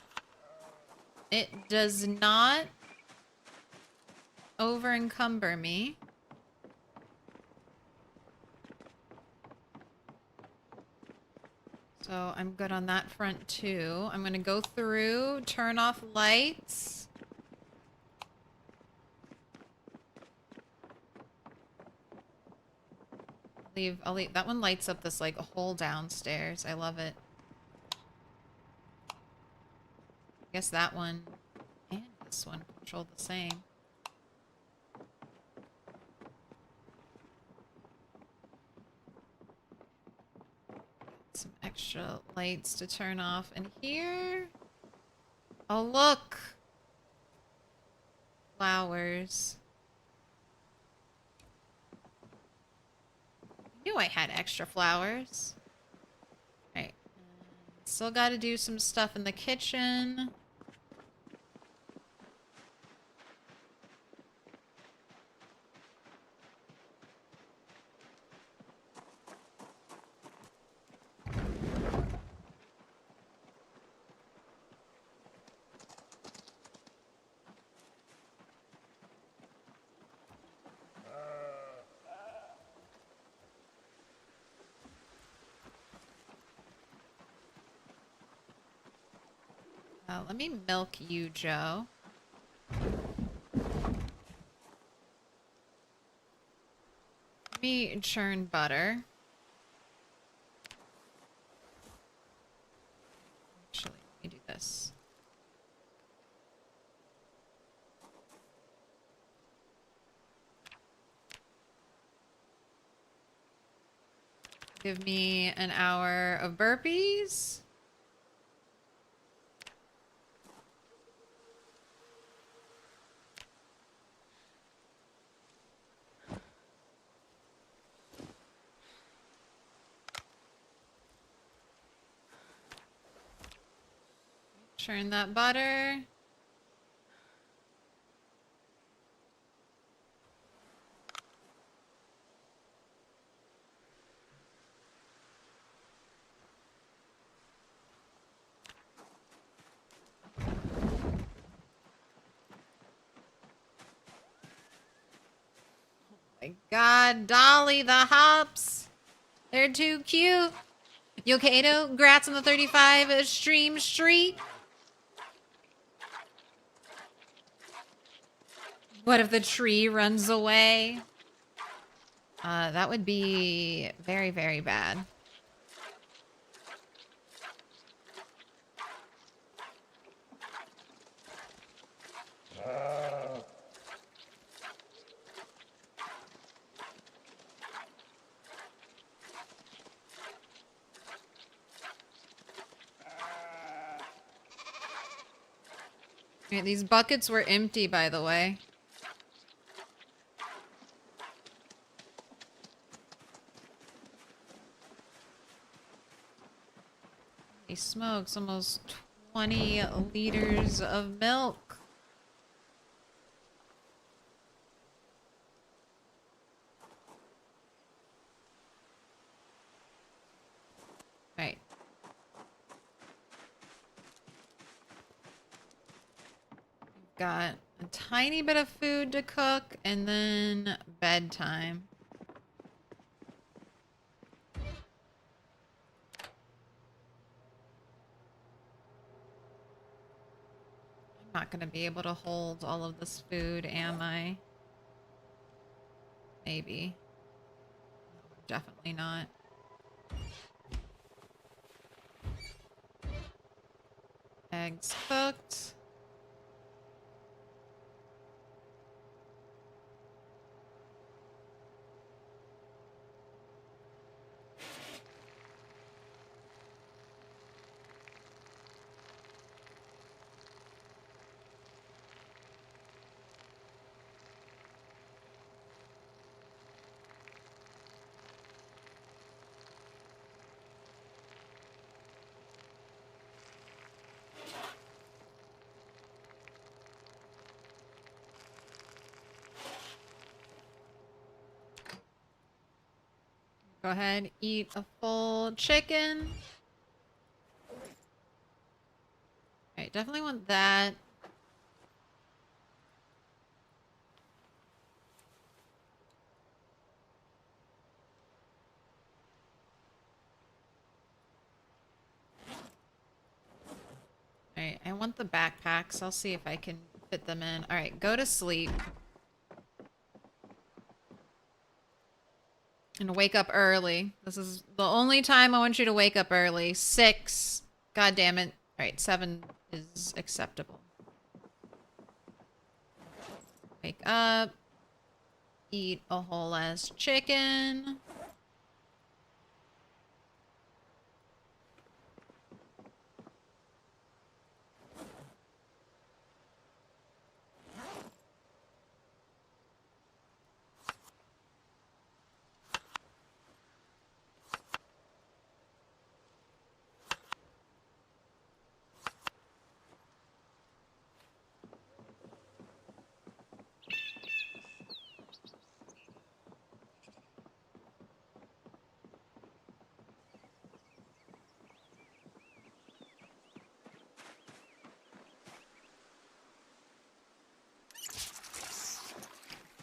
A: it does not over encumber me. So I'm good on that front too. I'm gonna go through, turn off lights. I'll leave. That one lights up this like a whole downstairs. I love it. I guess that one and this one control the same. Some extra lights to turn off in here. Oh, look. Flowers. I knew I had extra flowers. still got to do some stuff in the kitchen. Let me milk you, Joe. Let me churn butter. Actually, let me do this. Give me an hour of burpees. Churn that butter. My God, Dolly, the hops. They're too cute. Yo, Kato, grats on the 35 stream street. What if the tree runs away? That would be very, very bad. Right, these buckets were empty, by the way. He smokes almost 20 liters of milk. Right. Got a tiny bit of food to cook and then bedtime. I'm not gonna be able to hold all of this food, am I? Maybe. Definitely not. Eggs cooked. Go ahead, eat a full chicken. Alright, definitely want that. Alright, I want the backpacks. I'll see if I can fit them in. Alright, go to sleep. And wake up early. This is the only time I want you to wake up early. 6. God damn it. Alright, 7 is acceptable. Wake up. Eat a whole ass chicken.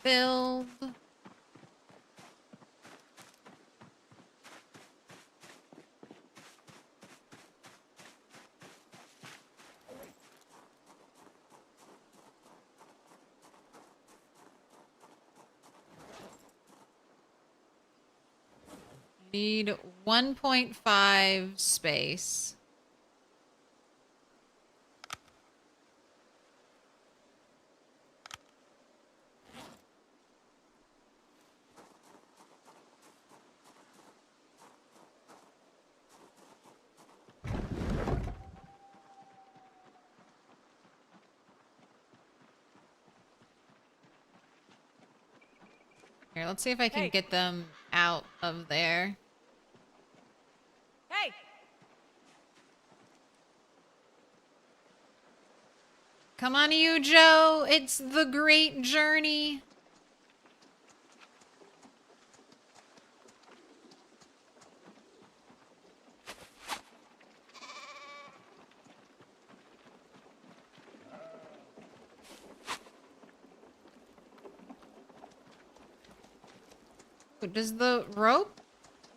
A: Build. Need 1.5 space. Here, let's see if I can get them out of there.
J: Hey!
A: Come on, you, Joe. It's the great journey. Does the rope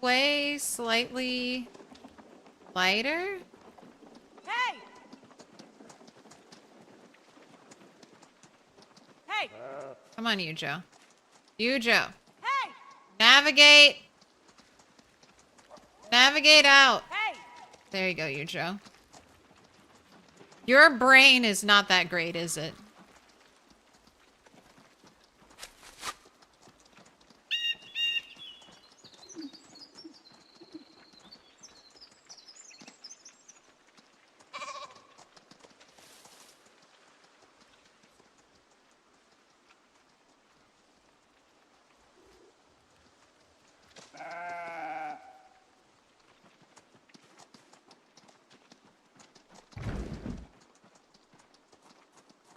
A: weigh slightly lighter?
J: Hey! Hey!
A: Come on, you, Joe. You, Joe.
J: Hey!
A: Navigate. Navigate out.
J: Hey!
A: There you go, you, Joe. Your brain is not that great, is it?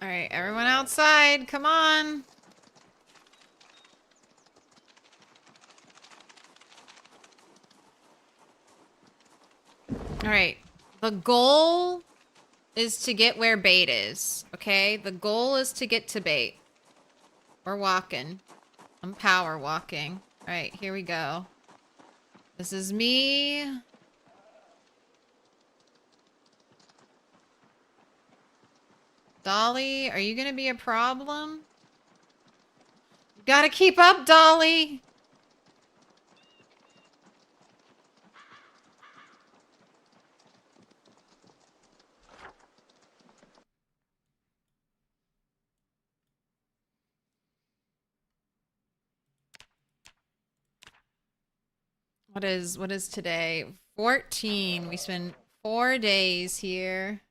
A: All right, everyone outside, come on. All right, the goal is to get where bait is, okay? The goal is to get to bait. We're walking. I'm power walking. All right, here we go. This is me. Dolly, are you gonna be a problem? You gotta keep up, Dolly. What is today? 14. We spent 4 days here.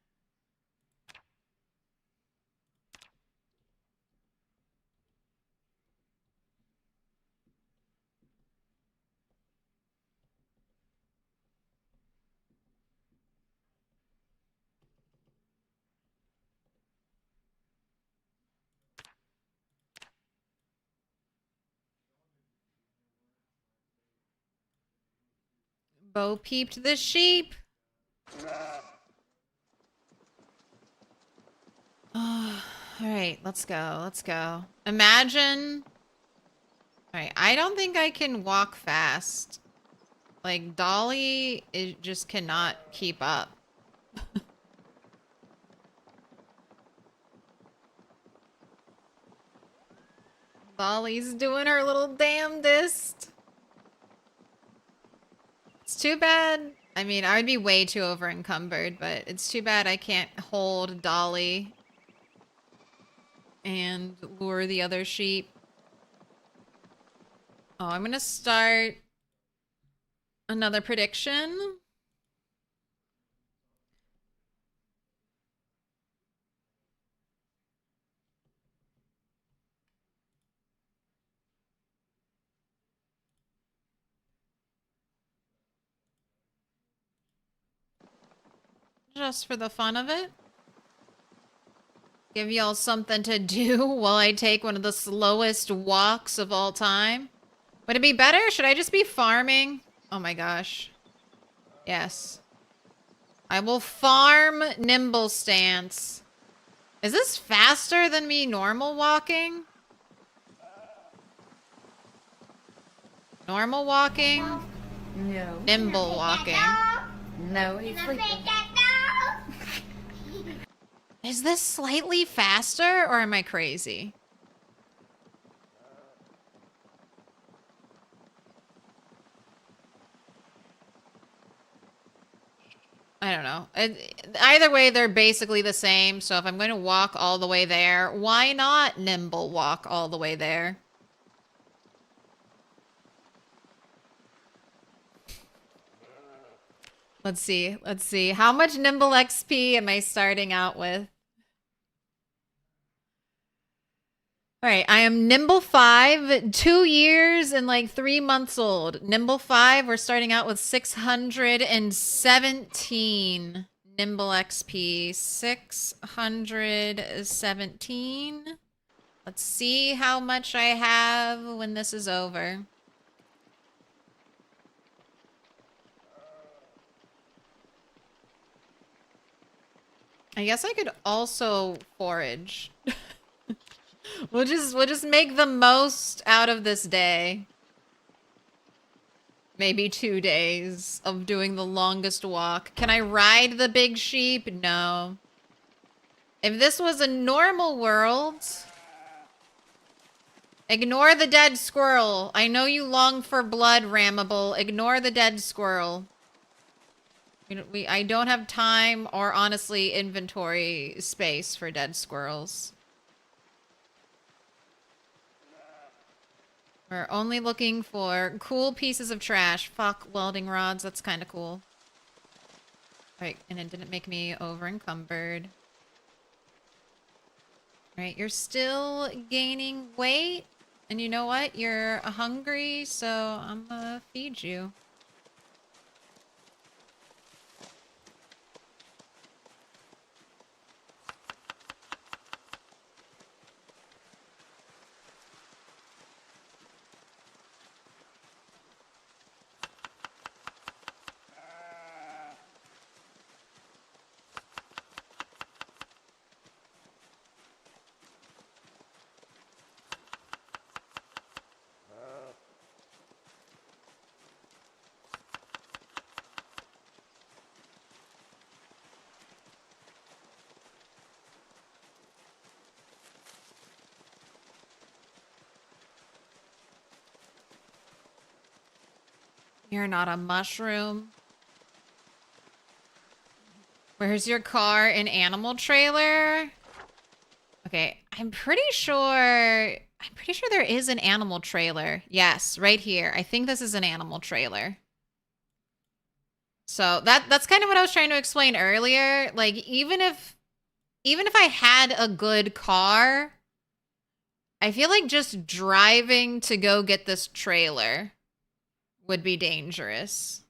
A: Bo peeped the sheep. Oh, all right, let's go. Let's go. Imagine. All right, I don't think I can walk fast. Like, Dolly just cannot keep up. Dolly's doing her little damnedest. It's too bad. I mean, I would be way too over encumbered, but it's too bad I can't hold Dolly and lure the other sheep. Oh, I'm gonna start another prediction. Just for the fun of it. Give y'all something to do while I take one of the slowest walks of all time. Would it be better? Should I just be farming? Oh my gosh. Yes. I will farm nimble stance. Is this faster than me normal walking? Normal walking?
J: No.
A: Nimble walking.
J: No, he's sleeping.
A: Is this slightly faster or am I crazy? I don't know. Either way, they're basically the same. So if I'm going to walk all the way there, why not nimble walk all the way there? Let's see. Let's see. How much nimble XP am I starting out with? All right, I am Nimble 5, 2 years and like 3 months old. Nimble 5, we're starting out with 617 Nimble XP. 617. Let's see how much I have when this is over. I guess I could also forage. We'll just make the most out of this day. Maybe 2 days of doing the longest walk. Can I ride the big sheep? No. If this was a normal world... Ignore the dead squirrel. I know you long for blood, Ramable. Ignore the dead squirrel. I don't have time or, honestly, inventory space for dead squirrels. We're only looking for cool pieces of trash. Fuck welding rods. That's kind of cool. Right, and it didn't make me over encumbered. Right, you're still gaining weight. And you know what? You're hungry, so I'm gonna feed you. You're not a mushroom. Where's your car and animal trailer? Okay, I'm pretty sure there is an animal trailer. Yes, right here. I think this is an animal trailer. So that's kind of what I was trying to explain earlier. Like even if I had a good car, I feel like just driving to go get this trailer would be dangerous.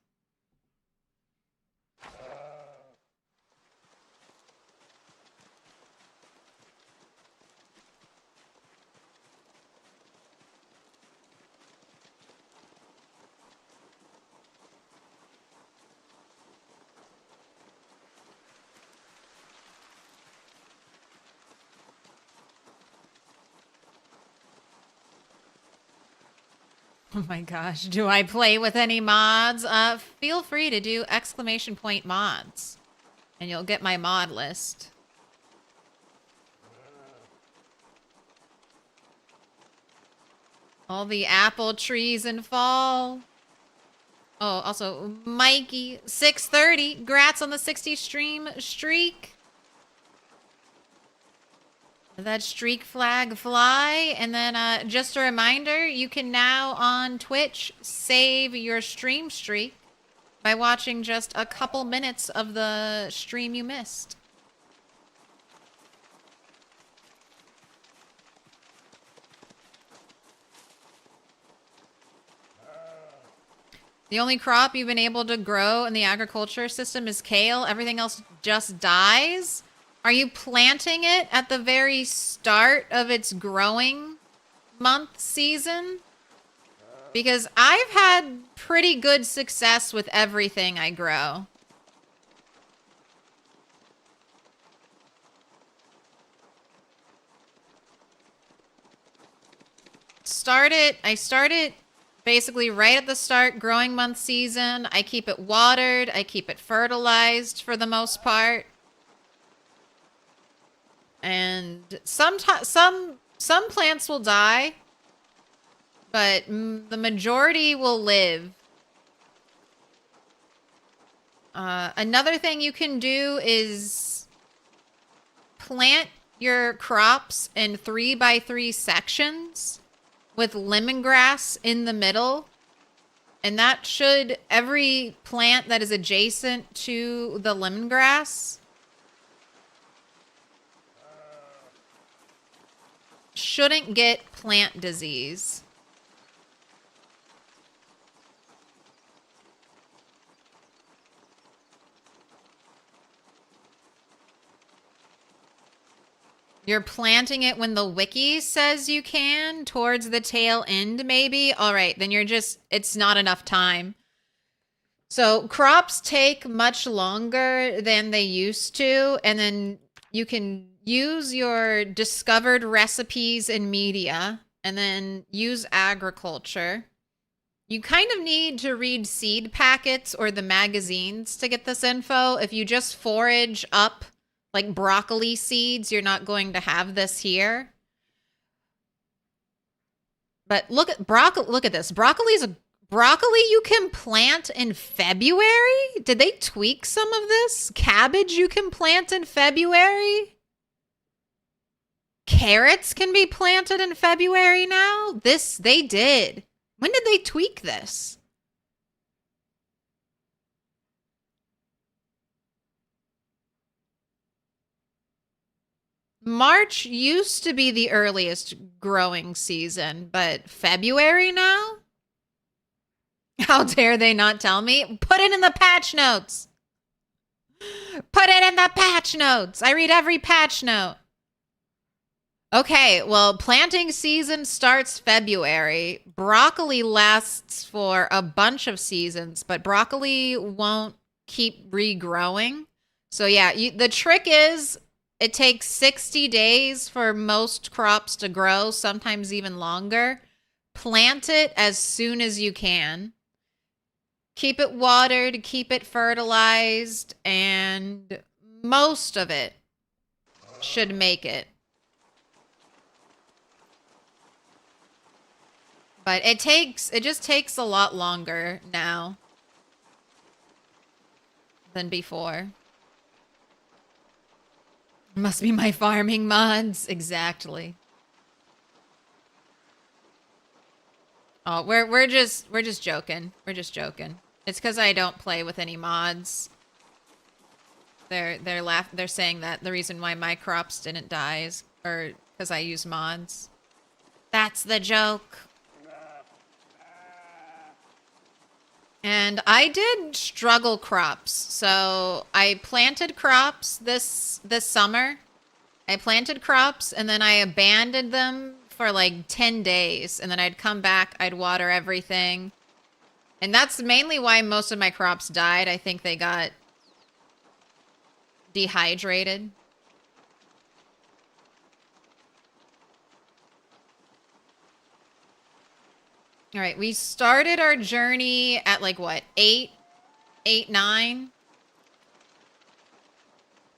A: Oh my gosh, do I play with any mods? Feel free to do !mods. And you'll get my mod list. All the apple trees in fall. Oh, also, Mikey, 630. Grats on the 60 stream streak. That streak flag fly. And then just a reminder, you can now on Twitch save your stream streak by watching just a couple minutes of the stream you missed. The only crop you've been able to grow in the agriculture system is kale. Everything else just dies. Are you planting it at the very start of its growing month season? Because I've had pretty good success with everything I grow. I start it basically right at the start, growing month season. I keep it watered. I keep it fertilized for the most part. And some plants will die, but the majority will live. Another thing you can do is plant your crops in 3x3 sections with lemongrass in the middle. And that should, every plant that is adjacent to the lemongrass shouldn't get plant disease. You're planting it when the wiki says you can, towards the tail end maybe? All right, then it's not enough time. So crops take much longer than they used to, and then you can use your discovered recipes and media, and then use agriculture. You kind of need to read seed packets or the magazines to get this info. If you just forage up like broccoli seeds, you're not going to have this here. But look at broccoli. Look at this. Broccoli you can plant in February? Did they tweak some of this? Cabbage you can plant in February? Carrots can be planted in February now? They did. When did they tweak this? March used to be the earliest growing season, but February now? How dare they not tell me? Put it in the patch notes. Put it in the patch notes. I read every patch note. Okay, well, planting season starts February. Broccoli lasts for a bunch of seasons, but broccoli won't keep regrowing. So yeah, the trick is it takes 60 days for most crops to grow, sometimes even longer. Plant it as soon as you can. Keep it watered, keep it fertilized, and most of it should make it. But it just takes a lot longer now than before. Must be my farming mods. Exactly. Oh, we're just joking. We're just joking. It's because I don't play with any mods. They're saying that the reason why my crops didn't die is because I use mods. That's the joke. And I did struggle crops. So I planted crops this summer. I planted crops and then I abandoned them for like 10 days. And then I'd come back, I'd water everything. And that's mainly why most of my crops died. I think they got dehydrated. All right, we started our journey at like what, 8, 9?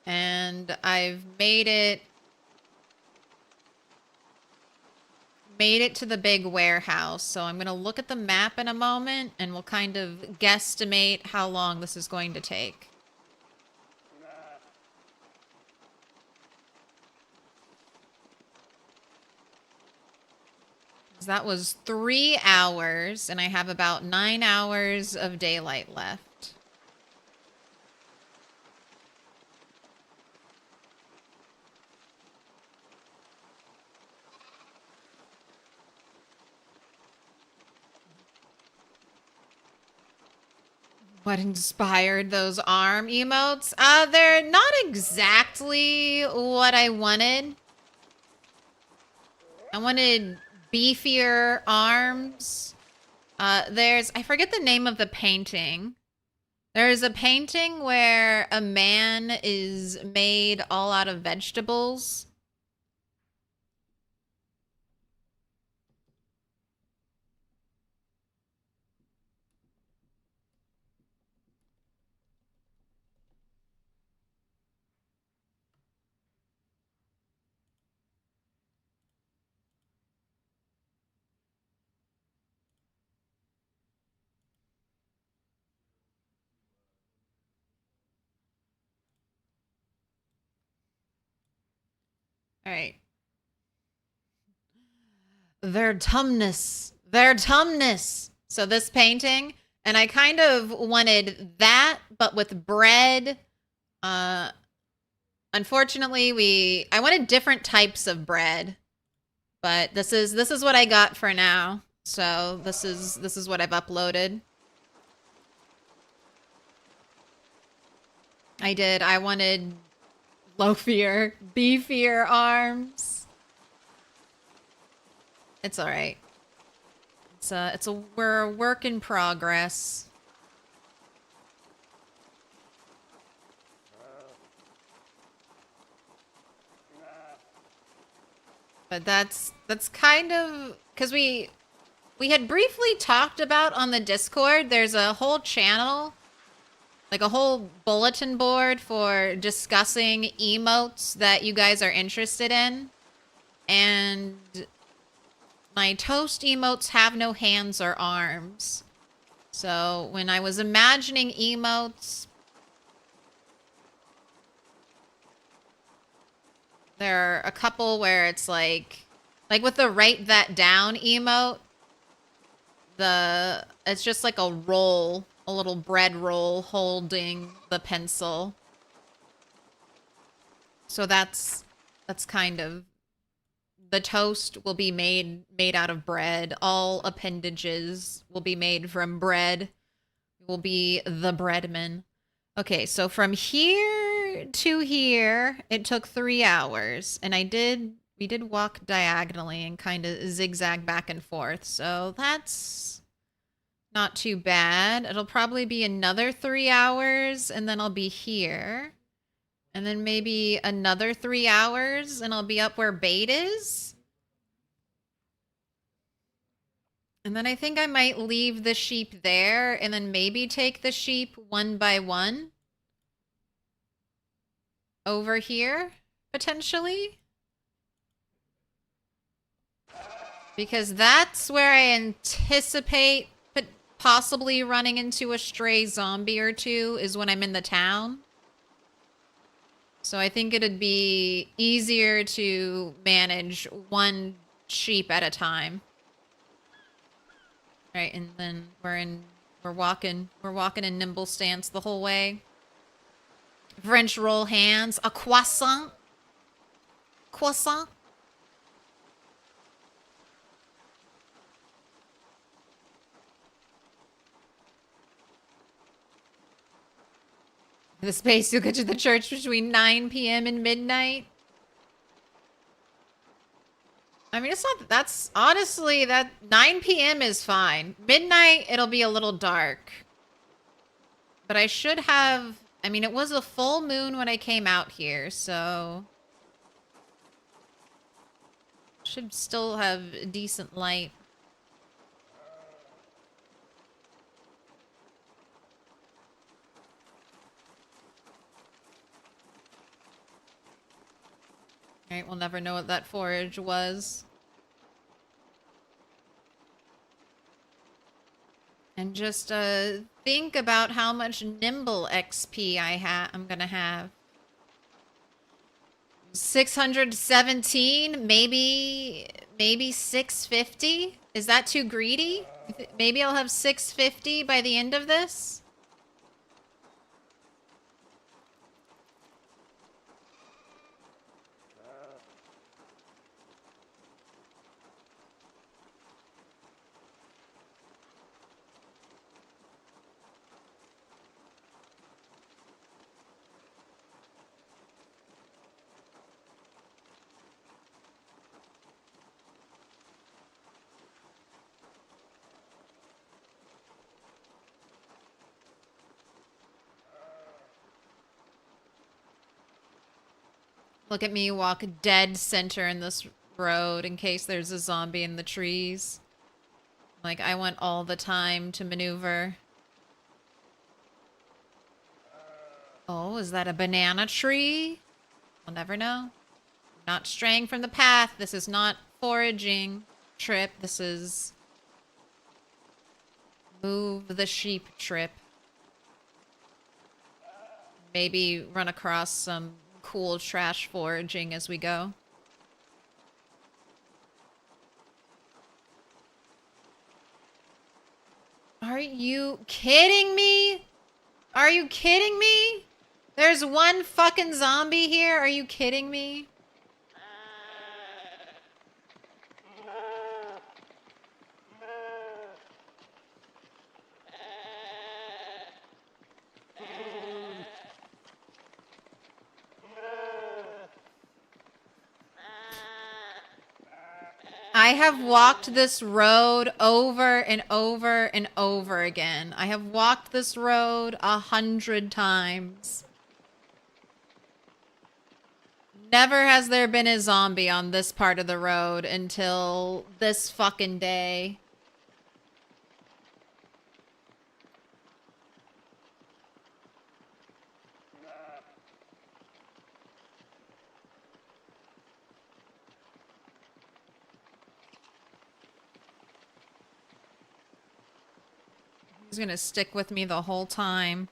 A: And I've made it to the big warehouse. So I'm going to look at the map in a moment and we'll kind of guesstimate how long this is going to take. That was 3 hours, and I have about 9 hours of daylight left. What inspired those arm emotes? They're not exactly what I wanted. I wanted beefier arms. I forget the name of the painting. There's a painting where a man is made all out of vegetables. All right. Their tumness. Their tumness. So this painting, and I kind of wanted that, but with bread. Unfortunately, I wanted different types of bread, but this is what I got for now. So this is what I've uploaded. I wanted loafier, beefier arms. It's all right. We're a work in progress. But that's kind of because we had briefly talked about on the Discord. There's a whole channel, like a whole bulletin board for discussing emotes that you guys are interested in. And my toast emotes have no hands or arms. So when I was imagining emotes, there are a couple where it's like with the write that down emote, it's just like a roll, a little bread roll holding the pencil. So that's kind of, the toast will be made out of bread. All appendages will be made from bread. Will be the breadman. Okay, so from here to here, it took 3 hours, and we did walk diagonally and kind of zigzag back and forth, so that's not too bad. It'll probably be another 3 hours, and then I'll be here. And then maybe another 3 hours, and I'll be up where Bait is. And then I think I might leave the sheep there, and then maybe take the sheep one by one over here, potentially. Because that's where I anticipate possibly running into a stray zombie or two, is when I'm in the town. So I think it'd be easier to manage one sheep at a time. Right, and then we're walking in nimble stance the whole way. French roll hands, a croissant. Croissant. The space you'll get to the church between 9 p.m. and midnight. I mean, it's not, that's honestly, that 9 p.m. is fine. Midnight, it'll be a little dark. But I should have, I mean, it was a full moon when I came out here, so should still have decent light. Alright, we'll never know what that forage was. And just think about how much nimble XP I'm gonna have. 617, maybe 650? Is that too greedy? Maybe I'll have 650 by the end of this? Look at me walk dead center in this road in case there's a zombie in the trees. Like, I want all the time to maneuver. Oh, is that a banana tree? We'll never know. Not straying from the path. This is not foraging trip. This is move the sheep trip. Maybe run across some cool trash foraging as we go. Are you kidding me? Are you kidding me? There's one fucking zombie here. Are you kidding me? I have walked this road over and over and over again. I have walked this road 100 times. Never has there been a zombie on this part of the road until this fucking day. He's gonna stick with me the whole time.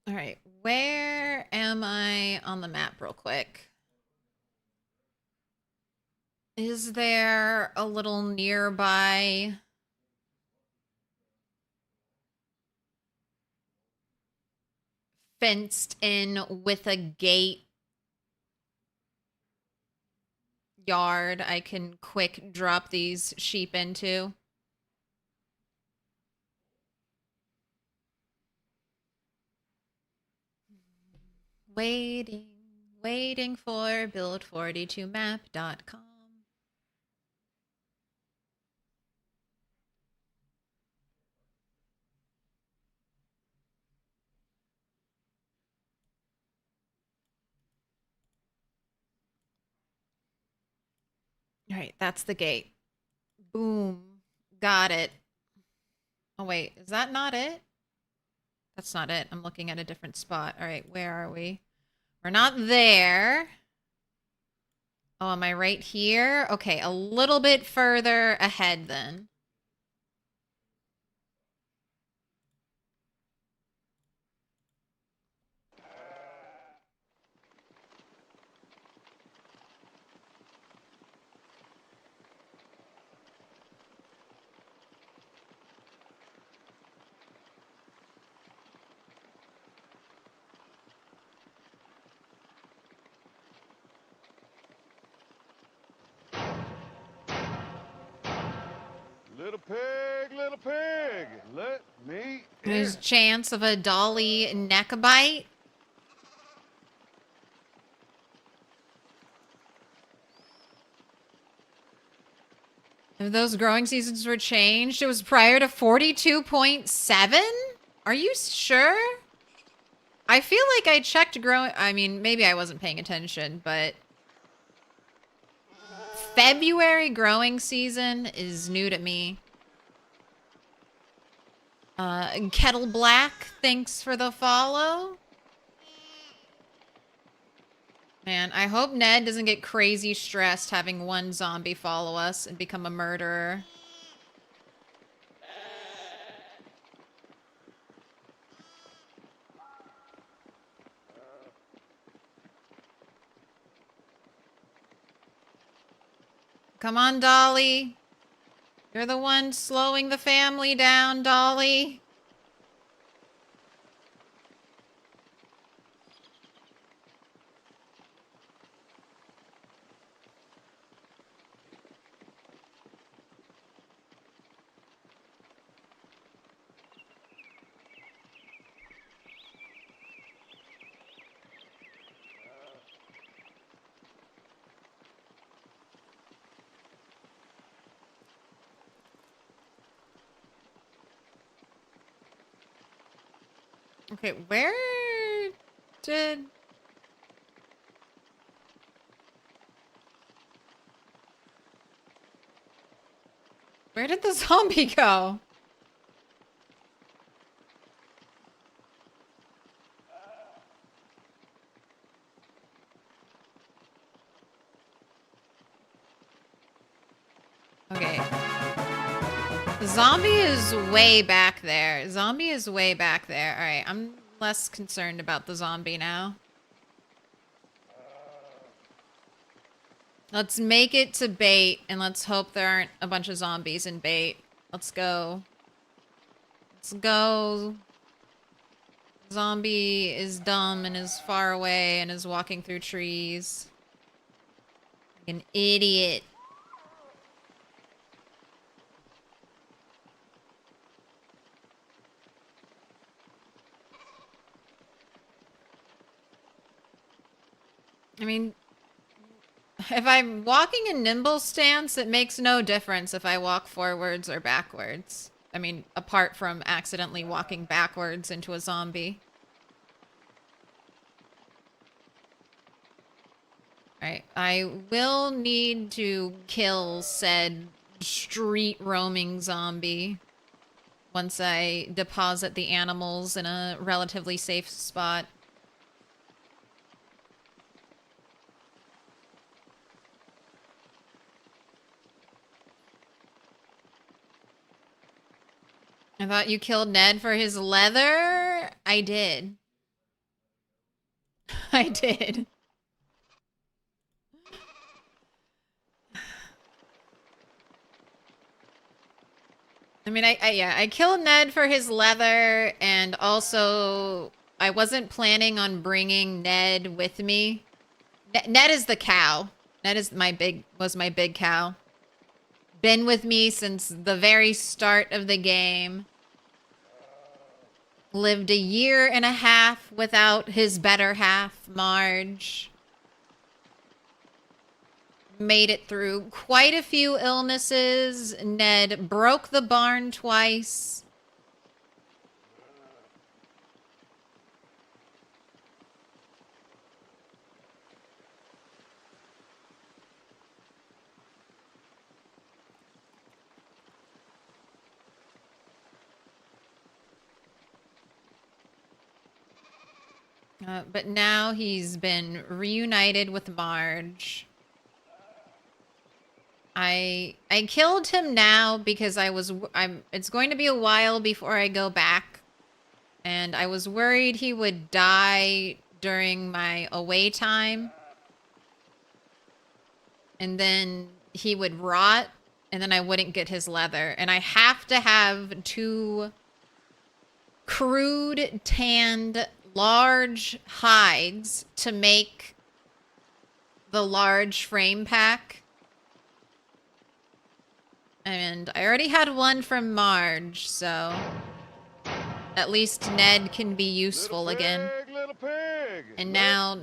A: All right, where am I on the map real quick? Is there a little nearby fenced in with a gate yard I can quick drop these sheep into? Waiting for build42map.com. All right, that's the gate. Boom. Got it. Oh, wait, is that not it? That's not it. I'm looking at a different spot. All right, where are we? We're not there. Oh, am I right here? Okay, a little bit further ahead then.
E: Little pig, let me
A: There's a chance of a dolly neck bite. If those growing seasons were changed, it was prior to 42.7? Are you sure? I feel like I checked growing... I mean, maybe I wasn't paying attention, but... February growing season is new to me. Kettle Black, thanks for the follow. Man, I hope Ned doesn't get crazy stressed having one zombie follow us and become a murderer. Come on, Dolly. You're the one slowing the family down, Dolly. Okay, where did... Where did the zombie go? Okay. The zombie is way back there. Zombie is way back there. Alright, I'm less concerned about the zombie now. Let's make it to bait, and let's hope there aren't a bunch of zombies in bait. Let's go. Let's go. Zombie is dumb and is far away and is walking through trees. Like an idiot. I mean, if I'm walking in nimble stance, it makes no difference if I walk forwards or backwards. I mean, apart from accidentally walking backwards into a zombie. Alright, I will need to kill said street roaming zombie once I deposit the animals in a relatively safe spot. I thought you killed Ned for his leather? I did. I did. I mean, I killed Ned for his leather, and also I wasn't planning on bringing Ned with me. Ned is the cow. Ned is was my big cow. Been with me since the very start of the game. Lived a year and a half without his better half, Marge. Made it through quite a few illnesses. Ned broke the barn twice. But now he's been reunited with Marge. I killed him now because it's going to be a while before I go back. And I was worried he would die during my away time. And then he would rot, and then I wouldn't get his leather. And I have to have 2 crude tanned large hides to make the large frame pack. And I already had one from Marge, so at least Ned can be useful again.
E: Little pig.
A: And now,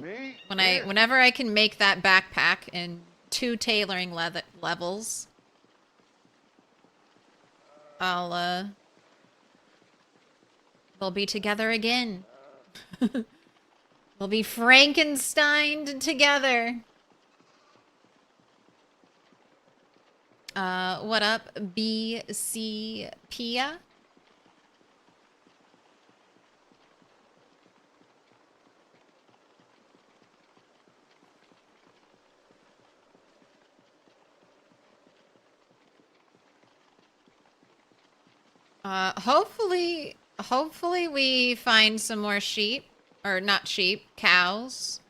A: whenever I can make that backpack in 2 tailoring levels, they'll be together again. They'll be Frankensteined together. What up, BC Pia? Hopefully we find some more sheep. Or not sheep, cows.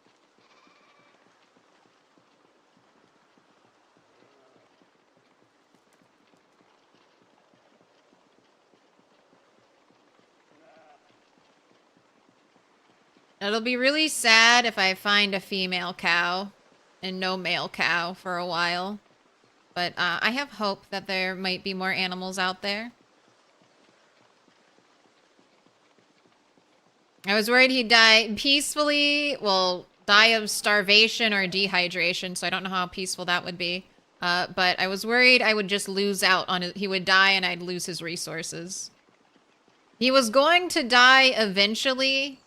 A: It'll be really sad if I find a female cow and no male cow for a while. But I have hope that there might be more animals out there. I was worried he'd die peacefully. Well, die of starvation or dehydration, so I don't know how peaceful that would be. But I was worried I would just lose out on it. He would die and I'd lose his resources. He was going to die eventually.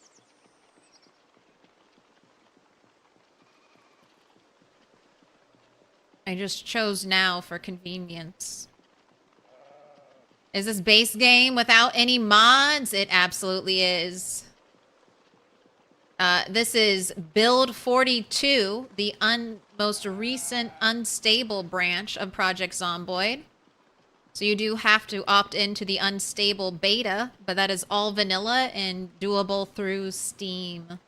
A: I just chose now for convenience. Is this base game without any mods? It absolutely is. This is Build 42, the most recent unstable branch of Project Zomboid. So you do have to opt into the unstable beta, but that is all vanilla and doable through Steam.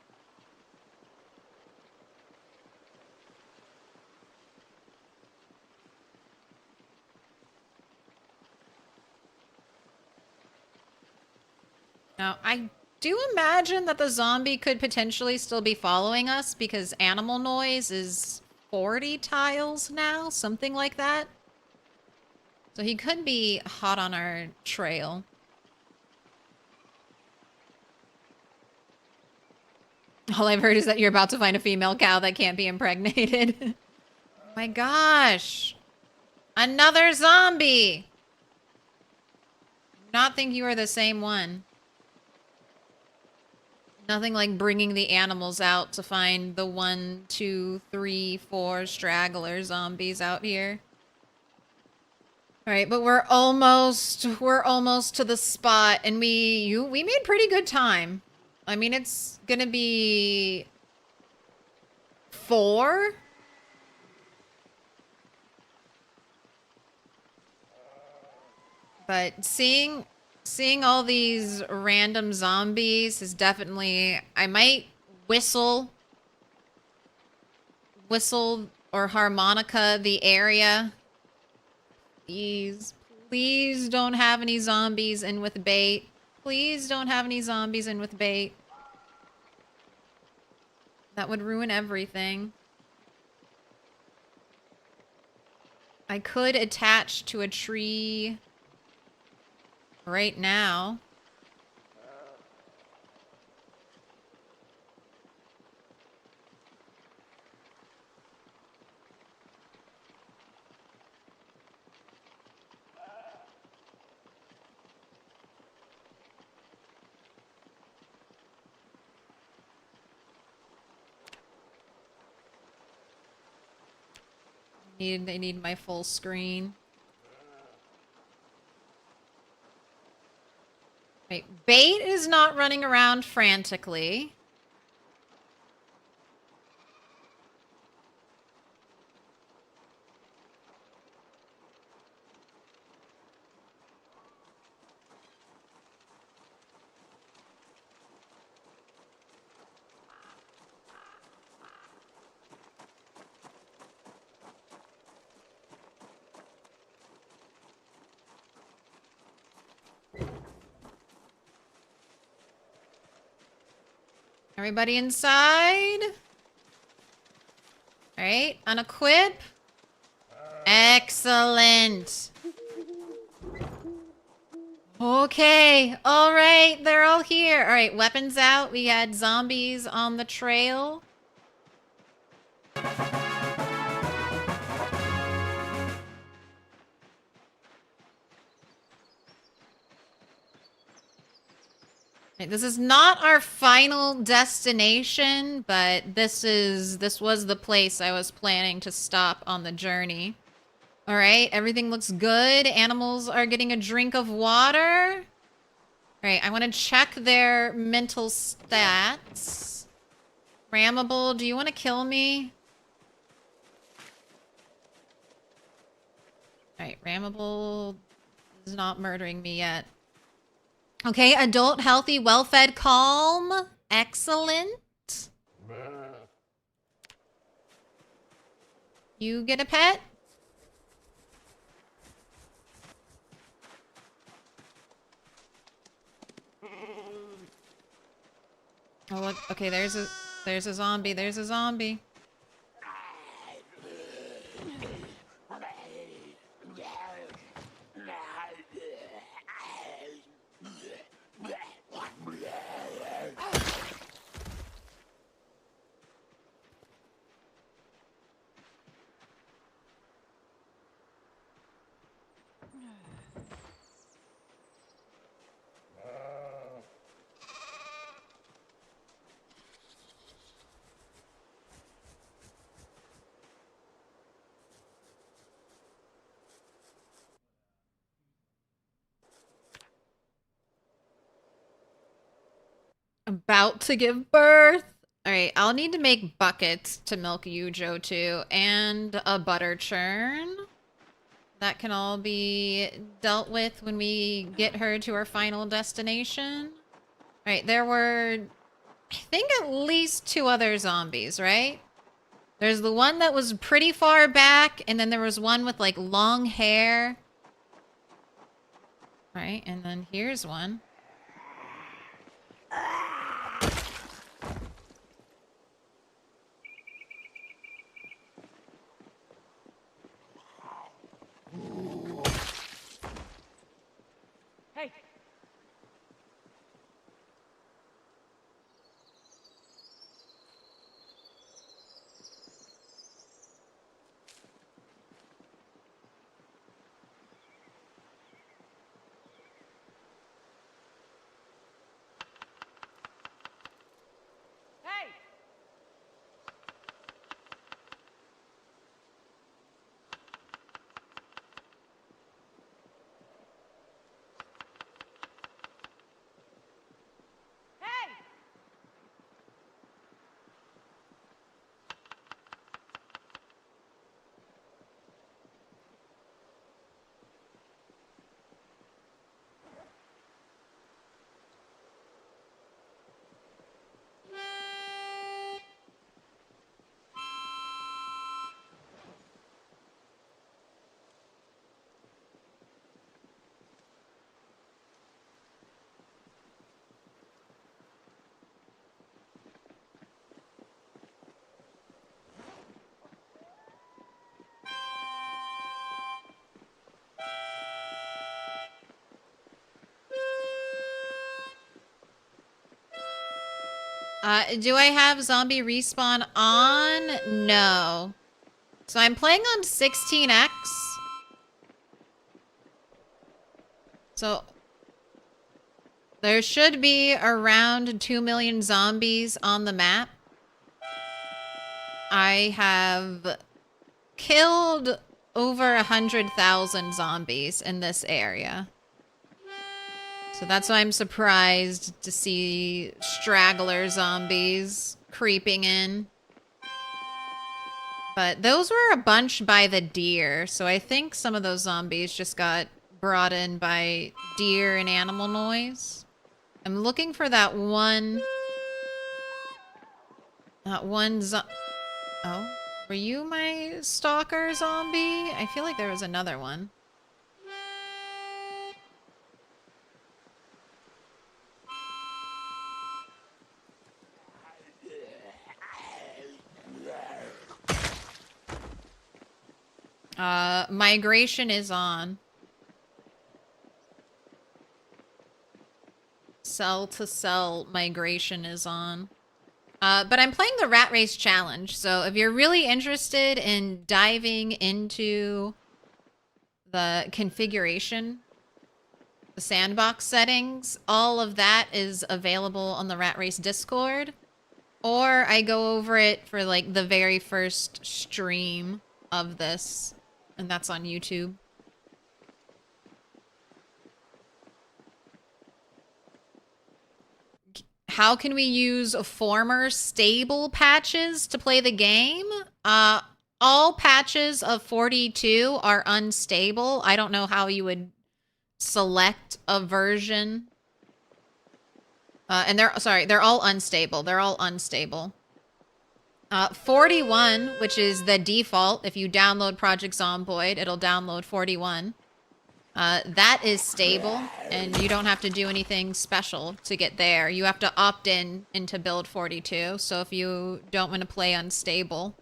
A: Now, I do imagine that the zombie could potentially still be following us because animal noise is 40 tiles now, something like that. So he could be hot on our trail. All I've heard is that you're about to find a female cow that can't be impregnated. Oh my gosh. Another zombie. Not think you are the same one. Nothing like bringing the animals out to find the 1, 2, 3, 4 straggler zombies out here. All right, but we're almost to the spot, and we made pretty good time. I mean, it's gonna be 4. But seeing all these random zombies is definitely... I might whistle or harmonica the area. Please don't have any zombies in with bait. Please don't have any zombies in with bait. That would ruin everything. I could attach to a tree right now. They need my full screen. Wait, bait is not running around frantically. Everybody inside? All right, unequip. Excellent. Okay, all right, they're all here. All right, weapons out. We had zombies on the trail. Right, this is not our final destination, but this was the place I was planning to stop on the journey. All right, everything looks good. Animals are getting a drink of water. All right, I want to check their mental stats. Rammable, do you want to kill me? All right, Rammable is not murdering me yet. Okay, adult, healthy, well-fed, calm. Excellent. You get a pet? Oh, look. Okay, there's a zombie. There's a zombie. About to give birth. All right, I'll need to make buckets to milk Yujo too, and a butter churn. That can all be dealt with when we get her to our final destination. All right, there were, I think, at least 2 other zombies, right? There's the one that was pretty far back, and then there was one with like long hair. All right, and then here's one. Do I have zombie respawn on? No. So I'm playing on 16x. So there should be around 2 million zombies on the map. I have killed over 100,000 zombies in this area. So that's why I'm surprised to see straggler zombies creeping in. But those were a bunch by the deer, so I think some of those zombies just got brought in by deer and animal noise. I'm looking for that one... Oh, were you my stalker zombie? I feel like there was another one. Migration is on. Cell to cell migration is on. But I'm playing the Rat Race Challenge, so if you're really interested in diving into the configuration, the sandbox settings, all of that is available on the Rat Race Discord. Or I go over it for like the very first stream of this, and that's on YouTube. How can we use former stable patches to play the game? All patches of 42 are unstable. I don't know how you would select a version. And they're all unstable. They're all unstable. 41, which is the default. If you download Project Zomboid, it'll download 41. That is stable, and you don't have to do anything special to get there. You have to opt in into build 42, so if you don't want to play unstable.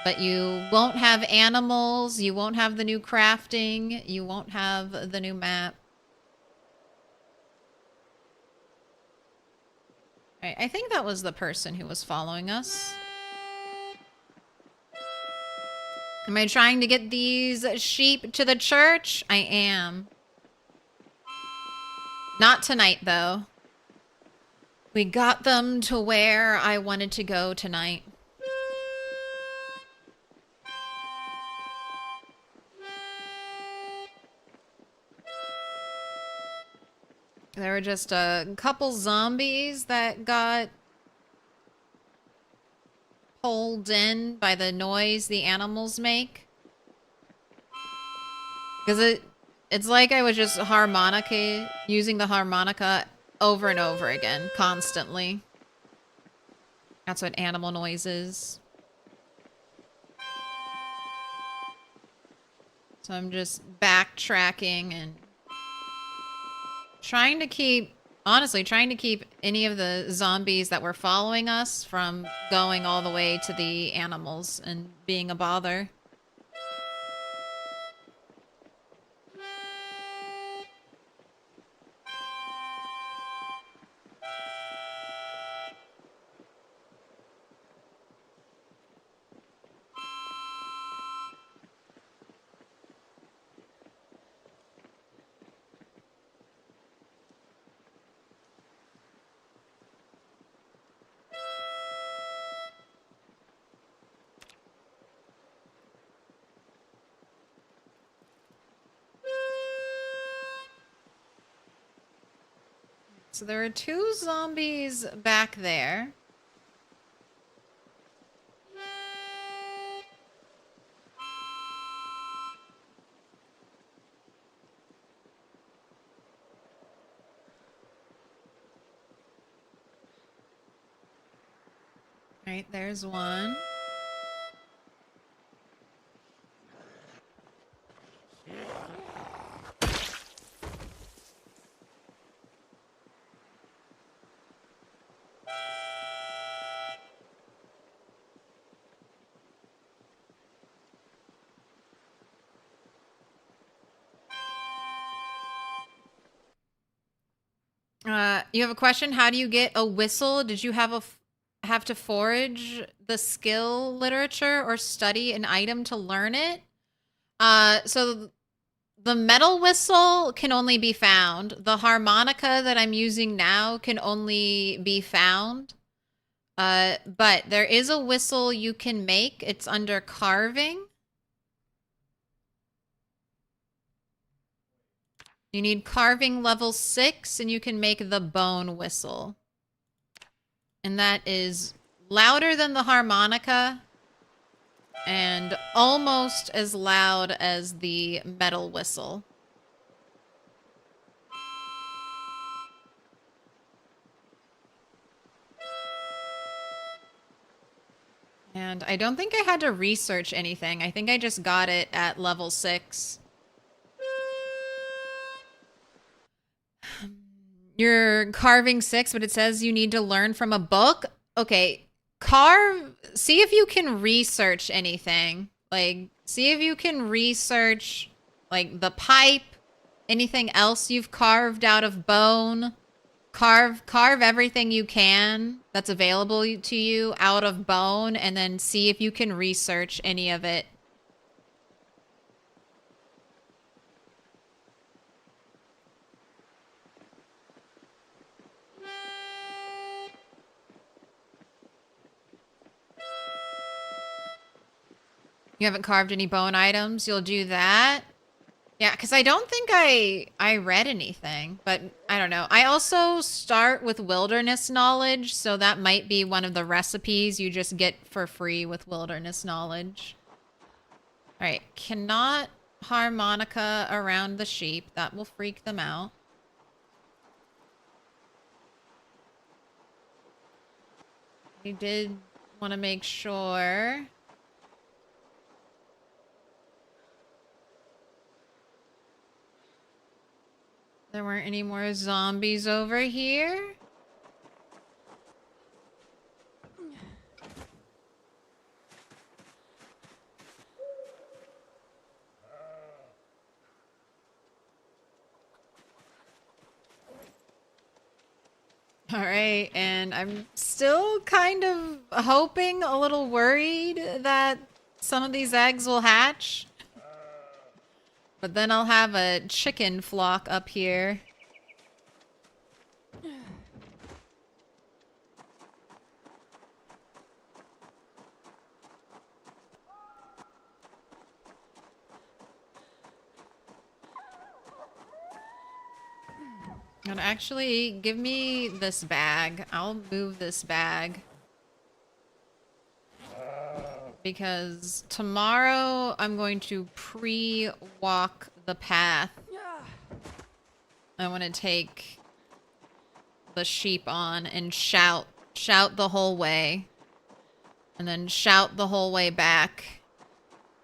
A: But you won't have animals, you won't have the new crafting, you won't have the new map. Alright, I think that was the person who was following us. Am I trying to get these sheep to the church? I am. Not tonight, though. We got them to where I wanted to go tonight. There were just a couple zombies that got pulled in by the noise the animals make. Because it's like I was just using the harmonica over and over again, constantly. That's what animal noise is. So I'm just backtracking and honestly, trying to keep any of the zombies that were following us from going all the way to the animals and being a bother. So there are two zombies back there. Right, there's one. You have a question? How do you get a whistle? Did you have to forage the skill literature or study an item to learn it? So the metal whistle can only be found. The harmonica that I'm using now can only be found. But there is a whistle you can make. It's under carving. You need carving level 6, and you can make the bone whistle. And that is louder than the harmonica and almost as loud as the metal whistle. And I don't think I had to research anything. I think I just got it at level 6. You're carving 6, but it says you need to learn from a book. Okay, see if you can research anything. Like, see if you can research, like, the pipe, anything else you've carved out of bone. Carve everything you can that's available to you out of bone, and then see if you can research any of it. You haven't carved any bone items? You'll do that? Yeah, because I don't think I read anything, but I don't know. I also start with wilderness knowledge, so that might be one of the recipes you just get for free with wilderness knowledge. All right, cannot harmonica around the sheep. That will freak them out. I did want to make sure... there weren't any more zombies over here. All right, and I'm still kind of hoping, a little worried that some of these eggs will hatch. But then I'll have a chicken flock up here. And actually, give me this bag. I'll move this bag. Because tomorrow I'm going to pre-walk the path. I want to take the sheep on and shout the whole way. And then shout the whole way back.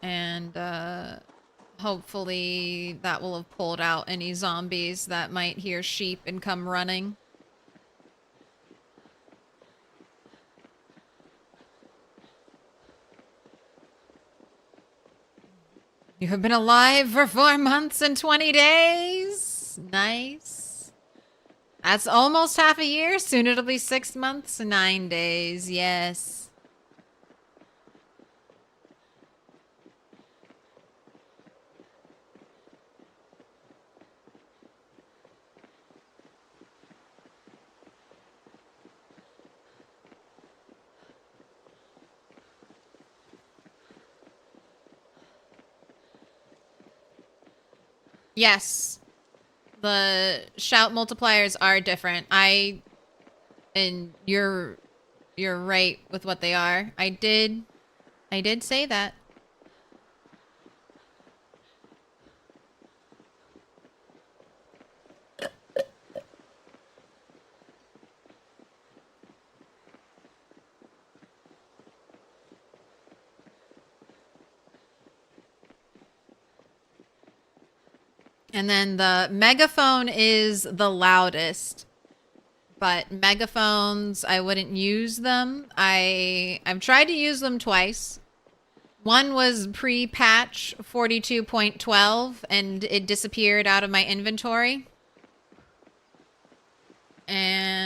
A: And hopefully that will have pulled out any zombies that might hear sheep and come running. You have been alive for 4 months and 20 days. Nice. That's almost half a year. Soon it'll be 6 months and 9 days. Yes. Yes. The shout multipliers are different. And you're right with what they are. I did say that. And then the megaphone is the loudest. But megaphones, I wouldn't use them. I've tried to use them twice. One was pre-patch 42.12 and it disappeared out of my inventory.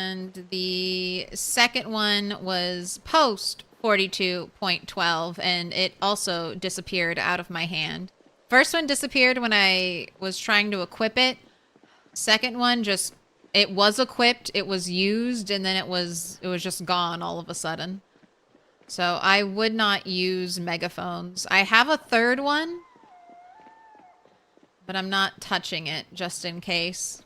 A: and the second one was post 42.12, and it also disappeared out of my hand. First one disappeared when I was trying to equip it. Second one just, it was equipped, it was used, and then it was just gone all of a sudden. So I would not use megaphones. I have a third one, but I'm not touching it just in case.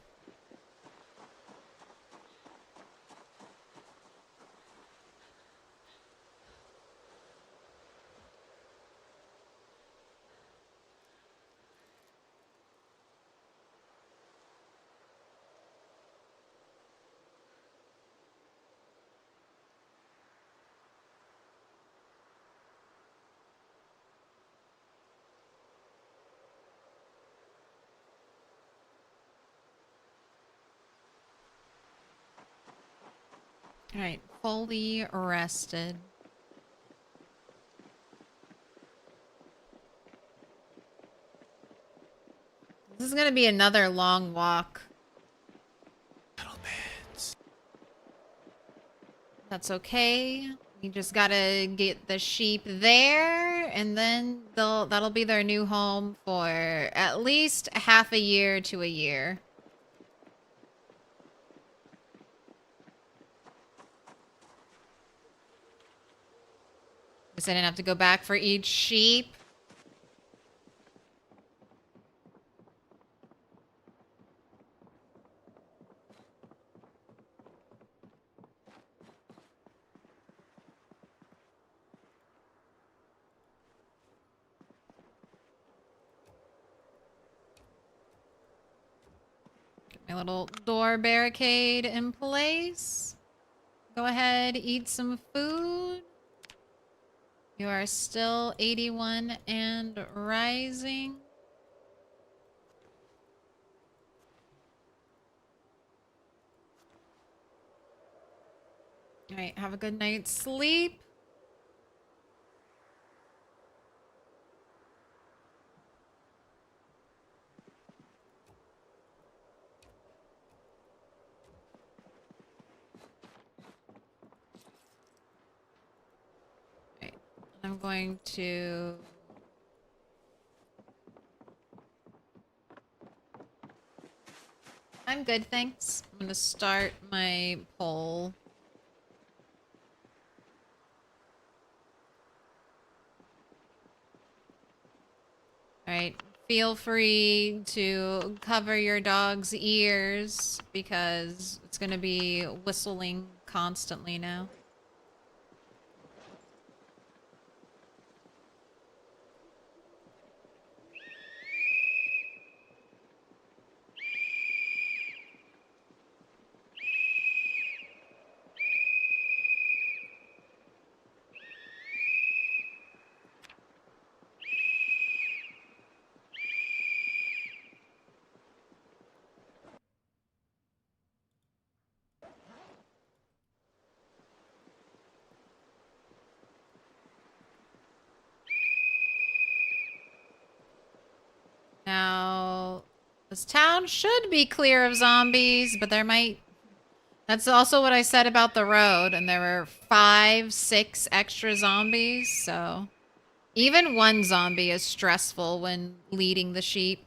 A: All right, fully rested. This is gonna be another long walk. That's okay. You just gotta get the sheep there, and then that'll be their new home for at least half a year to a year. Guess I didn't have to go back for each sheep. Get my little door barricade in place. Go ahead, eat some food. You are still 81 and rising. All right, have a good night's sleep. All right, I'm going to... I'm good, thanks. I'm gonna start my poll. Alright, feel free to cover your dog's ears because it's gonna be whistling constantly now. Now, this town should be clear of zombies, but there might... That's also what I said about the road, and there were 5, 6 extra zombies, so... Even one zombie is stressful when leading the sheep.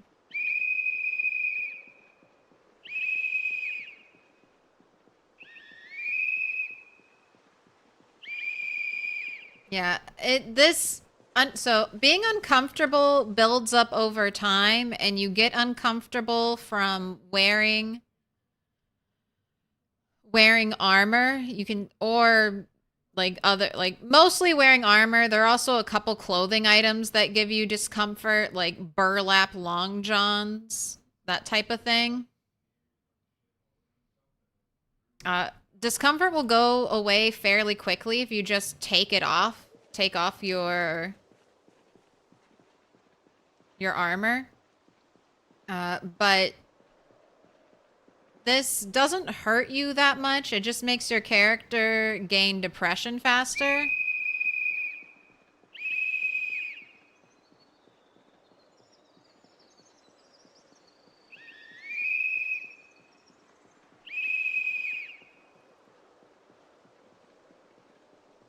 A: Yeah, so being uncomfortable builds up over time, and you get uncomfortable from wearing armor. You can, or like mostly wearing armor. There are also a couple clothing items that give you discomfort, like burlap long johns, that type of thing. Discomfort will go away fairly quickly if you just take it off. Take off your armor. But this doesn't hurt you that much. It just makes your character gain depression faster.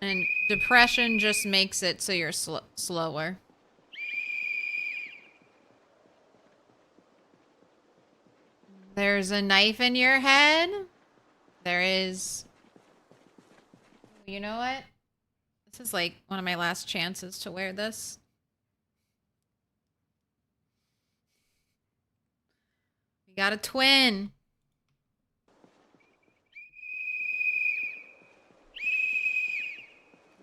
A: And depression just makes it so you're slower. There's a knife in your head. There is... You know what? This is like one of my last chances to wear this. We got a twin.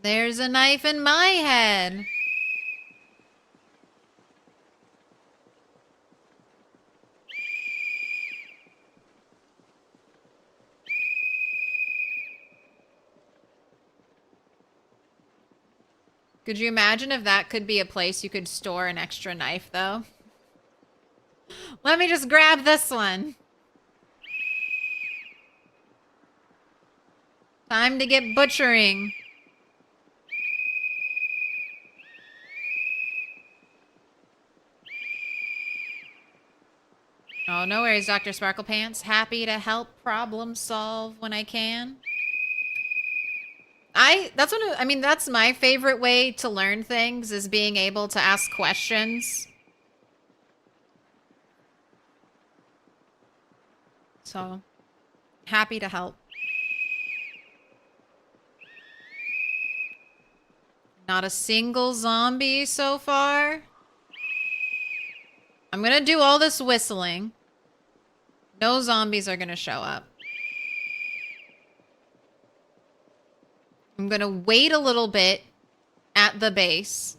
A: There's a knife in my head. Could you imagine if that could be a place you could store an extra knife, though? Let me just grab this one. Time to get butchering. Oh, no worries, Dr. Sparkle Pants. Happy to help problem solve when I can. That's my favorite way to learn things, is being able to ask questions. So, happy to help. Not a single zombie so far. I'm gonna do all this whistling. No zombies are gonna show up. I'm gonna wait a little bit at the base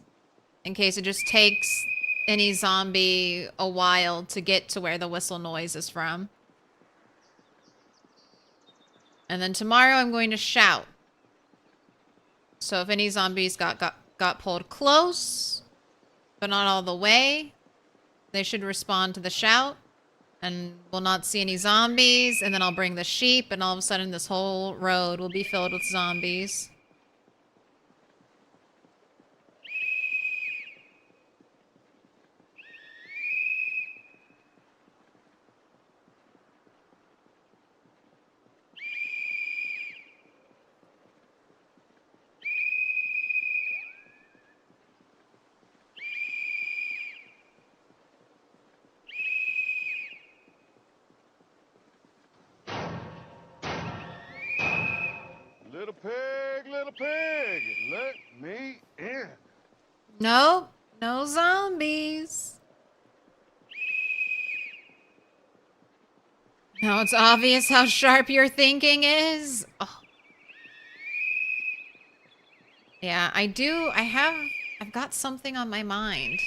A: in case it just takes any zombie a while to get to where the whistle noise is from. And then tomorrow I'm going to shout. So if any zombies got pulled close, but not all the way, they should respond to the shout. And we'll not see any zombies. And then I'll bring the sheep, and all of a sudden this whole road will be filled with zombies.
E: Little pig, let me in.
A: Nope, no zombies. Now it's obvious how sharp your thinking is. Oh. Yeah, I've got something on my mind.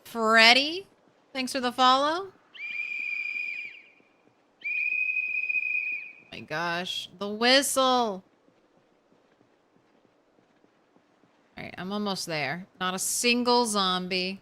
A: Freddy, thanks for the follow. My gosh, the whistle. All right, I'm almost there. Not a single zombie.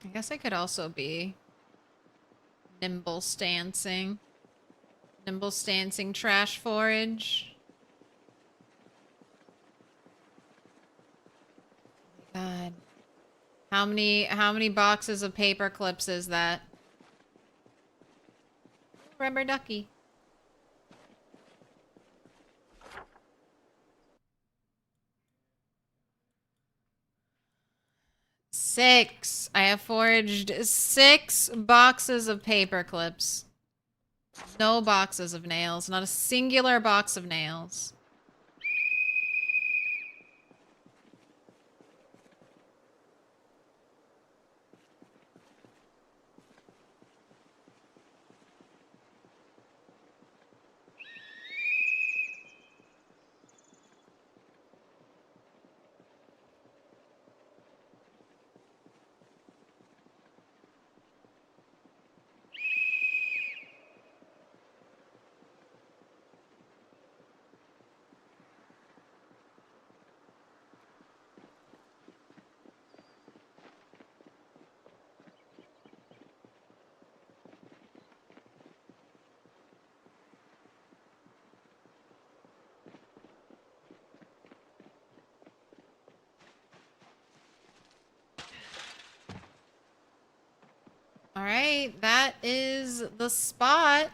A: I guess I could also be nimble stancing. Nimble stancing trash forage. God. How many boxes of paper clips is that? Rubber ducky. Six. I have foraged 6 boxes of paper clips. No boxes of nails. Not a singular box of nails. All right, that is the spot.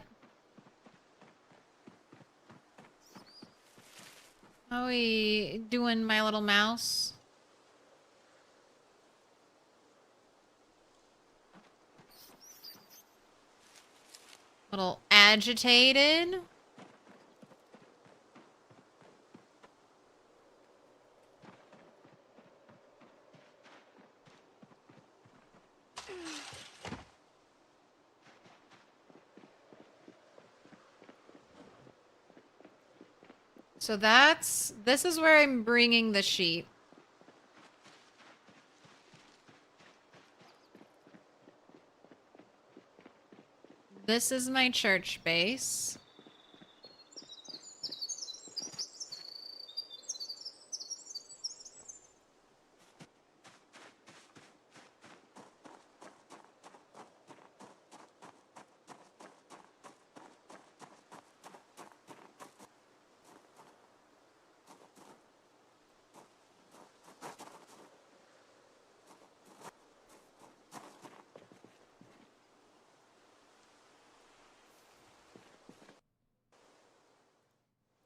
A: How are we doing, my little mouse? Little agitated. So this is where I'm bringing the sheep. This is my church base.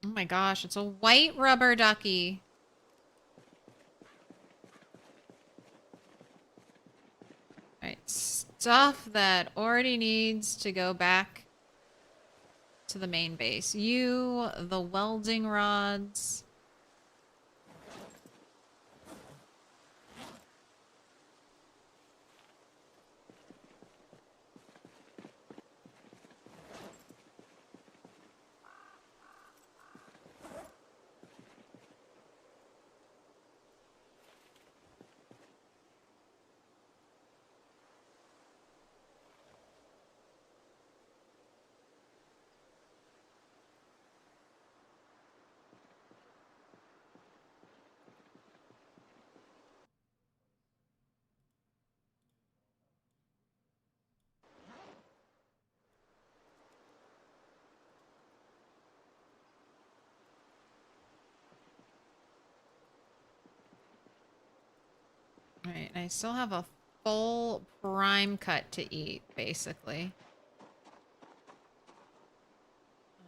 A: Oh my gosh, it's a white rubber ducky. Alright, stuff that already needs to go back to the main base. The welding rods. Alright, I still have a full prime cut to eat, basically.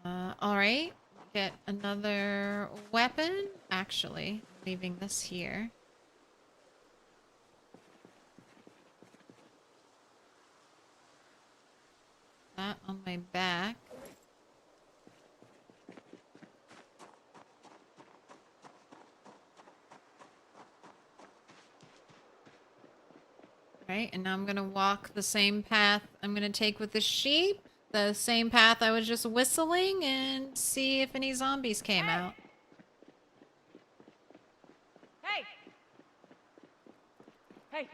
A: Alright. Get another weapon. Actually, leaving this here. That on my back. Right, and now I'm gonna walk the same path I'm gonna take with the sheep. The same path I was just whistling, and see if any zombies came out.
J: Hey! Hey!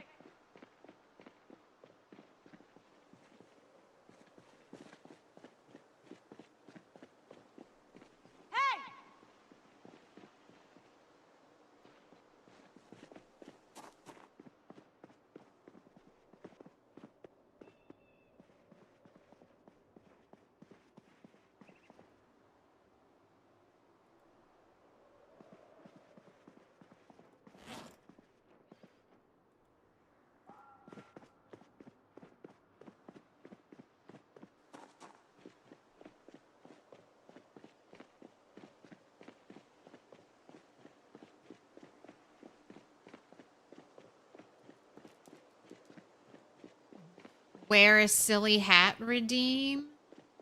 A: Wear a silly hat, redeem?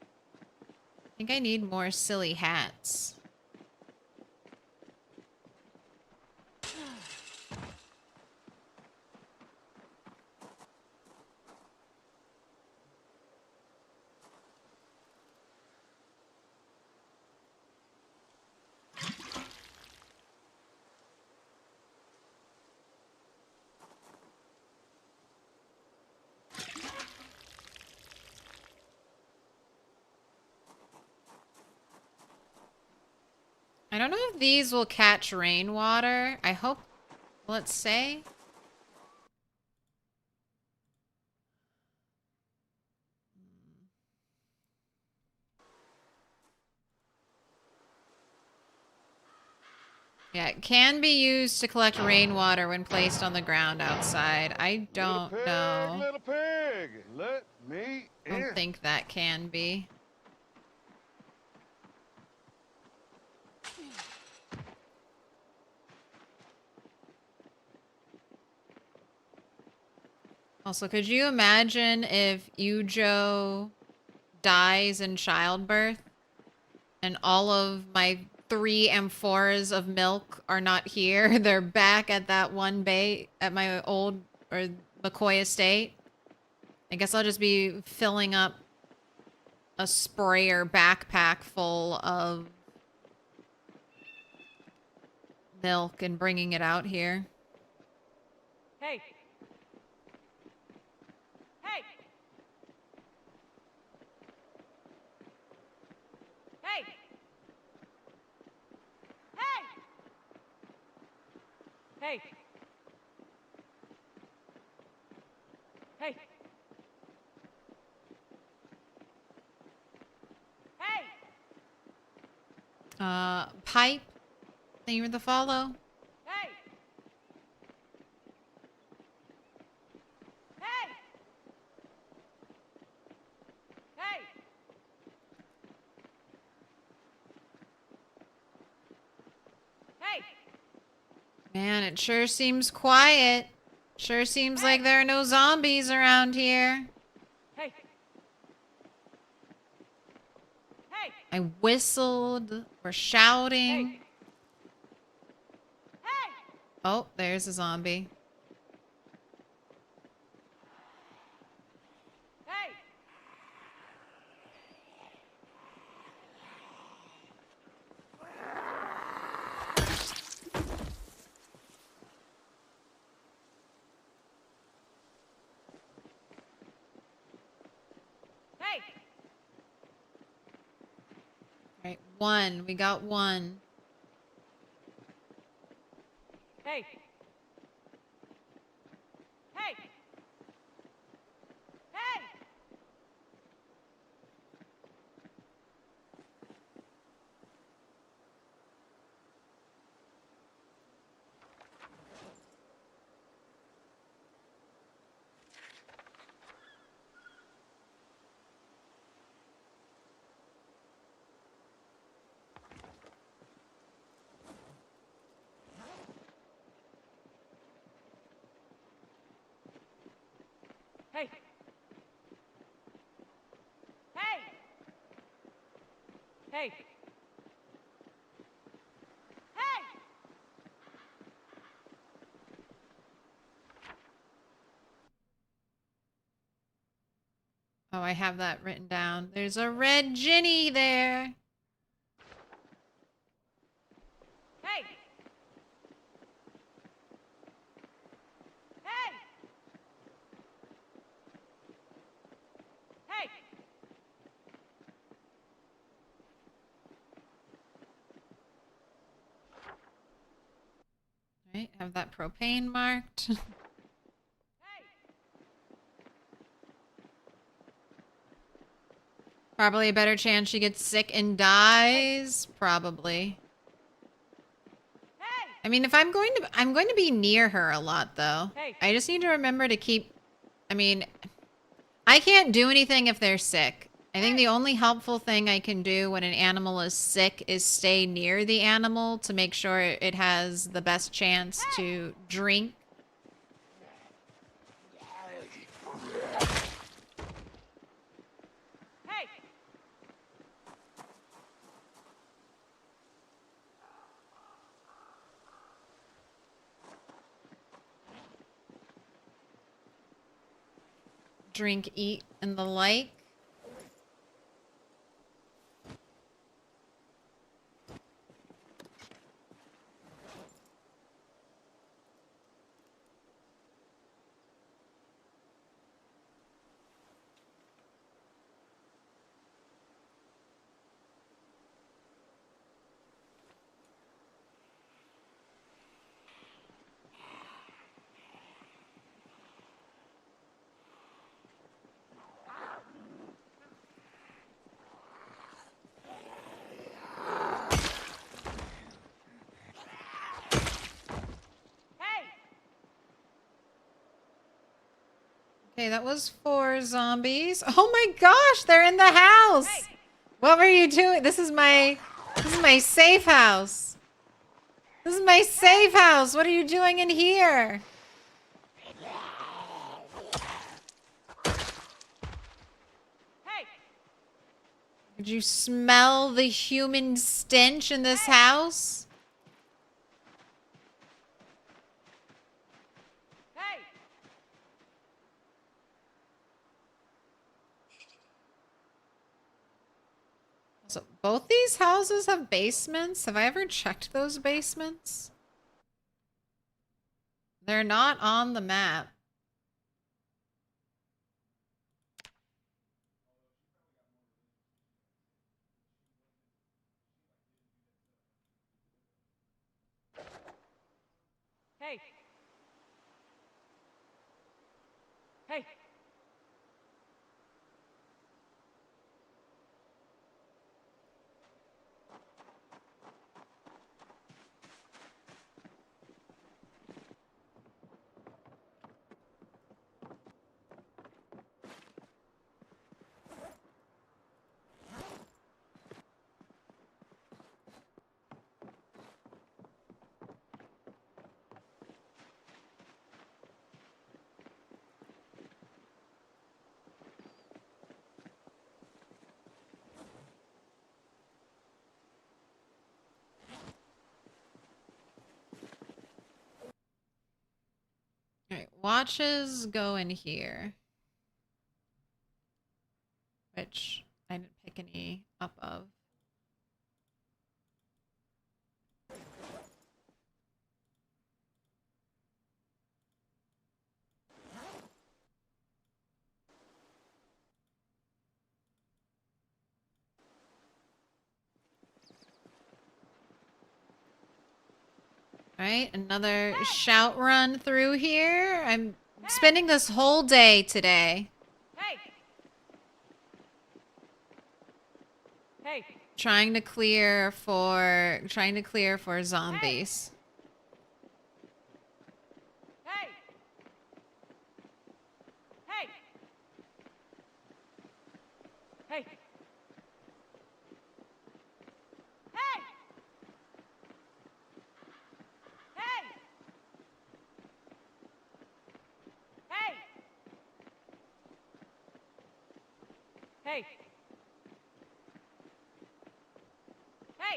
A: I think I need more silly hats. I don't know if these will catch rainwater. I hope, let's say. Yeah, it can be used to collect rainwater when placed on the ground outside. I don't know.
E: Little pig, let
A: think that can be. Also, could you imagine if Ujo dies in childbirth and all of my 3 amphoras of milk are not here? They're back at that one bay at my old or McCoy estate. I guess I'll just be filling up a sprayer backpack full of milk and bringing it out here.
K: Hey. Hey. Hey. Hey. Hey. Hey. Hey.
A: Pipe. Thank you for the follow.
K: Hey. Hey. Hey. Hey.
A: Man, it sure seems quiet. Sure seems like there are no zombies around here.
K: Hey. Hey.
A: I whistled. We're shouting.
K: Hey. Hey.
A: Oh, there's a zombie.
K: Hey. Hey.
A: All right, 1. We got 1.
K: Hey. Hey. Hey. Hey. Hey. Hey. Hey.
A: Oh, I have that written down. There's a red Ginny there.
K: Hey. Hey. Hey.
A: All right, have that propane marked. Probably a better chance she gets sick and dies. Probably. I mean, if I'm going to be near her a lot though. I just need to remember to keep. I mean, I can't do anything if they're sick. I think the only helpful thing I can do when an animal is sick is stay near the animal to make sure it has the best chance to drink.
K: Hey.
A: Drink, eat, and the like. Okay, that was 4 zombies. Oh my gosh, they're in the house.
K: Hey.
A: What were you doing? This is my safe house. This is my safe house. What are you doing in here?
K: Hey.
A: Did you smell the human stench in this house?
K: Hey.
A: So both these houses have basements. Have I ever checked those basements? They're not on the map.
K: Hey. Hey.
A: Alright, watches go in here. Which I didn't pick any up of. Alright, another shout run through here. I'm spending this whole day today
K: Hey. Hey.
A: trying to clear for zombies.
K: Hey. Hey. Hey. Hey. Hey. Hey. Hey. Hey.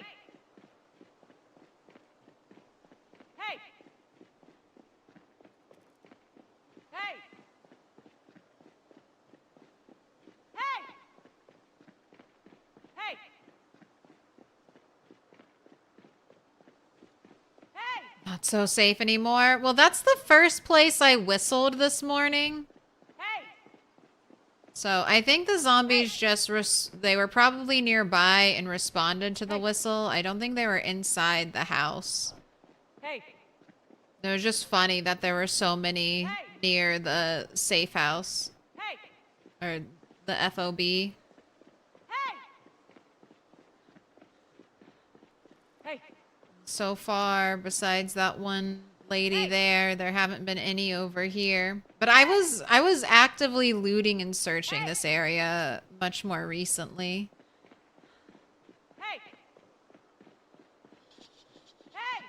K: Hey. Hey. Hey. Hey.
A: Not so safe anymore. Well, that's the first place I whistled this morning.
K: Hey.
A: So I think the zombies they were probably nearby and responded to the whistle. I don't think they were inside the house.
K: Hey.
A: It was just funny that there were so many near the safe house.
K: Hey.
A: Or the FOB.
K: Hey.
A: So far, besides that one lady there haven't been any over here. But I was actively looting and searching this area much more recently.
K: Hey. Hey.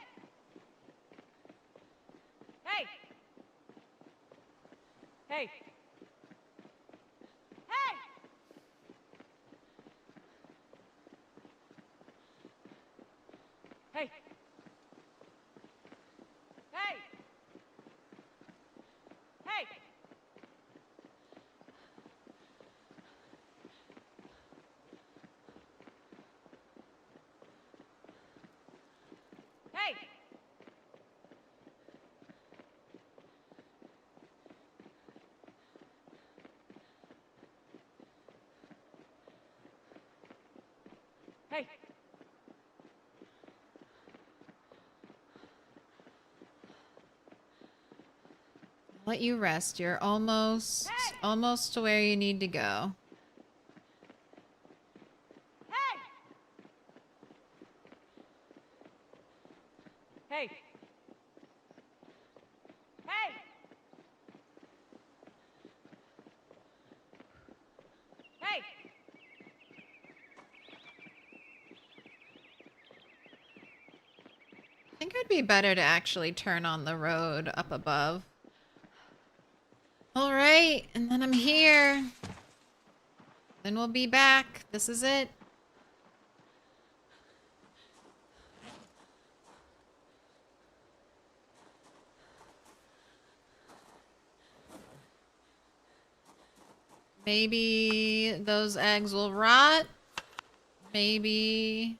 K: Hey. Hey. Hey. Hey. Hey. Hey. Hey. Hey.
A: Let you rest. You're almost to where you need to go.
K: Hey. Hey. Hey.
A: Might be better to actually turn on the road up above. All right, and then I'm here. Then we'll be back. This is it. Maybe those eggs will rot. Maybe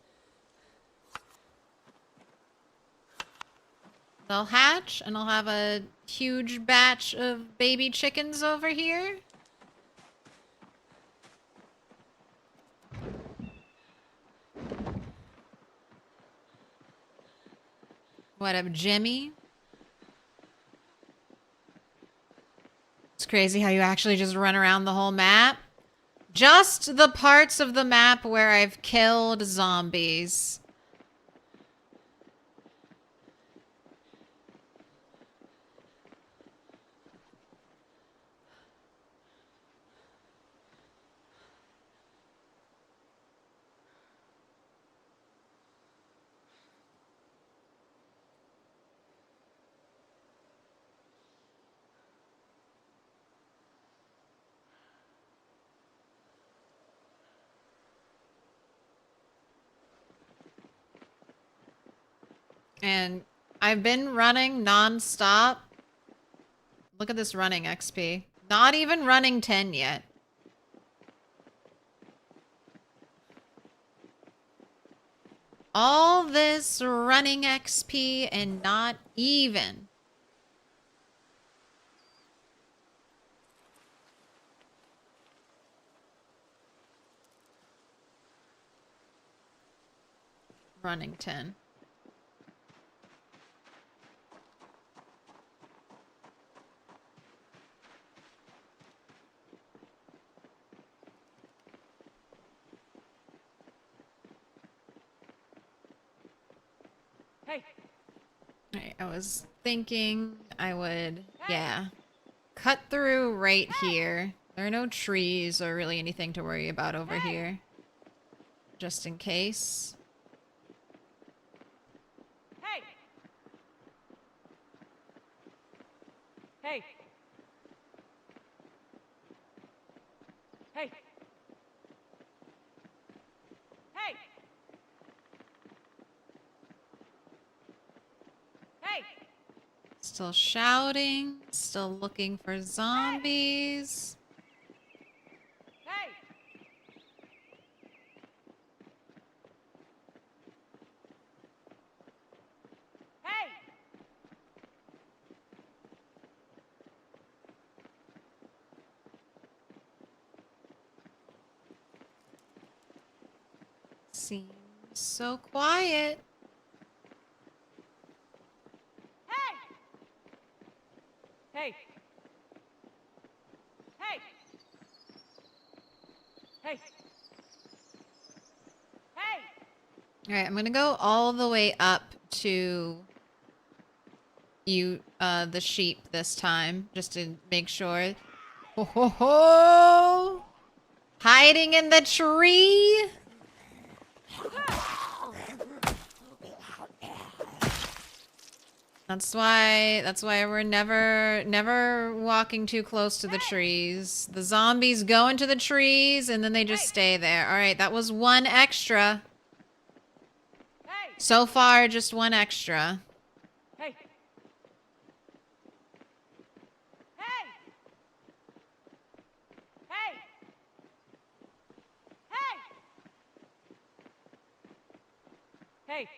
A: they'll hatch and I'll have a huge batch of baby chickens over here. What up, Jimmy? It's crazy how you actually just run around the whole map. Just the parts of the map where I've killed zombies. And I've been running non-stop. Look at this running XP. Not even running 10 yet. All this running XP and not even. Running 10.
K: Hey.
A: Right, I was thinking I would, yeah, cut through right here. There are no trees or really anything to worry about over here. Just in case.
K: Hey. Hey. Hey. Hey. Hey.
A: Still shouting, still looking for zombies.
K: Hey. Hey.
A: Seems so quiet.
K: Hey. Hey. Hey. Hey.
A: All right, I'm gonna go all the way up to the sheep this time, just to make sure. Ho ho ho! Hiding in the tree. That's why we're never walking too close to the trees. The zombies go into the trees and then they just stay there. All right, that was one extra. So far, just one extra.
K: Hey. Hey. Hey.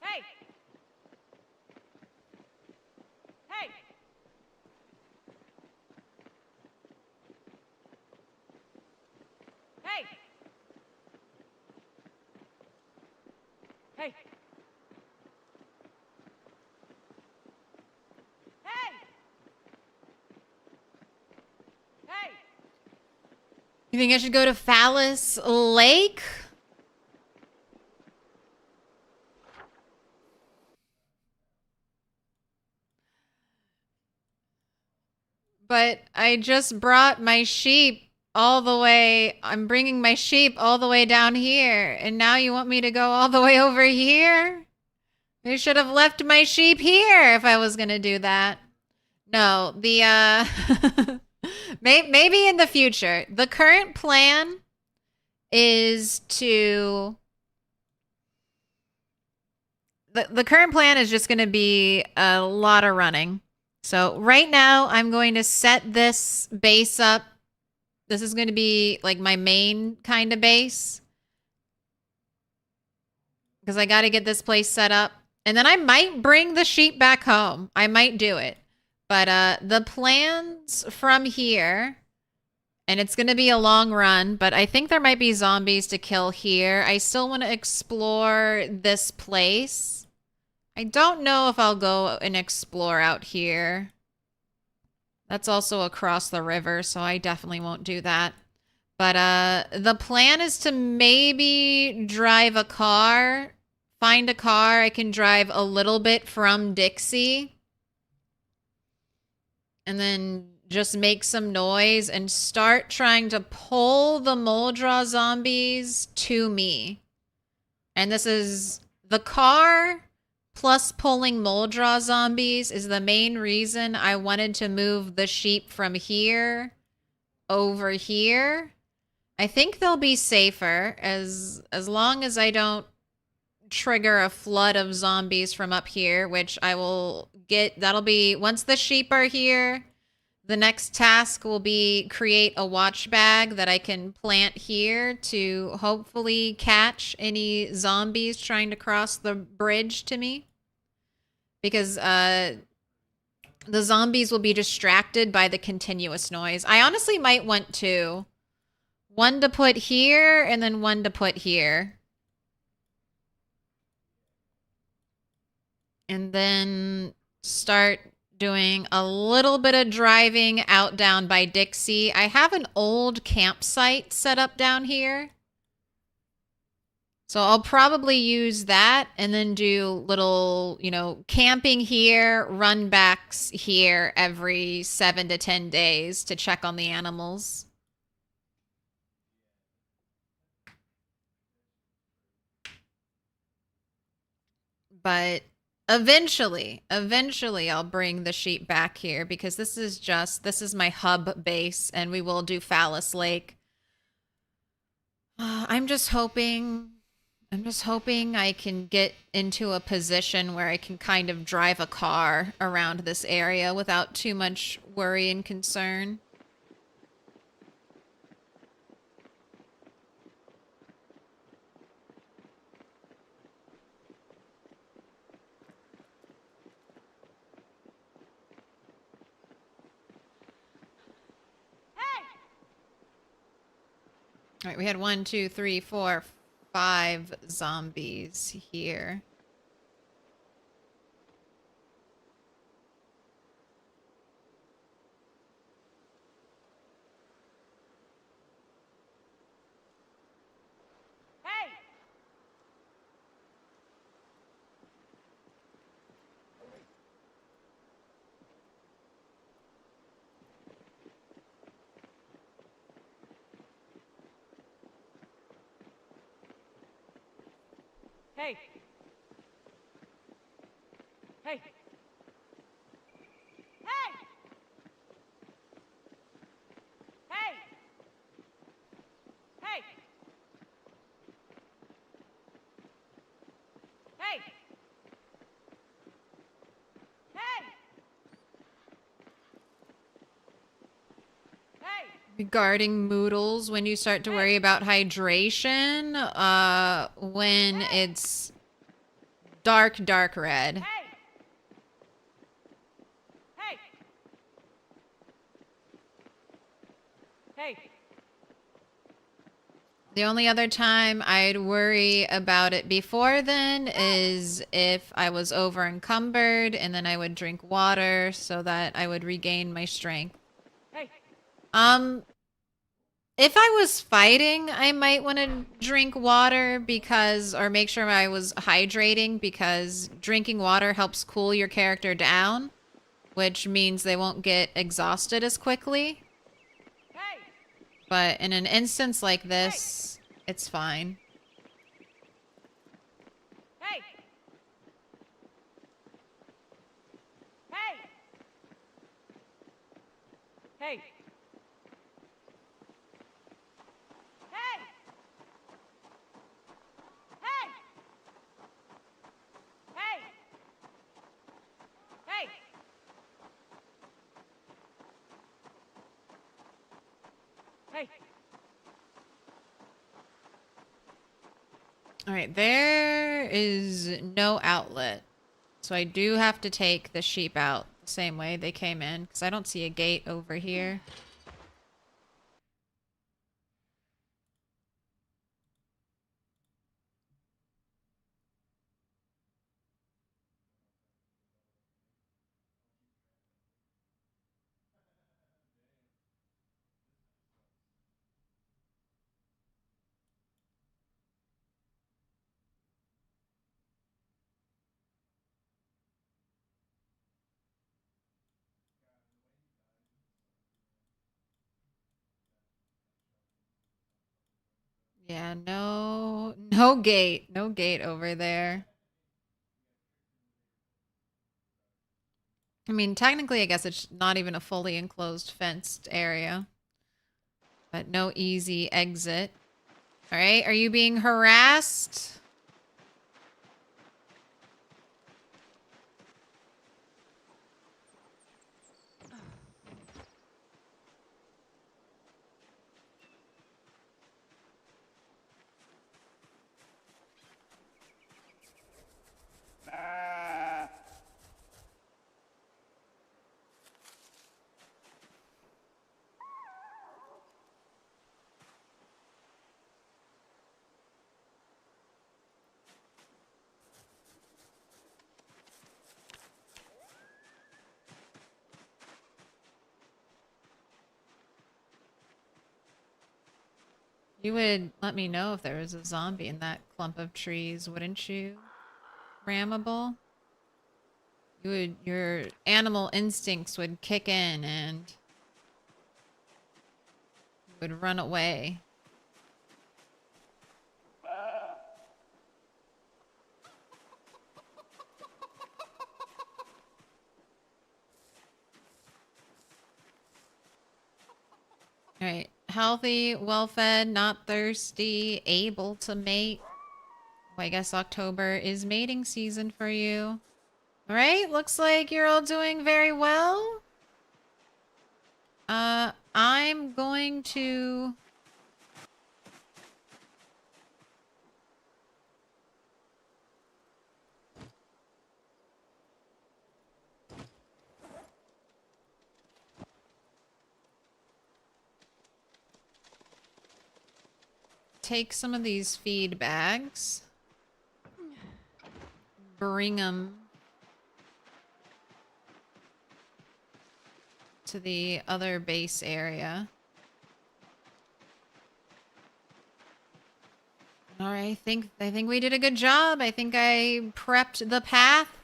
K: Hey. Hey. Hey. Hey. Hey. Hey. Hey. Hey.
A: You think I should go to Phallus Lake? But I just brought my sheep all the way, I'm bringing my sheep all the way down here, and now you want me to go all the way over here? You should have left my sheep here if I was gonna do that. No, the, maybe in the future. The current plan is to... The current plan is just gonna be a lot of running. So right now, I'm going to set this base up. This is going to be like my main kind of base. Because I got to get this place set up. And then I might bring the sheep back home. I might do it. But the plans from here, and it's going to be a long run, but I think there might be zombies to kill here. I still want to explore this place. I don't know if I'll go and explore out here. That's also across the river, so I definitely won't do that. But the plan is to maybe drive a car, find a car I can drive a little bit from Dixie, and then just make some noise and start trying to pull the Moldra zombies to me. And this is the car plus pulling Moldra zombies is the main reason I wanted to move the sheep from here over here. I think they'll be safer as long as I don't trigger a flood of zombies from up here, which I will get. That'll be once the sheep are here. The next task will be create a watch bag that I can plant here to hopefully catch any zombies trying to cross the bridge to me. Because the zombies will be distracted by the continuous noise. I honestly might want two. One to put here and then one to put here. And then start doing a little bit of driving out down by Dixie. I have an old campsite set up down here. So I'll probably use that and then do little, you know, camping here, run backs here every 7 to 10 days to check on the animals. But eventually I'll bring the sheep back here because this is my hub base and we will do Phallus Lake. I'm just hoping I can get into a position where I can kind of drive a car around this area without too much worry and concern. All right, we had 1, 2, 3, 4, 5 zombies here.
K: Hey! Hey! Hey! Hey! Hey! Hey! Hey!
A: Regarding Moodles, when you start to worry about hydration, when it's dark red.
K: Hey! Hey!
A: The only other time I'd worry about it before then is if I was over encumbered and then I would drink water so that I would regain my strength.
K: Hey!
A: If I was fighting, I might want to drink water or make sure I was hydrating because drinking water helps cool your character down, which means they won't get exhausted as quickly.
K: Hey!
A: But in an instance like this, it's fine.
K: Hey! Hey! Hey! Hey! Hey! Hey! Hey! Hey!
A: All right, there is no outlet. So I do have to take the sheep out the same way they came in, because I don't see a gate over here. Yeah, no gate. No gate over there. I mean, technically, I guess it's not even a fully enclosed fenced area. But no easy exit. All right, are you being harassed? You would let me know if there was a zombie in that clump of trees, wouldn't you? Rammable? Your animal instincts would kick in and you would run away. All right, healthy, well-fed, not thirsty, able to mate. Well, I guess October is mating season for you. All right, looks like you're all doing very well. I'm going to... take some of these feed bags. Bring them to the other base area. All right, I think we did a good job. I think I prepped the path.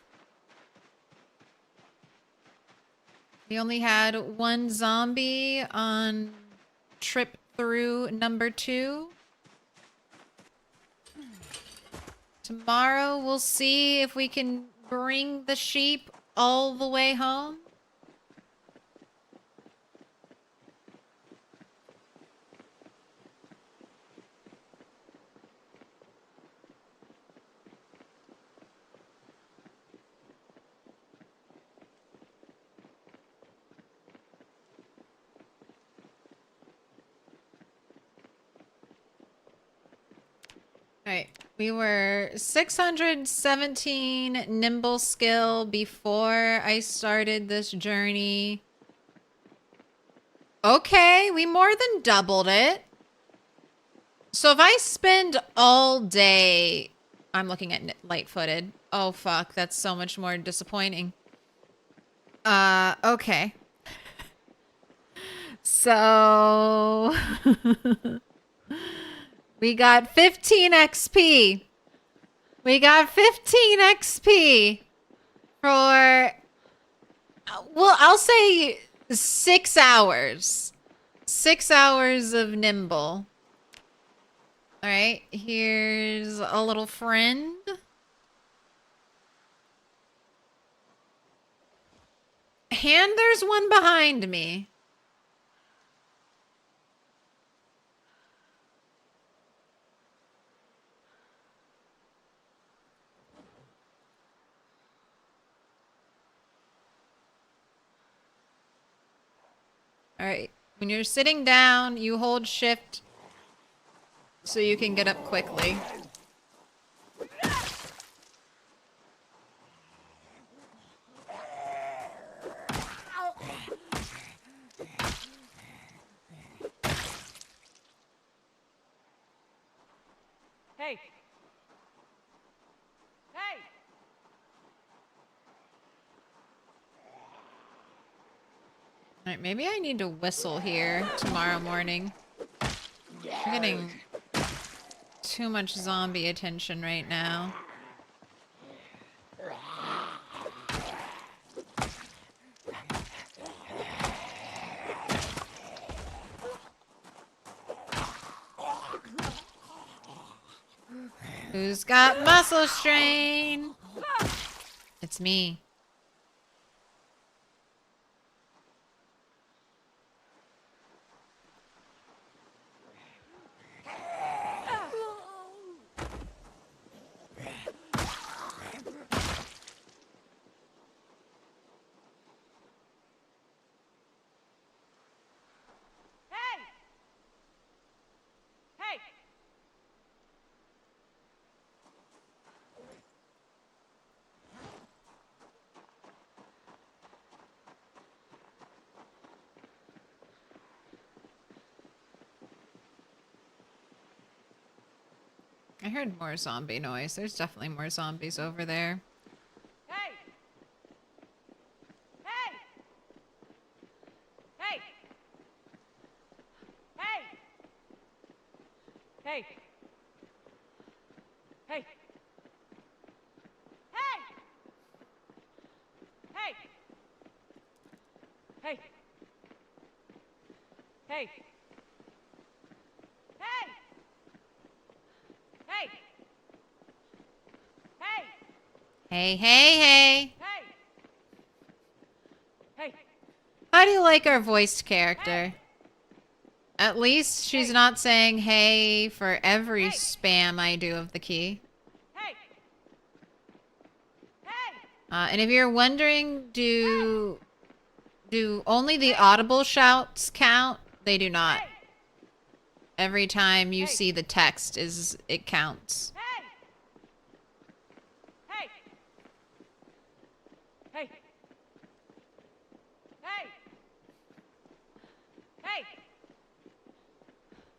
A: We only had one zombie on trip through number 2. Tomorrow we'll see if we can bring the sheep all the way home. All right, we were 617 nimble skill before I started this journey. Okay, we more than doubled it. So if I spend all day... I'm looking at light-footed. Oh, fuck, that's so much more disappointing. Okay. So... we got 15 XP. We got 15 XP for, well, I'll say 6 hours. 6 hours of nimble. Alright, here's a little friend. And there's one behind me. Alright, when you're sitting down, you hold shift so you can get up quickly.
K: Hey! Hey!
A: Alright, maybe I need to whistle here tomorrow morning. I'm getting too much zombie attention right now. Who's got muscle strain? It's me. I heard more zombie noise. There's definitely more zombies over there.
K: Hey! Hey! Hey! Hey! Hey! Hey! Hey! Hey! Hey! Hey! Hey!
A: Hey,
K: Hey!
A: hey, hey!
K: Hey! Hey!
A: How do you like our voiced character? At least she's not saying hey for every spam I do of the key.
K: Hey!
A: And if you're wondering, do only the audible shouts count? They do not. Every time you see the text it counts.
K: Hey! Hey! Hey! Hey!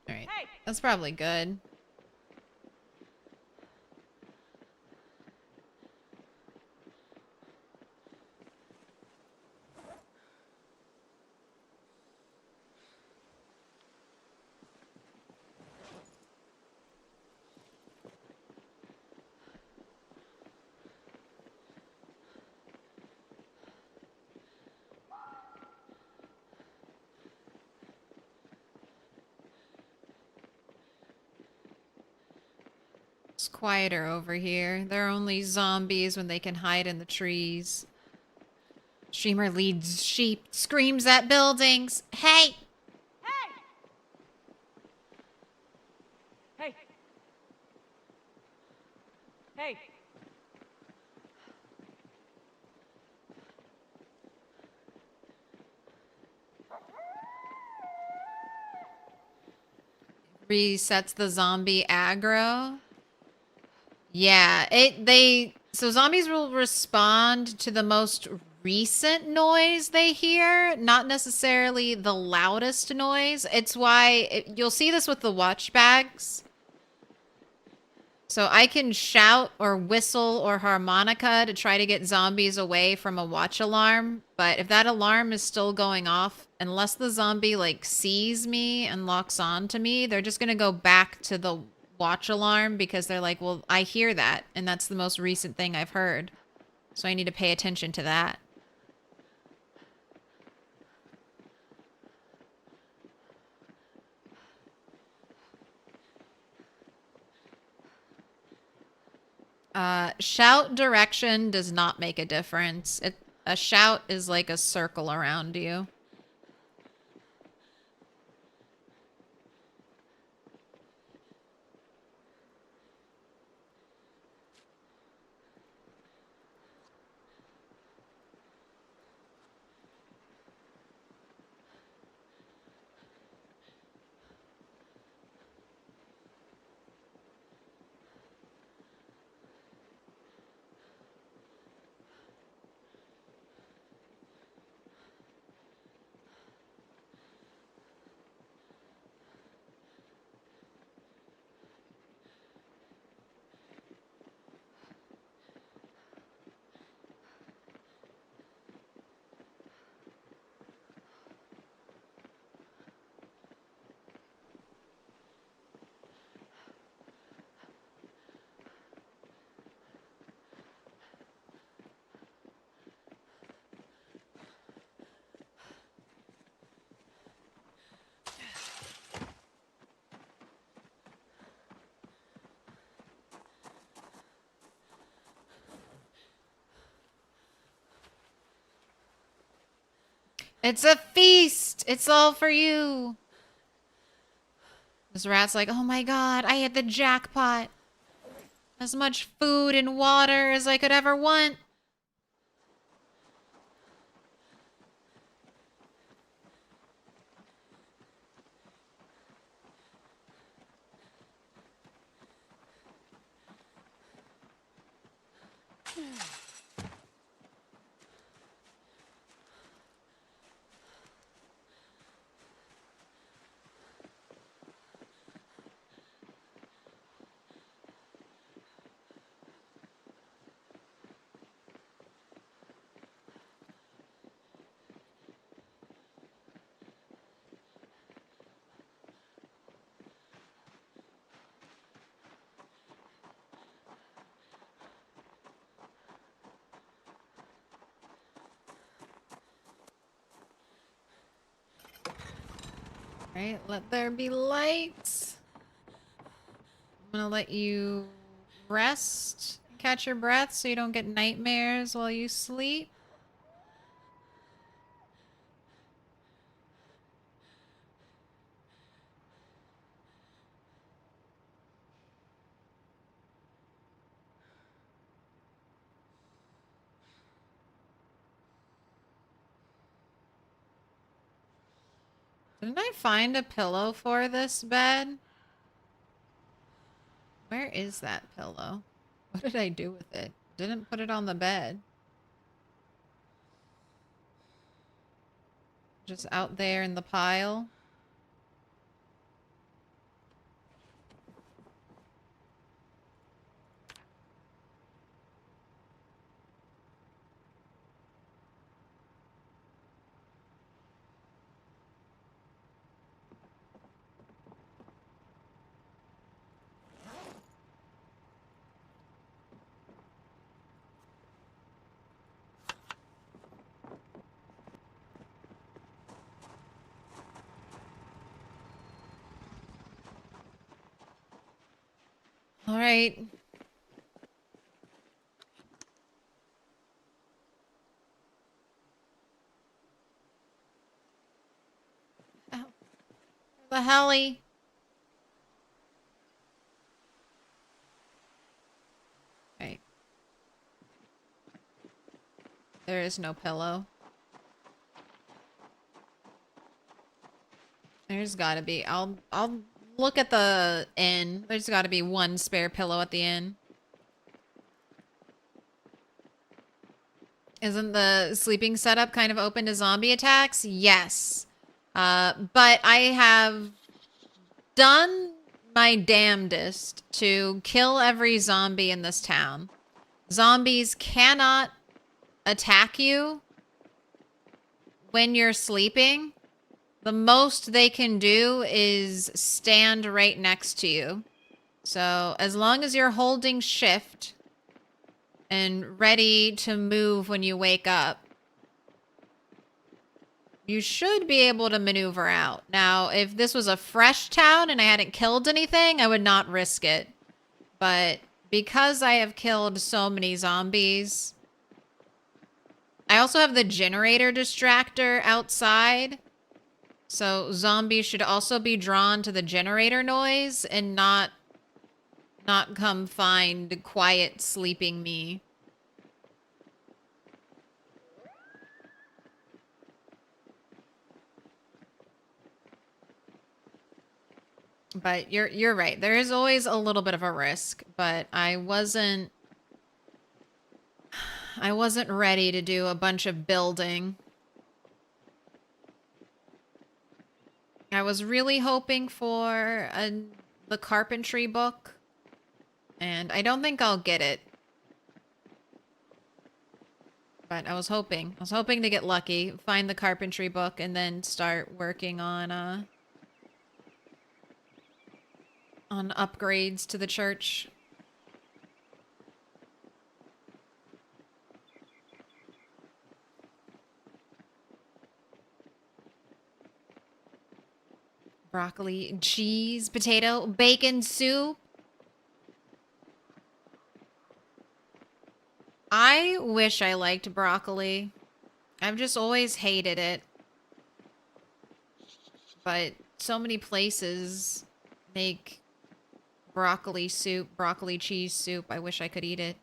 A: Alright, that's probably good. It's quieter over here. There are only zombies when they can hide in the trees. Streamer leads sheep, screams at buildings. Hey!
K: Hey! Hey!
A: Resets the zombie aggro. Yeah, so zombies will respond to the most recent noise they hear, not necessarily the loudest noise. It's why you'll see this with the watch bags. So I can shout or whistle or harmonica to try to get zombies away from a watch alarm, but if that alarm is still going off, unless the zombie like sees me and locks on to me, they're just gonna go back to the watch alarm because they're like, well, I hear that, and that's the most recent thing I've heard. So I need to pay attention to that. Shout direction does not make a difference. A shout is like a circle around you. It's a feast! It's all for you! This rat's like, oh my god, I hit the jackpot. As much food and water as I could ever want. Alright, let there be lights. I'm gonna let you rest, catch your breath so you don't get nightmares while you sleep. Didn't I find a pillow for this bed? Where is that pillow? What did I do with it? Didn't put it on the bed. Just out there in the pile. All right. Ow. The heli. Right. There is no pillow. There's gotta be. I'll look at the inn. There's gotta be one spare pillow at the inn. Isn't the sleeping setup kind of open to zombie attacks? Yes. But I have done my damnedest to kill every zombie in this town. Zombies cannot attack you when you're sleeping. The most they can do is stand right next to you. So as long as you're holding shift and ready to move when you wake up, you should be able to maneuver out. Now, if this was a fresh town and I hadn't killed anything, I would not risk it. But because I have killed so many zombies, I also have the generator distractor outside. So zombies should also be drawn to the generator noise and not come find quiet sleeping me. But you're right. There is always a little bit of a risk, but I wasn't ready to do a bunch of building. I was really hoping for the carpentry book, and I don't think I'll get it. But I was hoping to get lucky, find the carpentry book, and then start working on upgrades to the church. Broccoli, cheese, potato, bacon soup. I wish I liked broccoli. I've just always hated it. But so many places make broccoli soup, broccoli cheese soup. I wish I could eat it.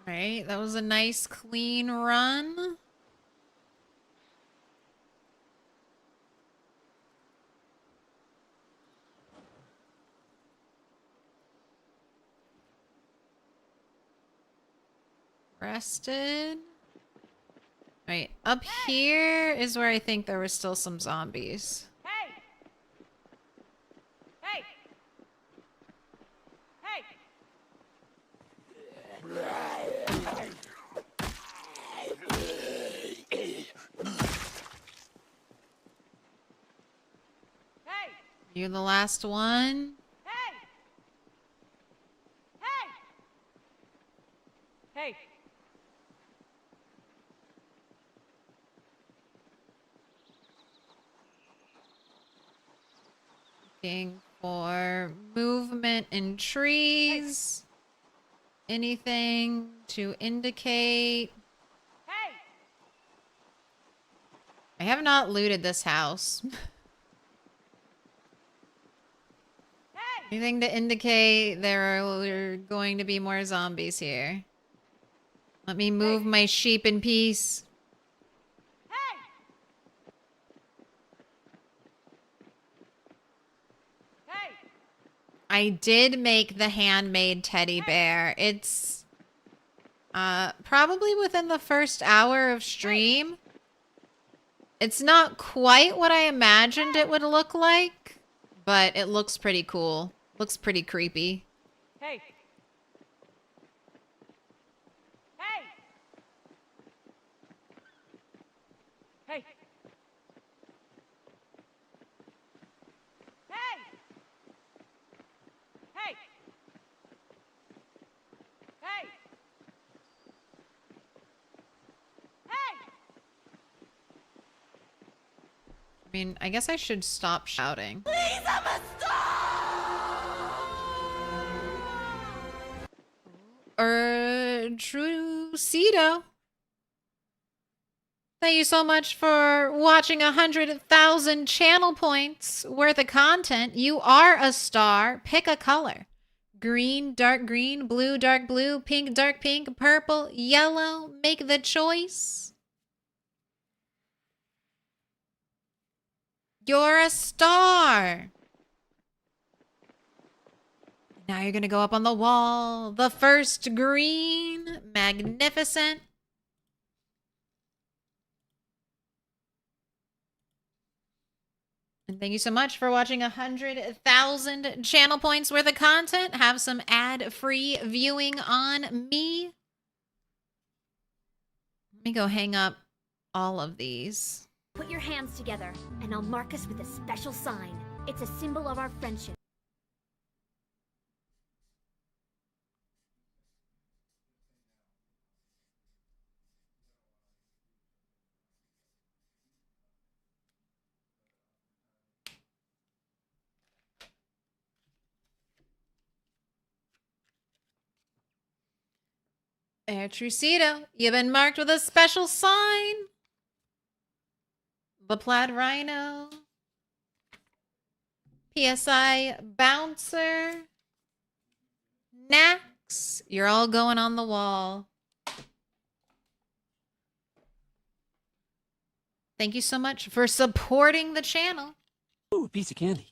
A: Alright, that was a nice clean run. Rested. Right, up here is where I think there were still some zombies.
K: Hey! Hey! Hey! Hey!
A: You the last one?
K: Hey! Hey! Hey!
A: Looking for movement in trees. Anything to indicate.
K: Hey!
A: I have not looted this house. Anything to indicate there are going to be more zombies here. Let me move my sheep in peace. I did make the handmade teddy bear. It's probably within the first hour of stream. It's not quite what I imagined it would look like, but it looks pretty cool. Looks pretty creepy.
K: Hey! Hey! Hey! Hey! Hey! Hey! Hey!
A: I mean, I guess I should stop shouting.
K: Please, I'm a star!
A: Trucito. Thank you so much for watching 100,000 channel points worth of content. You are a star. Pick a color. Green, dark green, blue, dark blue, pink, dark pink, purple, yellow. Make the choice. You're a star. Now you're going to go up on the wall. The first green. Magnificent. And thank you so much for watching 100,000 channel points worth of content. Have some ad-free viewing on me. Let me go hang up all of these.
G: Put your hands together, and I'll mark us with a special sign. It's a symbol of our friendship.
A: Trucito, you've been marked with a special sign. The Plaid Rhino. PSI Bouncer. Nax. You're all going on the wall. Thank you so much for supporting the channel.
H: Ooh, a piece of candy.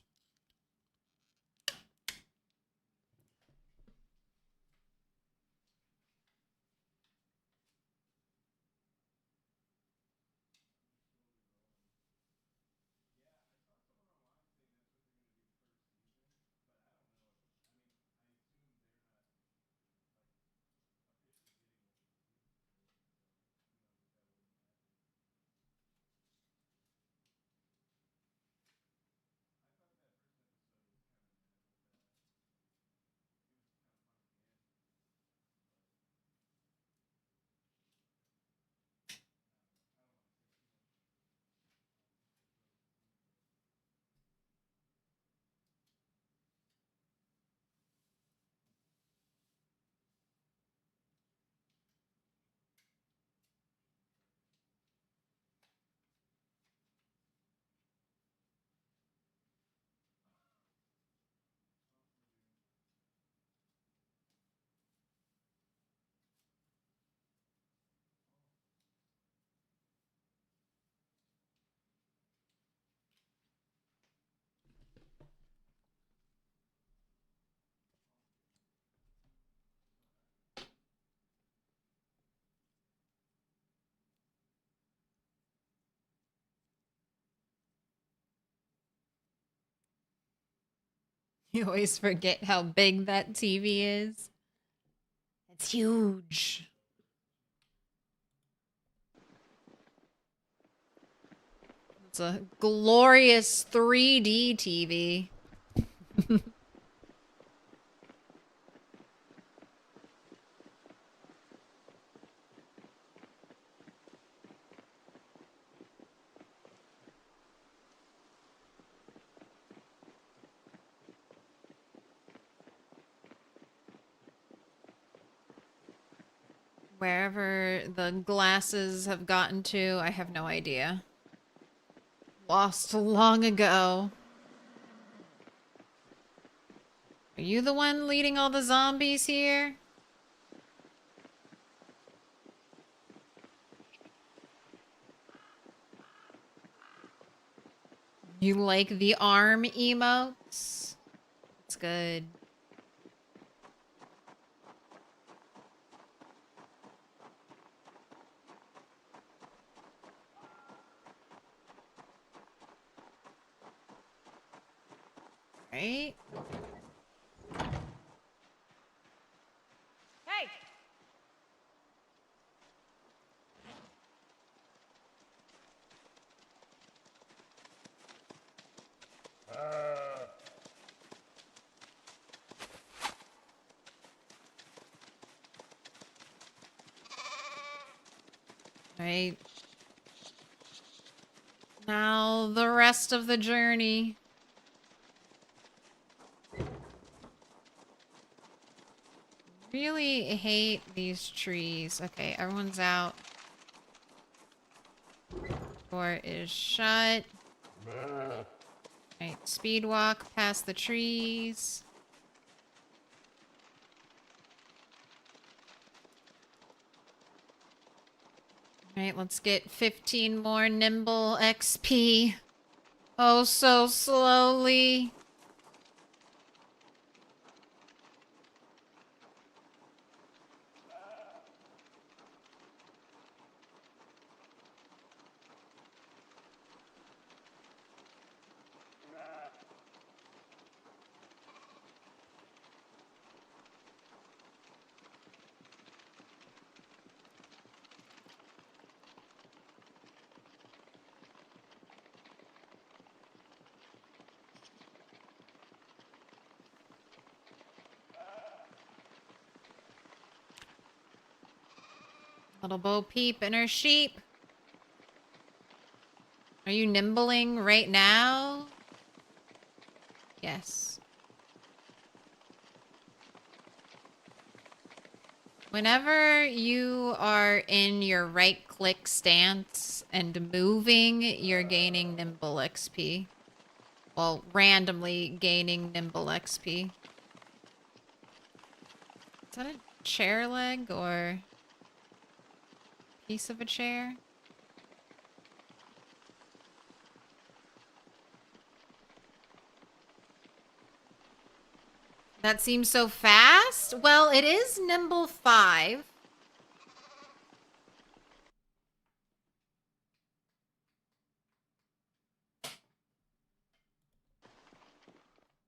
A: You always forget how big that TV is. It's huge. It's a glorious 3D TV. Wherever the glasses have gotten to, I have no idea. Lost long ago. Are you the one leading all the zombies here? You like the arm emotes? It's good. Right?
K: Hey!
A: Right. Now the rest of the journey. Really hate these trees. Okay, everyone's out. Door is shut. Right, speed walk past the trees. Alright, let's get 15 more nimble XP. Oh, so slowly. Little Bo Peep and her sheep. Are you nimbling right now? Yes. Whenever you are in your right click stance and moving, you're gaining nimble XP. Well, randomly gaining nimble XP. Is that a chair leg or piece of a chair? That seems so fast. Well, it is nimble 5.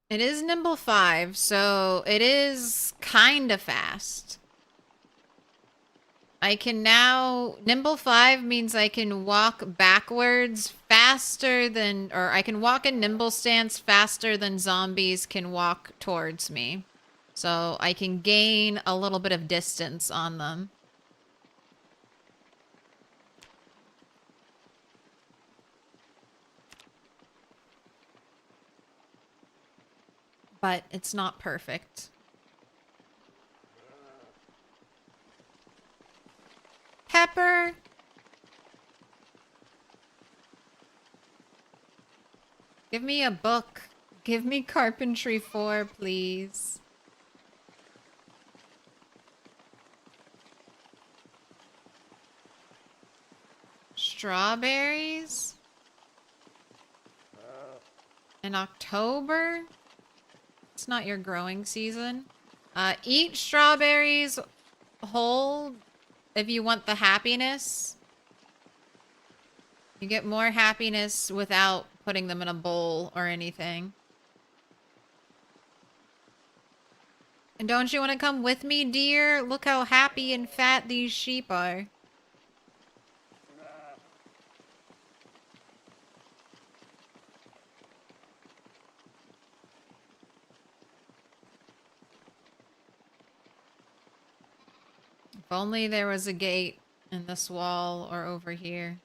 A: It is nimble 5, so it is kind of fast. I can now... Nimble 5 means I can walk backwards faster than... Or I can walk in nimble stance faster than zombies can walk towards me. So I can gain a little bit of distance on them. But it's not perfect. Pepper. Give me a book. Give me Carpentry 4, please. Strawberries? In October? It's not your growing season. Eat strawberries whole if you want the happiness. You get more happiness without putting them in a bowl or anything. And don't you want to come with me, dear? Look how happy and fat these sheep are. If only there was a gate in this wall or over here.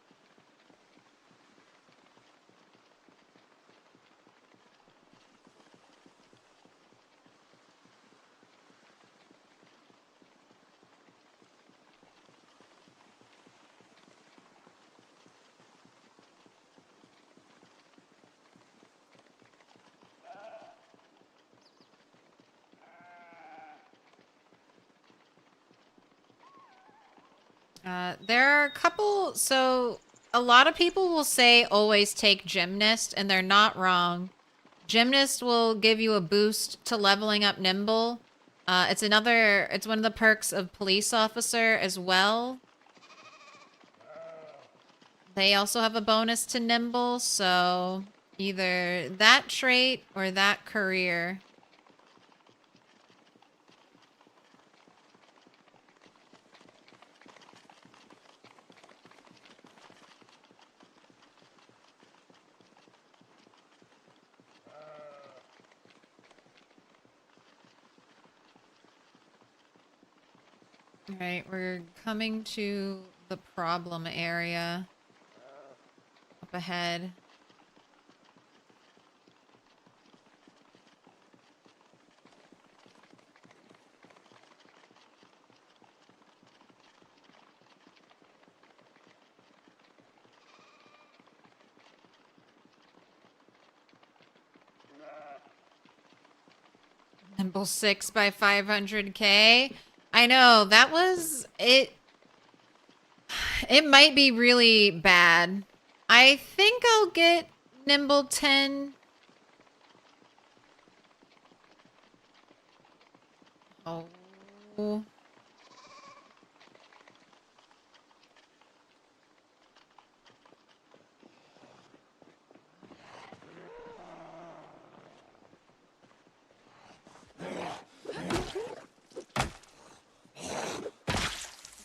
A: There are a couple, so a lot of people will say always take Gymnast, and they're not wrong. Gymnast will give you a boost to leveling up Nimble. It's one of the perks of Police Officer as well. They also have a bonus to Nimble, so either that trait or that career. Alright, we're coming to the problem area. Up ahead. Nimble 6 by 500k. I know, that was it. It might be really bad. I think I'll get Nimble 10. Oh.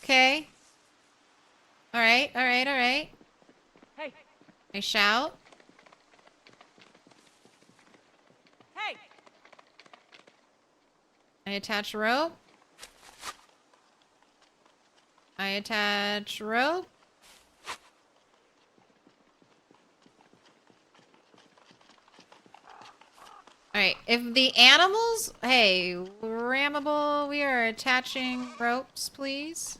A: Okay. Alright, alright, alright.
K: Hey,
A: I shout.
K: hey!
A: I attach rope. I attach rope. Alright, if the animals... Hey, Rammable, we are attaching ropes, please.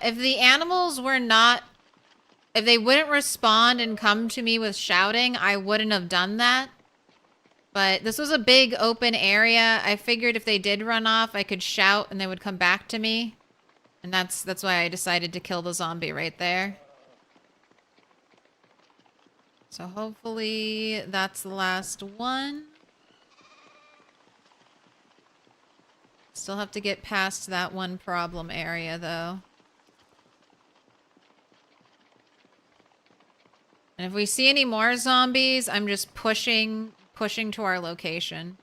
A: If the animals were not... If they wouldn't respond and come to me with shouting, I wouldn't have done that. But this was a big open area. I figured if they did run off, I could shout and they would come back to me. And that's why I decided to kill the zombie right there. So hopefully that's the last one. Still have to get past that one problem area though. And if we see any more zombies, I'm just pushing to our location.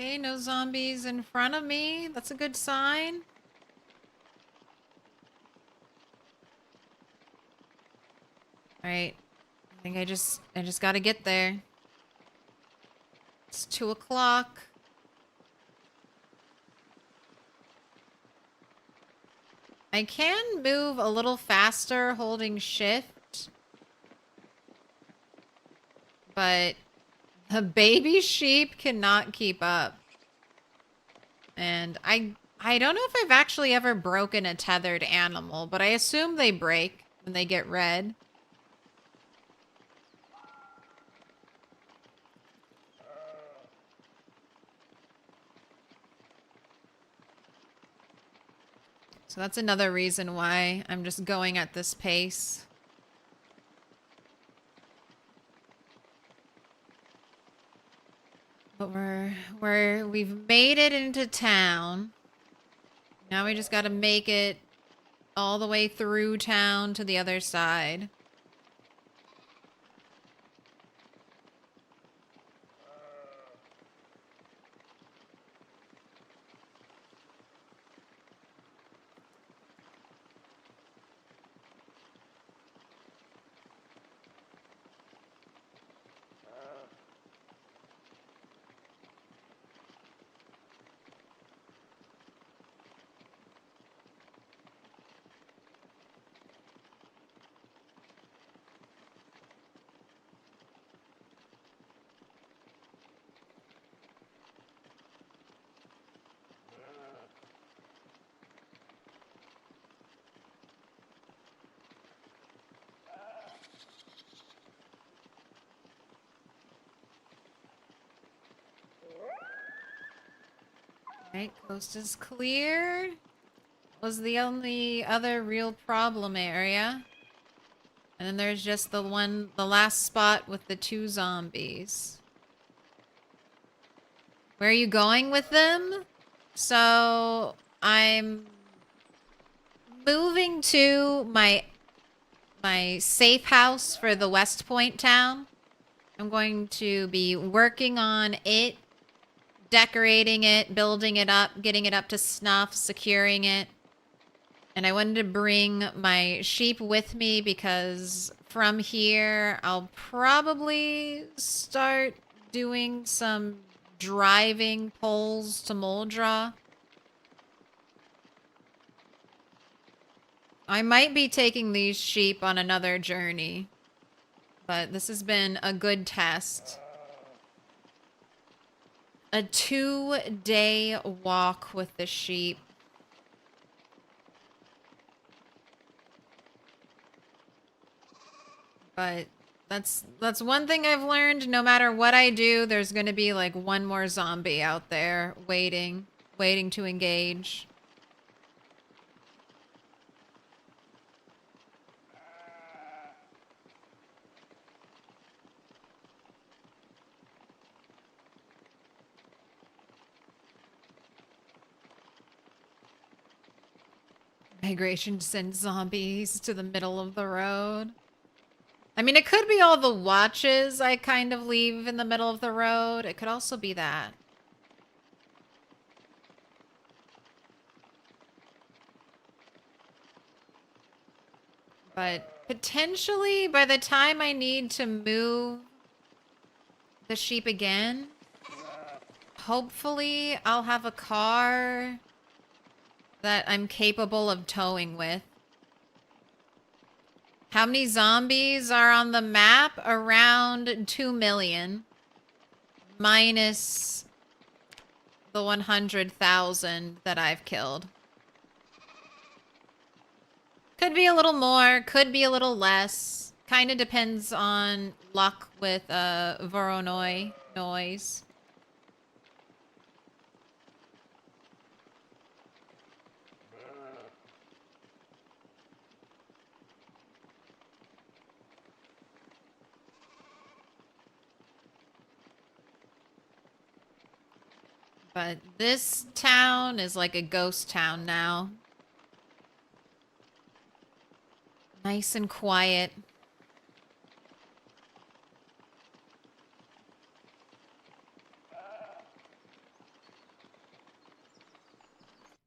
A: Okay, no zombies in front of me. That's a good sign. Alright. I think I just gotta get there. It's 2 o'clock. I can move a little faster holding shift. But the baby sheep cannot keep up. And I don't know if I've actually ever broken a tethered animal, but I assume they break when they get red. So that's another reason why I'm just going at this pace. But we've made it into town. Now we just gotta make it all the way through town to the other side. Right, coast is clear. Was the only other real problem area. And then there's just the last spot with the 2 zombies. Where are you going with them? So, I'm moving to my safe house for the West Point town. I'm going to be working on it, decorating it, building it up, getting it up to snuff, securing it. And I wanted to bring my sheep with me because from here, I'll probably start doing some driving poles to Moldra. I might be taking these sheep on another journey, but this has been a good test. A 2-day walk with the sheep. But That's one thing I've learned. No matter what I do, there's gonna be like one more zombie out there waiting to engage. Migration sends zombies to the middle of the road. I mean, it could be all the watches I kind of leave in the middle of the road. It could also be that. But potentially, by the time I need to move the sheep again, hopefully I'll have a car that I'm capable of towing with. How many zombies are on the map? Around 2 million. Minus the 100,000 that I've killed. Could be a little more, could be a little less. Kind of depends on luck with Voronoi noise. But this town is like a ghost town now. Nice and quiet.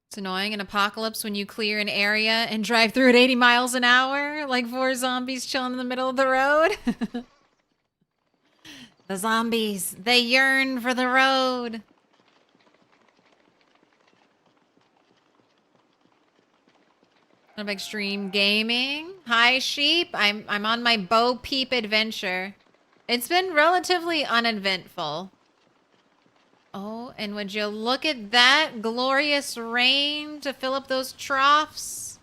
A: It's annoying in Apocalypse when you clear an area and drive through at 80 miles an hour, like 4 zombies chilling in the middle of the road. The zombies, they yearn for the road. Of Extreme Gaming. Hi, sheep. I'm on my Bo Peep adventure. It's been relatively uneventful. Oh, and would you look at that glorious rain to fill up those troughs?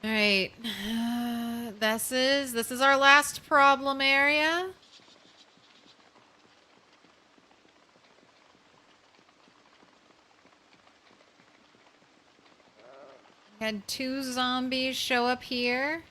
A: All right. This is our last problem area. Had 2 zombies show up here.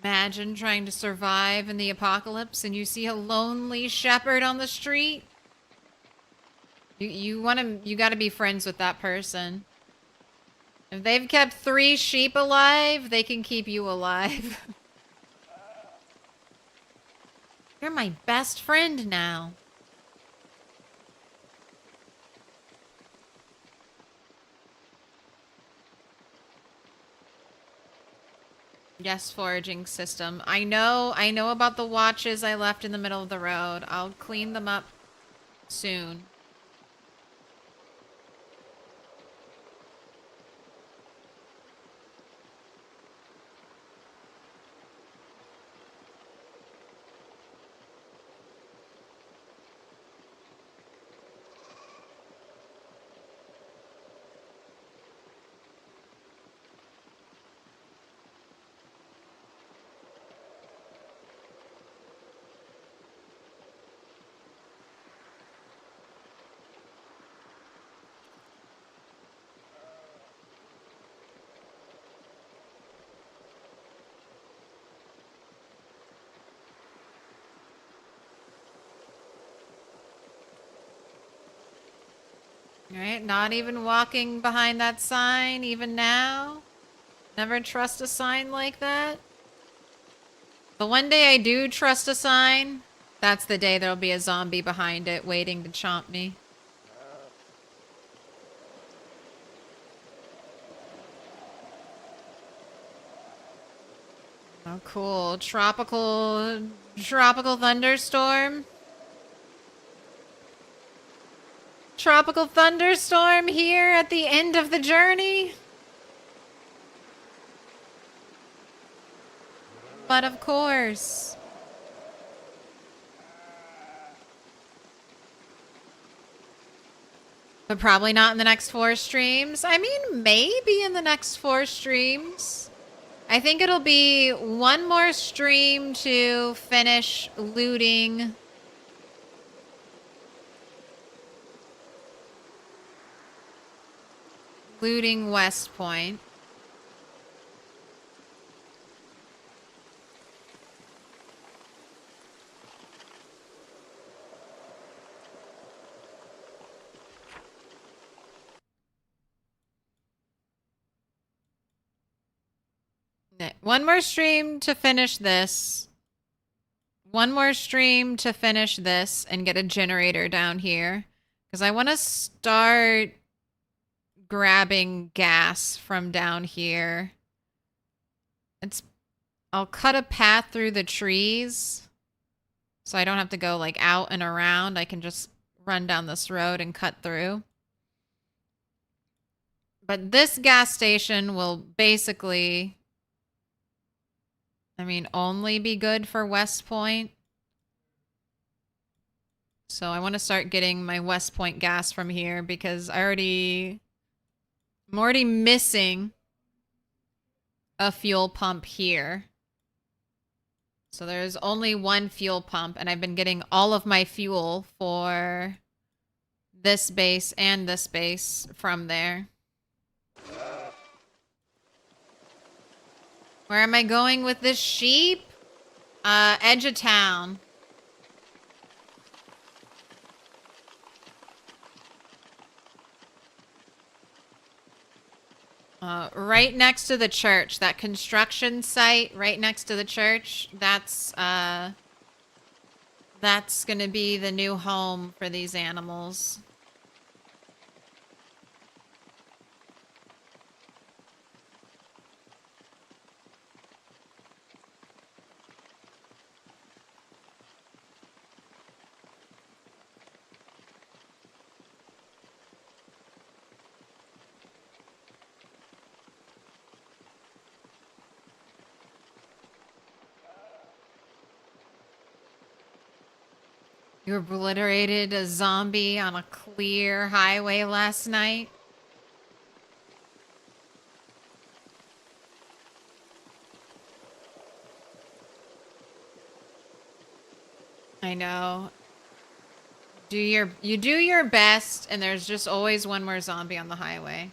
A: Imagine trying to survive in the apocalypse and you see a lonely shepherd on the street. You gotta be friends with that person. If they've kept 3 sheep alive, they can keep you alive. You're my best friend now. Yes, foraging system. I know about the watches I left in the middle of the road. I'll clean them up soon. Alright, not even walking behind that sign, even now. Never trust a sign like that. But one day I do trust a sign. That's the day there'll be a zombie behind it waiting to chomp me. Oh, cool. Tropical thunderstorm. Tropical thunderstorm here at the end of the journey. But of course. But probably not in the next 4 streams. I mean, maybe in the next 4 streams. I think it'll be one more stream to finish looting West Point. One more stream to finish this. One more stream to finish this and get a generator down here. Because I want to start grabbing gas from down here. I'll cut a path through the trees. So I don't have to go like out and around. I can just run down this road and cut through. But this gas station will basically, I mean, only be good for West Point. So I want to start getting my West Point gas from here because I'm already missing a fuel pump here. So there's only one fuel pump and I've been getting all of my fuel for this base and this base from there. Where am I going with this sheep? Edge of town. Right next to the church. That construction site right next to the church. That's gonna be the new home for these animals. You obliterated a zombie on a clear highway last night. I know. You do your best, and there's just always one more zombie on the highway.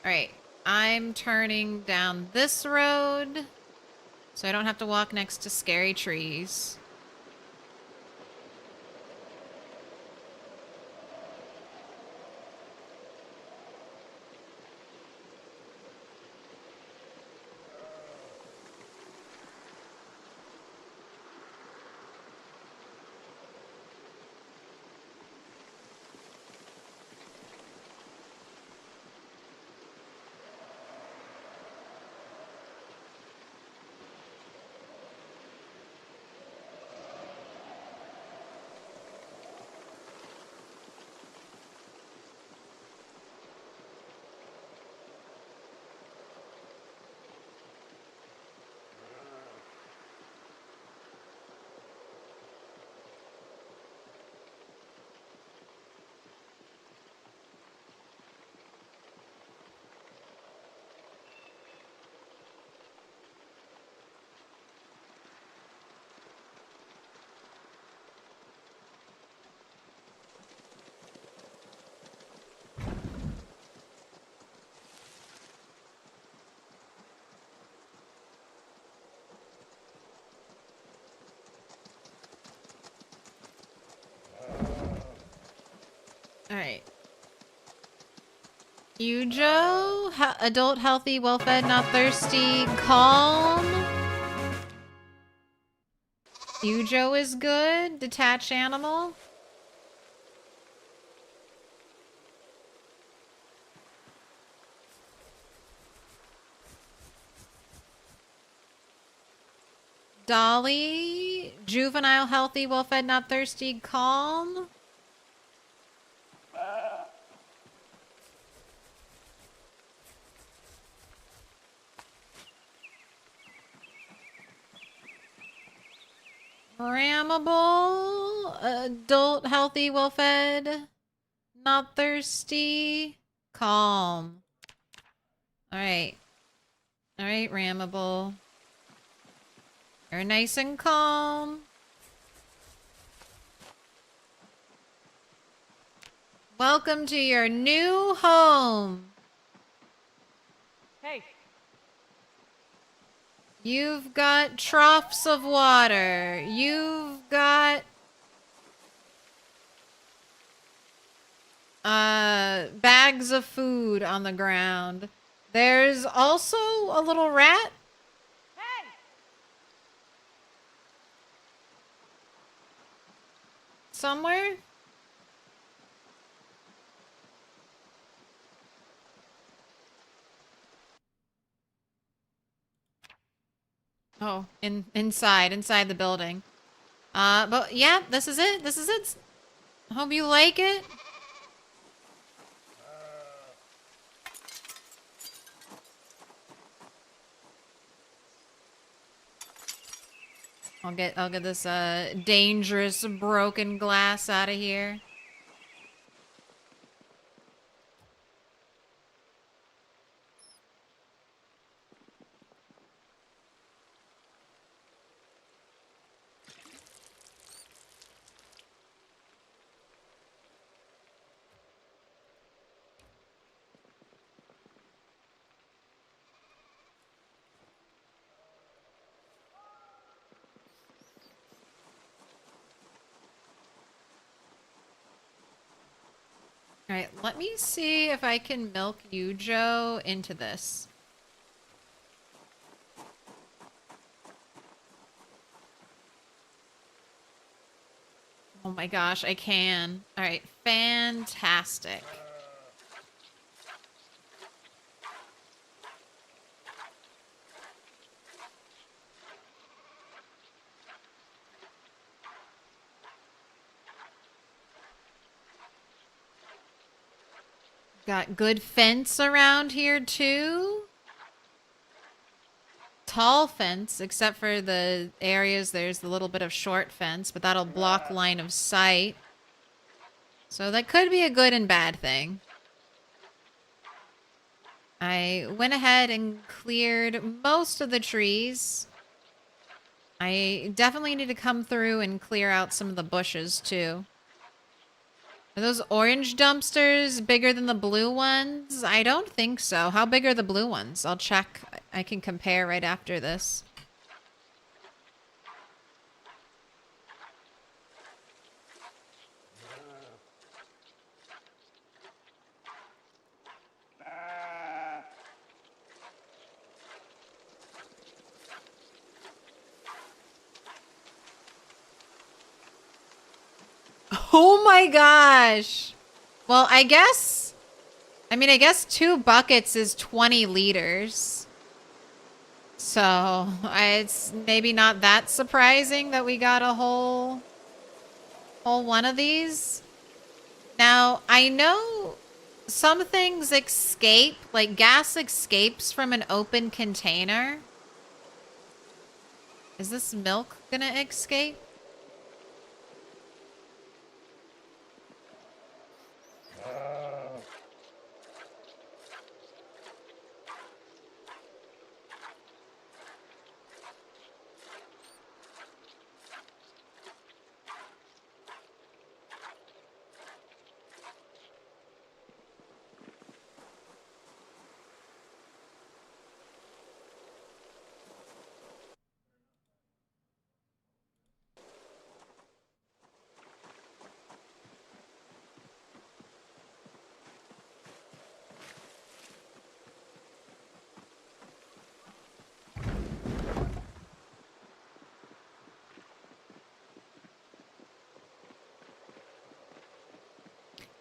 A: Alright, I'm turning down this road, so I don't have to walk next to scary trees. Alright. Ujo, adult, healthy, well-fed, not thirsty, calm. Ujo is good. Detached animal. Dolly, juvenile, healthy, well-fed, not thirsty, calm. Rammable, adult, healthy, well-fed, not thirsty, calm. Alright. Alright, rammable. You're nice and calm. Welcome to your new home.
K: Hey.
A: You've got troughs of water. You've got bags of food on the ground. There's also a little rat.
K: Hey.
A: Somewhere. Oh, inside the building. But yeah, this is it. This is it. Hope you like it. I'll get this dangerous broken glass out of here. Alright, let me see if I can milk you, Joe, into this. Oh my gosh, I can. Alright, fantastic. Got good fence around here too. Tall fence, except for the areas there's a little bit of short fence, but that'll block line of sight. So that could be a good and bad thing. I went ahead and cleared most of the trees. I definitely need to come through and clear out some of the bushes too. Are those orange dumpsters bigger than the blue ones? I don't think so. How big are the blue ones? I'll check. I can compare right after this. Oh my gosh. Well, I guess 2 buckets is 20 liters. So, it's maybe not that surprising that we got a whole one of these. Now, I know some things escape, like gas escapes from an open container. Is this milk gonna escape?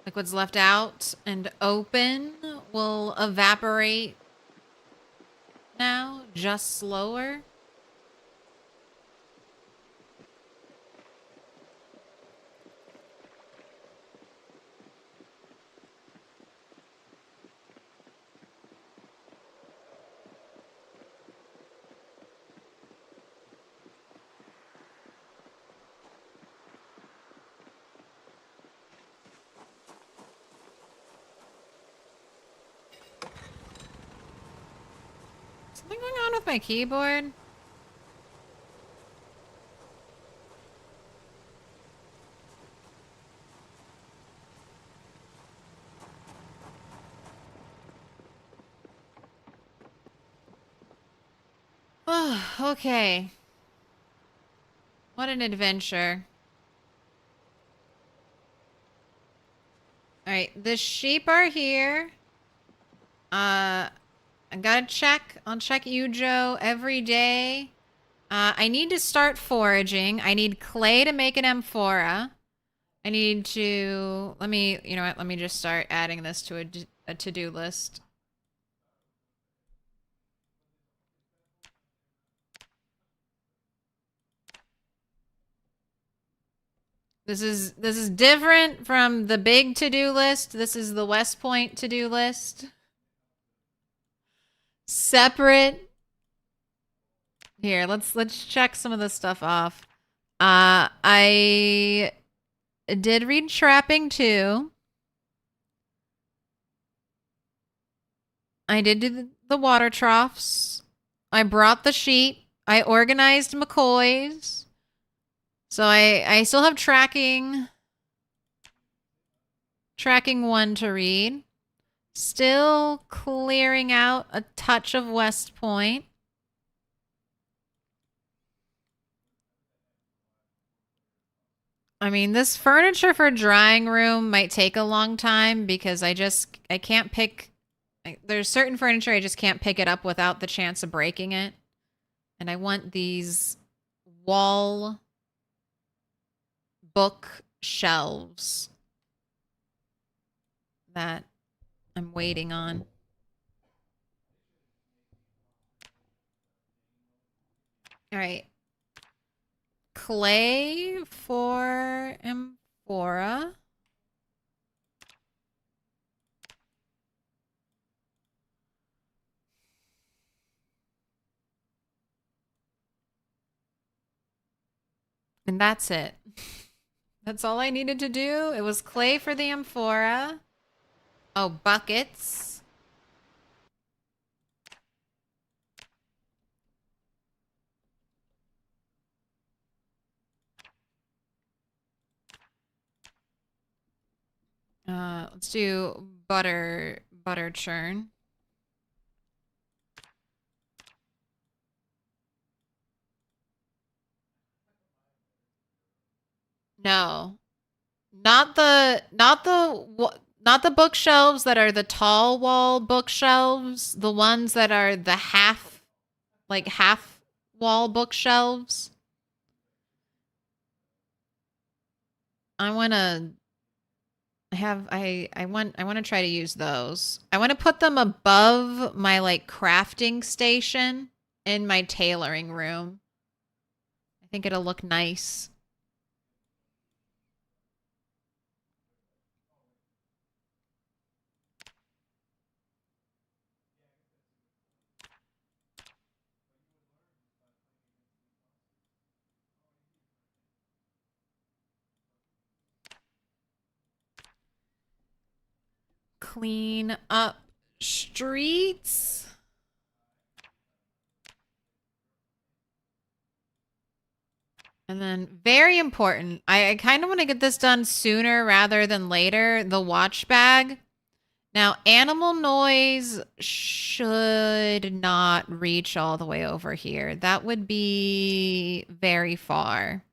A: Liquids left out and open will evaporate now, just slower. What's going on with my keyboard? Oh, okay. What an adventure. Alright, the sheep are here. I gotta check. I'll check Ujo every day. I need to start foraging. I need clay to make an amphora. I need to... Let me... You know what? Let me just start adding this to a to-do list. This is different from the big to-do list. This is the West Point to-do list. Separate. Here, let's check some of this stuff off. I did read Trapping too. I did do the water troughs. I brought the sheep. I organized McCoy's. So I still have tracking 1 to read. Still clearing out a touch of West Point. I mean, this furniture for drying room might take a long time because I can't pick... There's certain furniture I just can't pick it up without the chance of breaking it. And I want these wall book shelves that I'm waiting on. All right. Clay for amphora. And that's it. That's all I needed to do. It was clay for the amphora. Oh, buckets. Let's do butter churn. No. Not the bookshelves that are the tall wall bookshelves, the ones that are the half wall bookshelves. I want to try to use those. I want to put them above my crafting station in my tailoring room. I think it'll look nice. Clean up streets. And then, very important, I kind of want to get this done sooner rather than later, the watch bag. Now, animal noise should not reach all the way over here. That would be very far.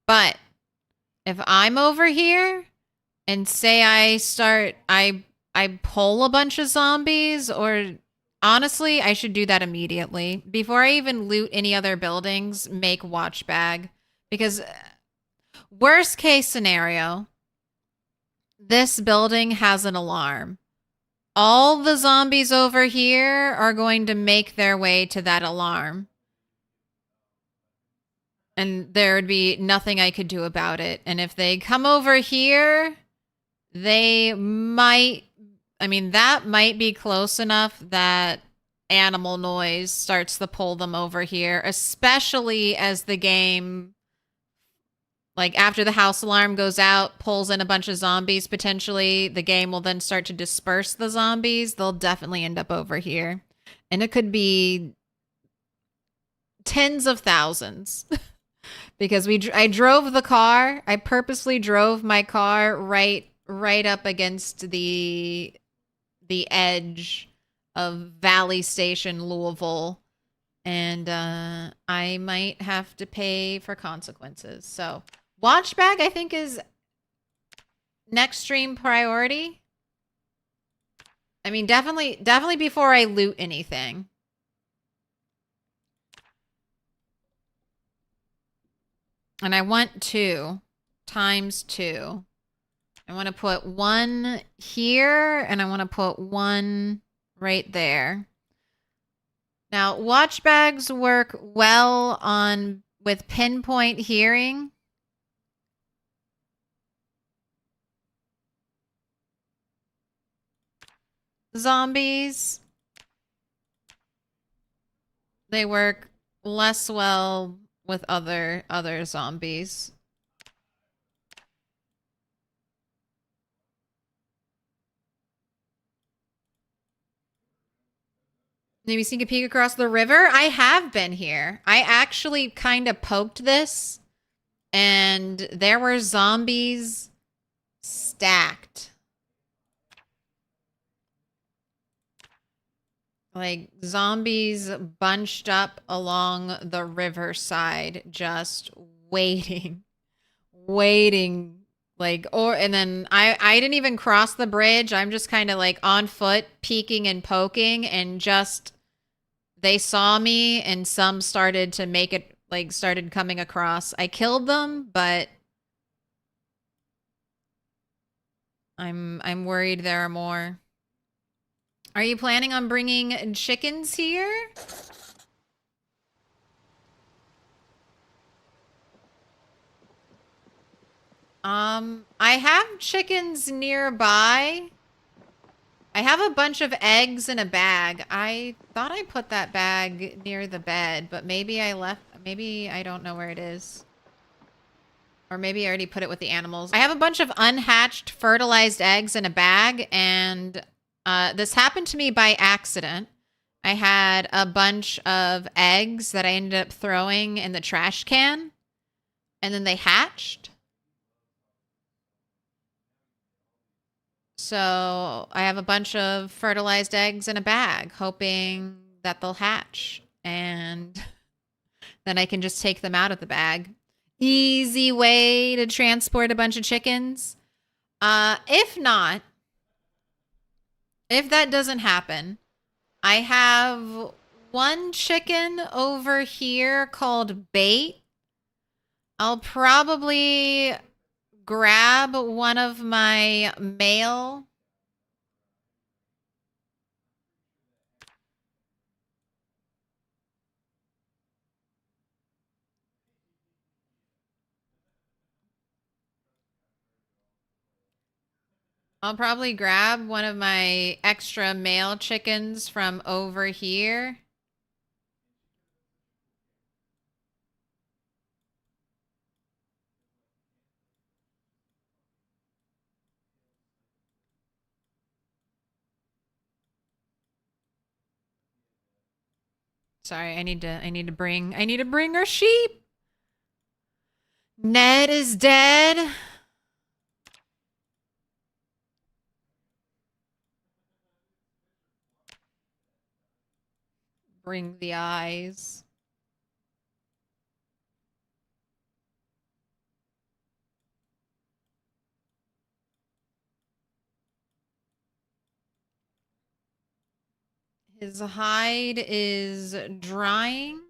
A: But if I'm over here and say I pull a bunch of zombies, or honestly, I should do that immediately. Before I even loot any other buildings, make watch bag. Because worst case scenario, this building has an alarm. All the zombies over here are going to make their way to that alarm. And there would be nothing I could do about it. And if they come over here, they might... I mean, that might be close enough that animal noise starts to pull them over here, especially as the game... after the house alarm goes out, pulls in a bunch of zombies, potentially, the game will then start to disperse the zombies. They'll definitely end up over here. And it could be tens of thousands. Because I drove the car. I purposely drove my car right up against the edge of Valley Station, Louisville. And I might have to pay for consequences. So, watch bag, I think, is next stream priority. I mean, definitely before I loot anything. And I want 2 times 2. I want to put 1 here, and I want to put 1 right there. Now, watch bags work well with pinpoint hearing. Zombies. They work less well with other zombies. Maybe sneak a peek across the river? I have been here. I actually kind of poked this, and there were zombies stacked. Like, zombies bunched up along the riverside, just waiting. Like, and then I didn't even cross the bridge. I'm just kind of like on foot, peeking and poking, and just, they saw me, and some started to make it, like, started coming across. I killed them, but I'm worried there are more. Are you planning on bringing chickens here? I have chickens nearby. I have a bunch of eggs in a bag. I thought I put that bag near the bed, but maybe I left, maybe I don't know where it is. Or maybe I already put it with the animals. I have a bunch of unhatched fertilized eggs in a bag, and this happened to me by accident. I had a bunch of eggs that I ended up throwing in the trash can, and then they hatched. So I have a bunch of fertilized eggs in a bag, hoping that they'll hatch, and then I can just take them out of the bag. Easy way to transport a bunch of chickens. If not, if that doesn't happen, I have 1 chicken over here called bait. I'll probably grab one of my male. I'll probably grab one of my extra male chickens from over here. Sorry, I need to bring our sheep. Ned is dead. Bring the eyes. His hide is drying.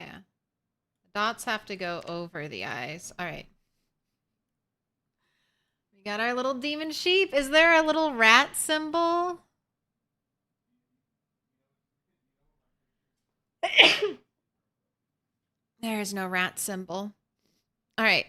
A: Yeah. The dots have to go over the eyes. All right. We got our little demon sheep. Is there a little rat symbol? There is no rat symbol. All right.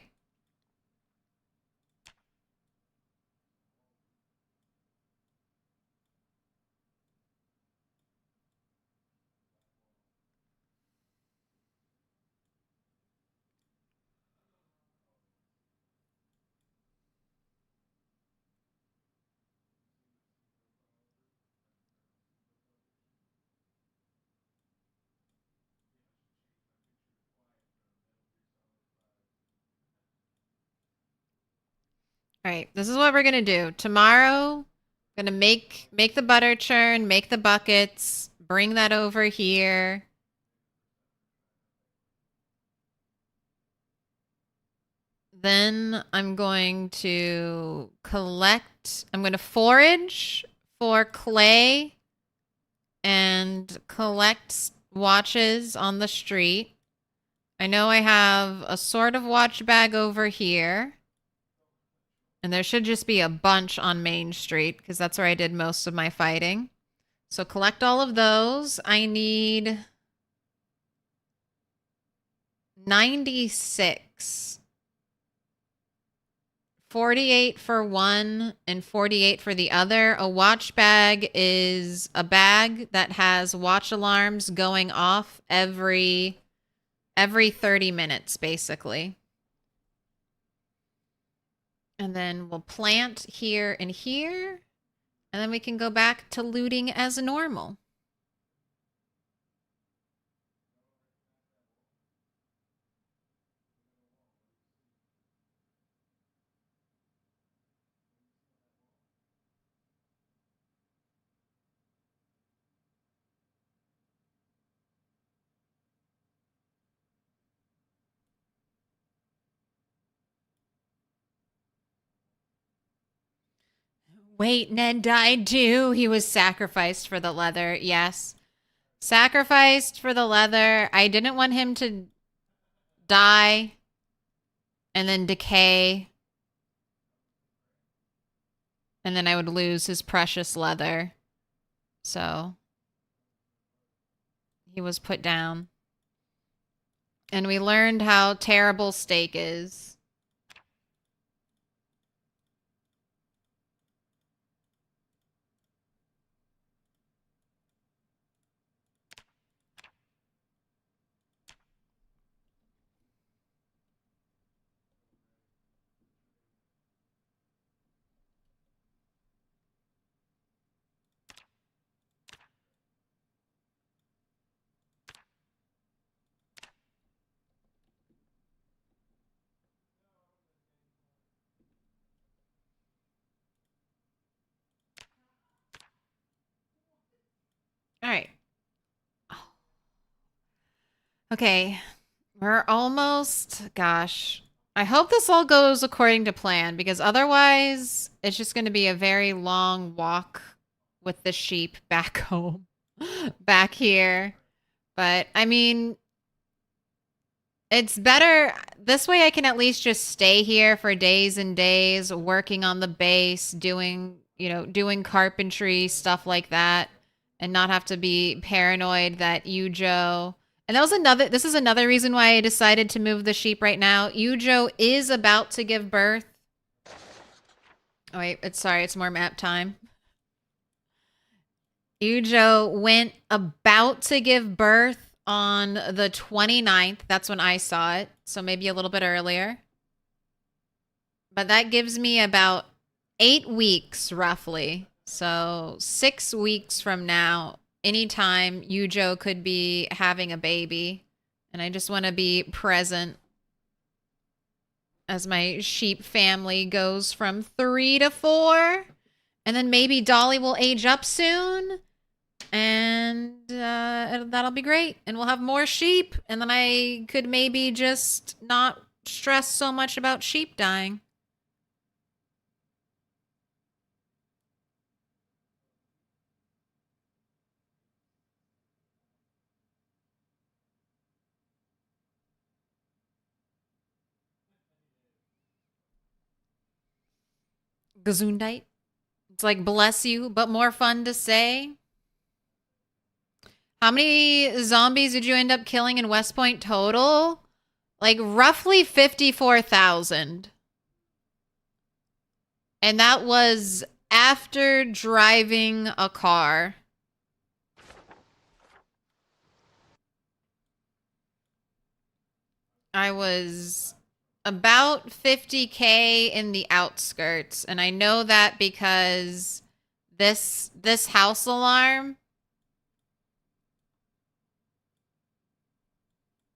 A: All right, this is what we're gonna do. Tomorrow, gonna make the butter churn, make the buckets, bring that over here. Then I'm going to I'm going to forage for clay and collect watches on the street. I know I have a sort of watch bag over here. And there should just be a bunch on Main Street because that's where I did most of my fighting. So collect all of those. I need 96. 48 for one and 48 for the other. A watch bag is a bag that has watch alarms going off every 30 minutes, basically. And then we'll plant here and here. And then we can go back to looting as normal. Wait, Ned died too. He was sacrificed for the leather. Yes. Sacrificed for the leather. I didn't want him to die and then decay. And then I would lose his precious leather. So he was put down. And we learned how terrible steak is. All right. Okay. We're almost, gosh. I hope this all goes according to plan because otherwise it's just going to be a very long walk with the sheep back home, back here. But I mean, it's better this way. I can at least just stay here for days and days working on the base, doing carpentry, stuff like that, and not have to be paranoid that Yujo. And this is another reason why I decided to move the sheep right now. Yujo is about to give birth. Oh wait, it's more map time. Yujo went about to give birth on the 29th. That's when I saw it. So maybe a little bit earlier. But that gives me about 8 weeks roughly. So 6 weeks from now, anytime Yujo could be having a baby. And I just want to be present as my sheep family goes from 3 to 4. And then maybe Dolly will age up soon. And that'll be great. And we'll have more sheep. And then I could maybe just not stress so much about sheep dying. Gesundheit. It's like bless you, but more fun to say. How many zombies did you end up killing in West Point total? Like roughly 54,000. And that was after driving a car. I was about 50K in the outskirts. And I know that because this house alarm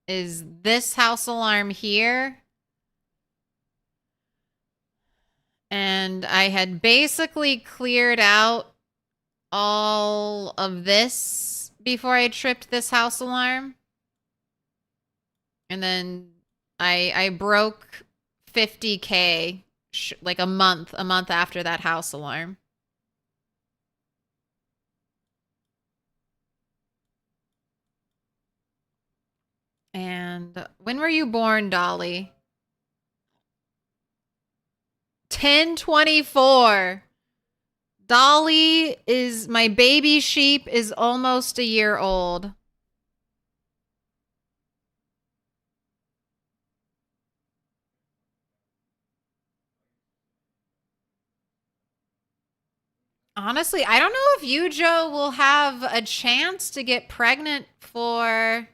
A: is this house alarm here. And I had basically cleared out all of this before I tripped this house alarm. And then I broke 50K like a month after that house alarm. And when were you born, Dolly? 10/24. Dolly is my baby sheep is almost a year old. Honestly, I don't know if you, Joe, will have a chance to get pregnant for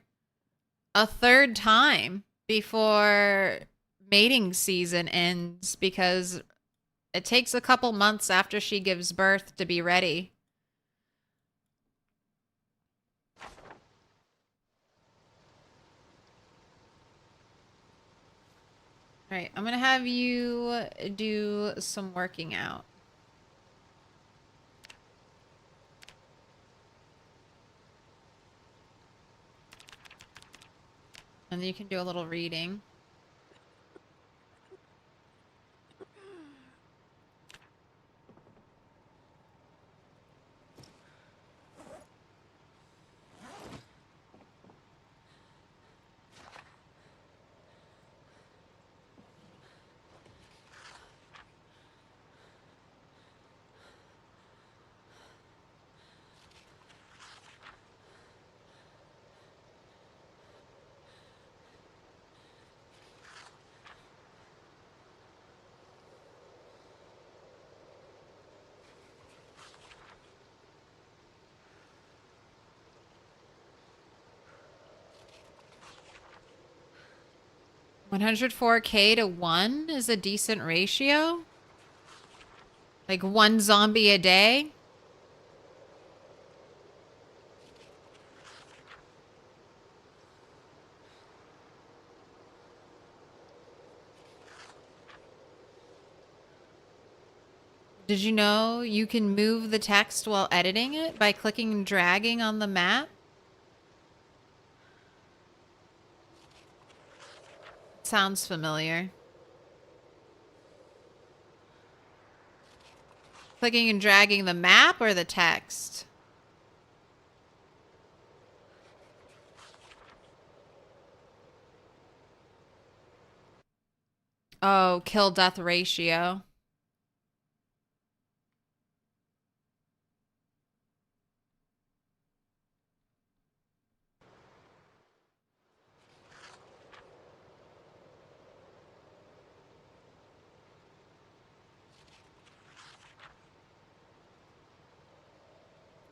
A: a third time before mating season ends, because it takes a couple months after she gives birth to be ready. All right, I'm going to have you do some working out. And then you can do a little reading. $104K to 1 is a decent ratio. Like 1 zombie a day. Did you know you can move the text while editing it by clicking and dragging on the map? Sounds familiar. Clicking and dragging the map or the text? Oh, kill death ratio.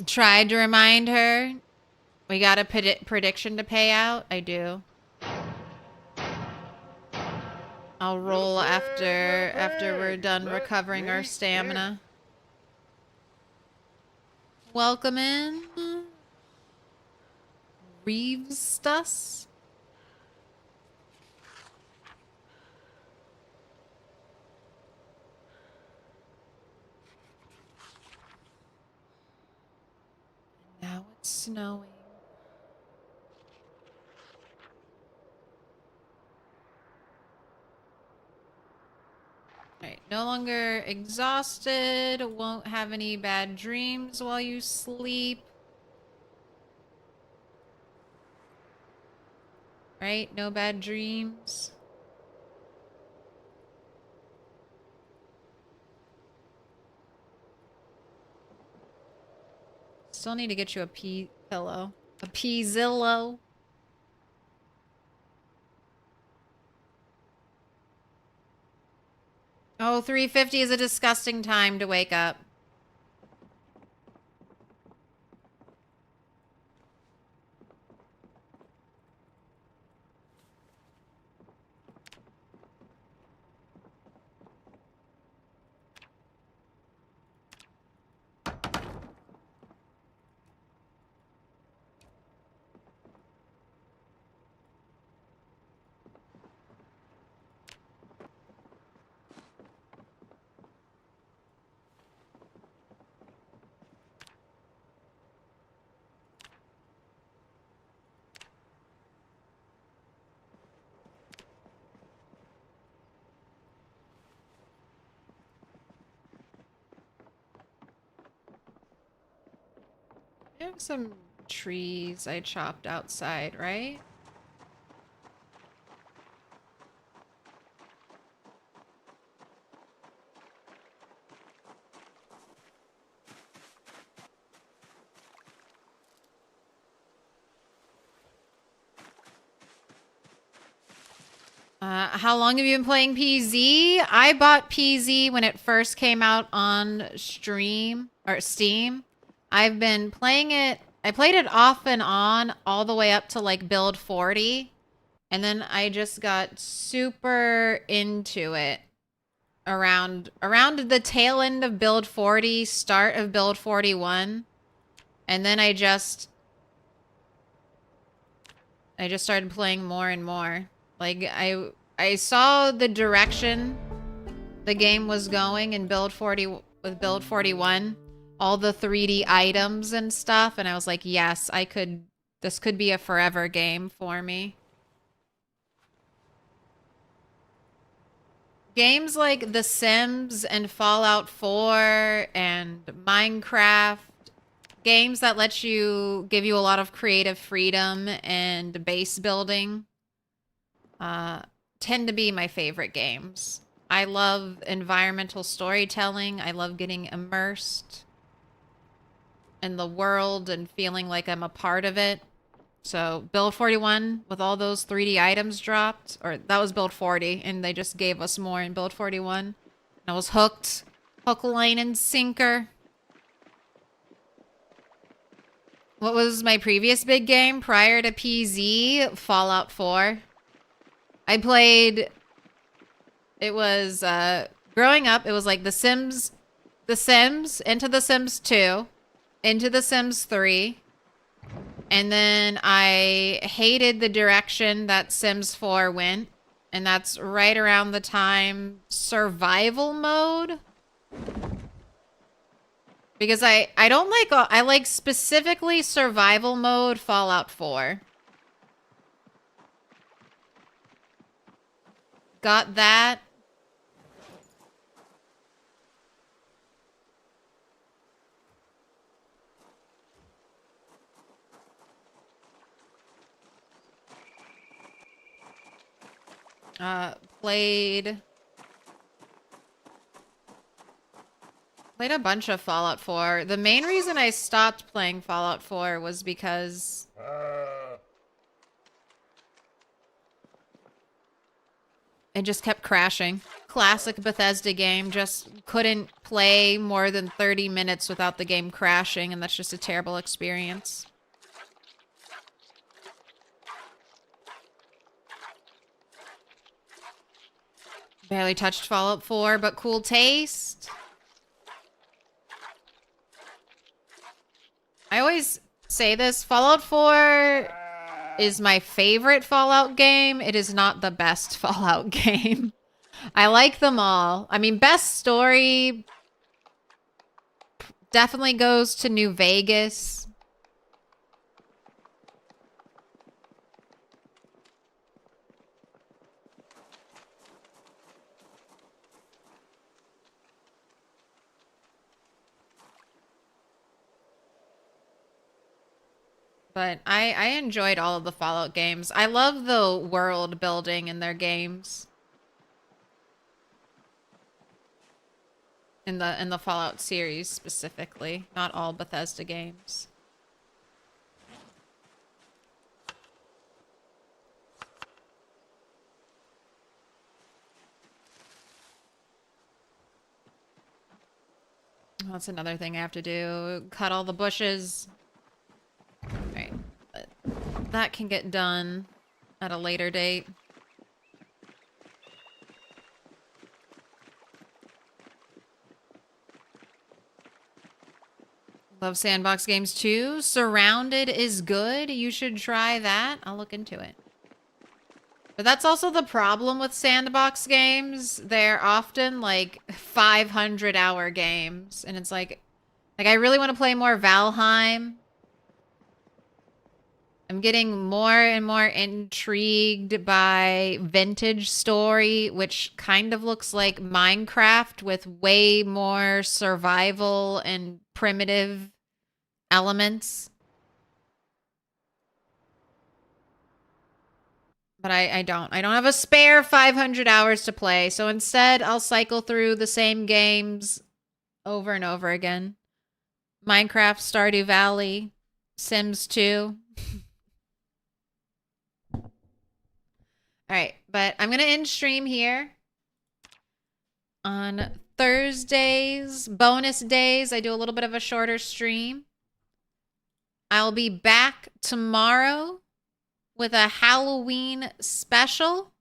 A: Tried to remind her. We got a prediction to pay out. I do. I'll roll after we're done recovering our stamina. Welcome in, Reevestus. Now it's snowing. Alright, no longer exhausted. Won't have any bad dreams while you sleep. Right? No bad dreams. Still need to get you a pea pillow. A peazillo. Oh, 3:50 is a disgusting time to wake up. There's some trees I chopped outside, right? How long have you been playing PZ? I bought PZ when it first came out on Steam. I've been playing it. I played it off and on all the way up to like build 40. And then I just got super into it around the tail end of build 40, start of build 41. And then I just started playing more and more. Like, I saw the direction the game was going in build 40 with build 41, all the 3D items and stuff, and I was like, yes, this could be a forever game for me. Games like The Sims and Fallout 4 and Minecraft, games that let you give you a lot of creative freedom and base building, tend to be my favorite games. I love environmental storytelling. I love getting immersed in the world and feeling like I'm a part of it. So build 41 with all those 3D items dropped, or that was build 40 and they just gave us more in build 41. I was hooked. Hook, line, and sinker. What was my previous big game prior to PZ? Fallout 4. I played, it was, growing up, it was like The Sims, into The Sims 2, into The Sims 3, and then I hated the direction that Sims 4 went, and that's right around the time survival mode. Because I don't like, I like specifically survival mode Fallout 4. Got that. Played a bunch of Fallout 4. The main reason I stopped playing Fallout 4 was because it just kept crashing. Classic Bethesda game, just couldn't play more than 30 minutes without the game crashing, and that's just a terrible experience. Barely touched Fallout 4, but cool taste. I always say this, Fallout 4 is my favorite Fallout game. It is not the best Fallout game. I like them all. I mean, best story definitely goes to New Vegas. But I enjoyed all of the Fallout games. I love the world building in their games. In the Fallout series specifically, not all Bethesda games. That's another thing I have to do. Cut all the bushes. Alright. That can get done at a later date. Love sandbox games too. Surrounded is good. You should try that. I'll look into it. But that's also the problem with sandbox games. They're often like 500-hour games. And it's like I really want to play more Valheim. I'm getting more and more intrigued by Vintage Story, which kind of looks like Minecraft with way more survival and primitive elements. But I don't have a spare 500 hours to play. So instead, I'll cycle through the same games over and over again. Minecraft, Stardew Valley, Sims 2. All right, but I'm going to end stream here. On Thursdays, bonus days, I do a little bit of a shorter stream. I'll be back tomorrow with a Halloween special.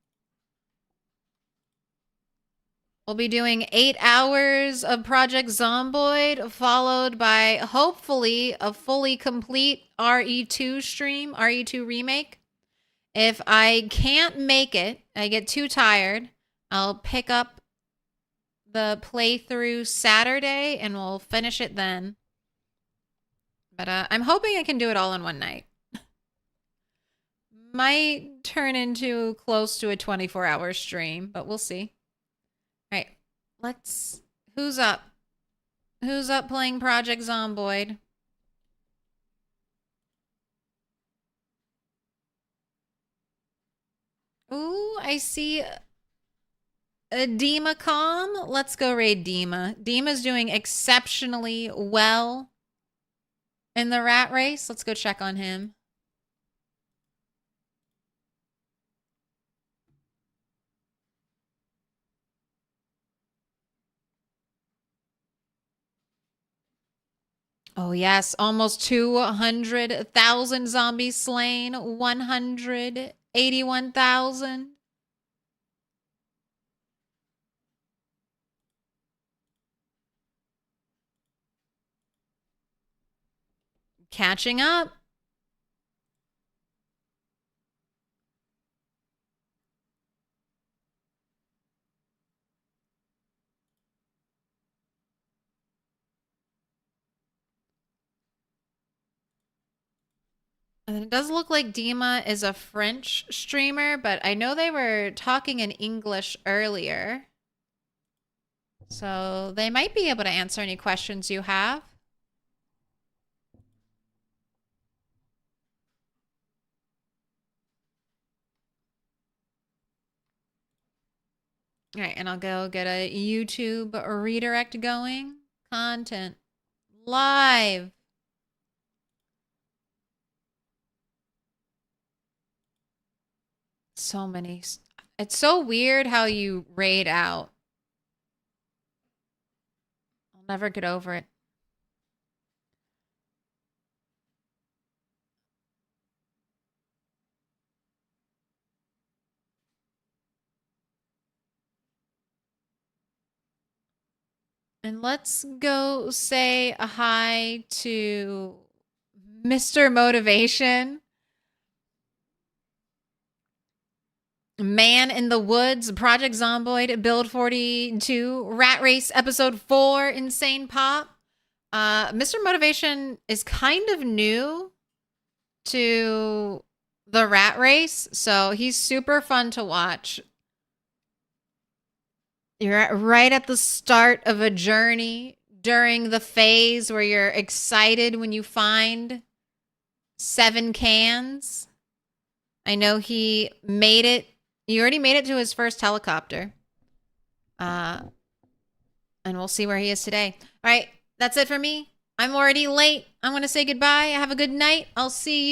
A: We'll be doing 8 hours of Project Zomboid, followed by, hopefully, a fully complete RE2 stream, RE2 remake. If I can't make it, I get too tired, I'll pick up the playthrough Saturday and we'll finish it then. But I'm hoping I can do it all in one night. Might turn into close to a 24-hour stream, but we'll see. All right, let's... Who's up? Who's up playing Project Zomboid? Ooh, I see... Dima Com. Let's go raid Dima. Dima's doing exceptionally well in the rat race. Let's go check on him. Oh, yes. Almost 200,000 zombies slain. 181,000. Catching up. And it does look like Dima is a French streamer, but I know they were talking in English earlier. So they might be able to answer any questions you have. All right, and I'll go get a YouTube redirect going. Content. Live. So many. It's so weird how you raid out. I'll never get over it. And let's go say a hi to Mr. Motivation. Man in the Woods, Project Zomboid, Build 42, Rat Race Episode 4, Insane Pop. Mr. Motivation is kind of new to the Rat Race, so he's super fun to watch. You're right at the start of a journey during the phase where you're excited when you find 7 cans. I know he made it. He already made it to his first helicopter. And we'll see where he is today. All right, that's it for me. I'm already late. I'm going to say goodbye. Have a good night. I'll see you.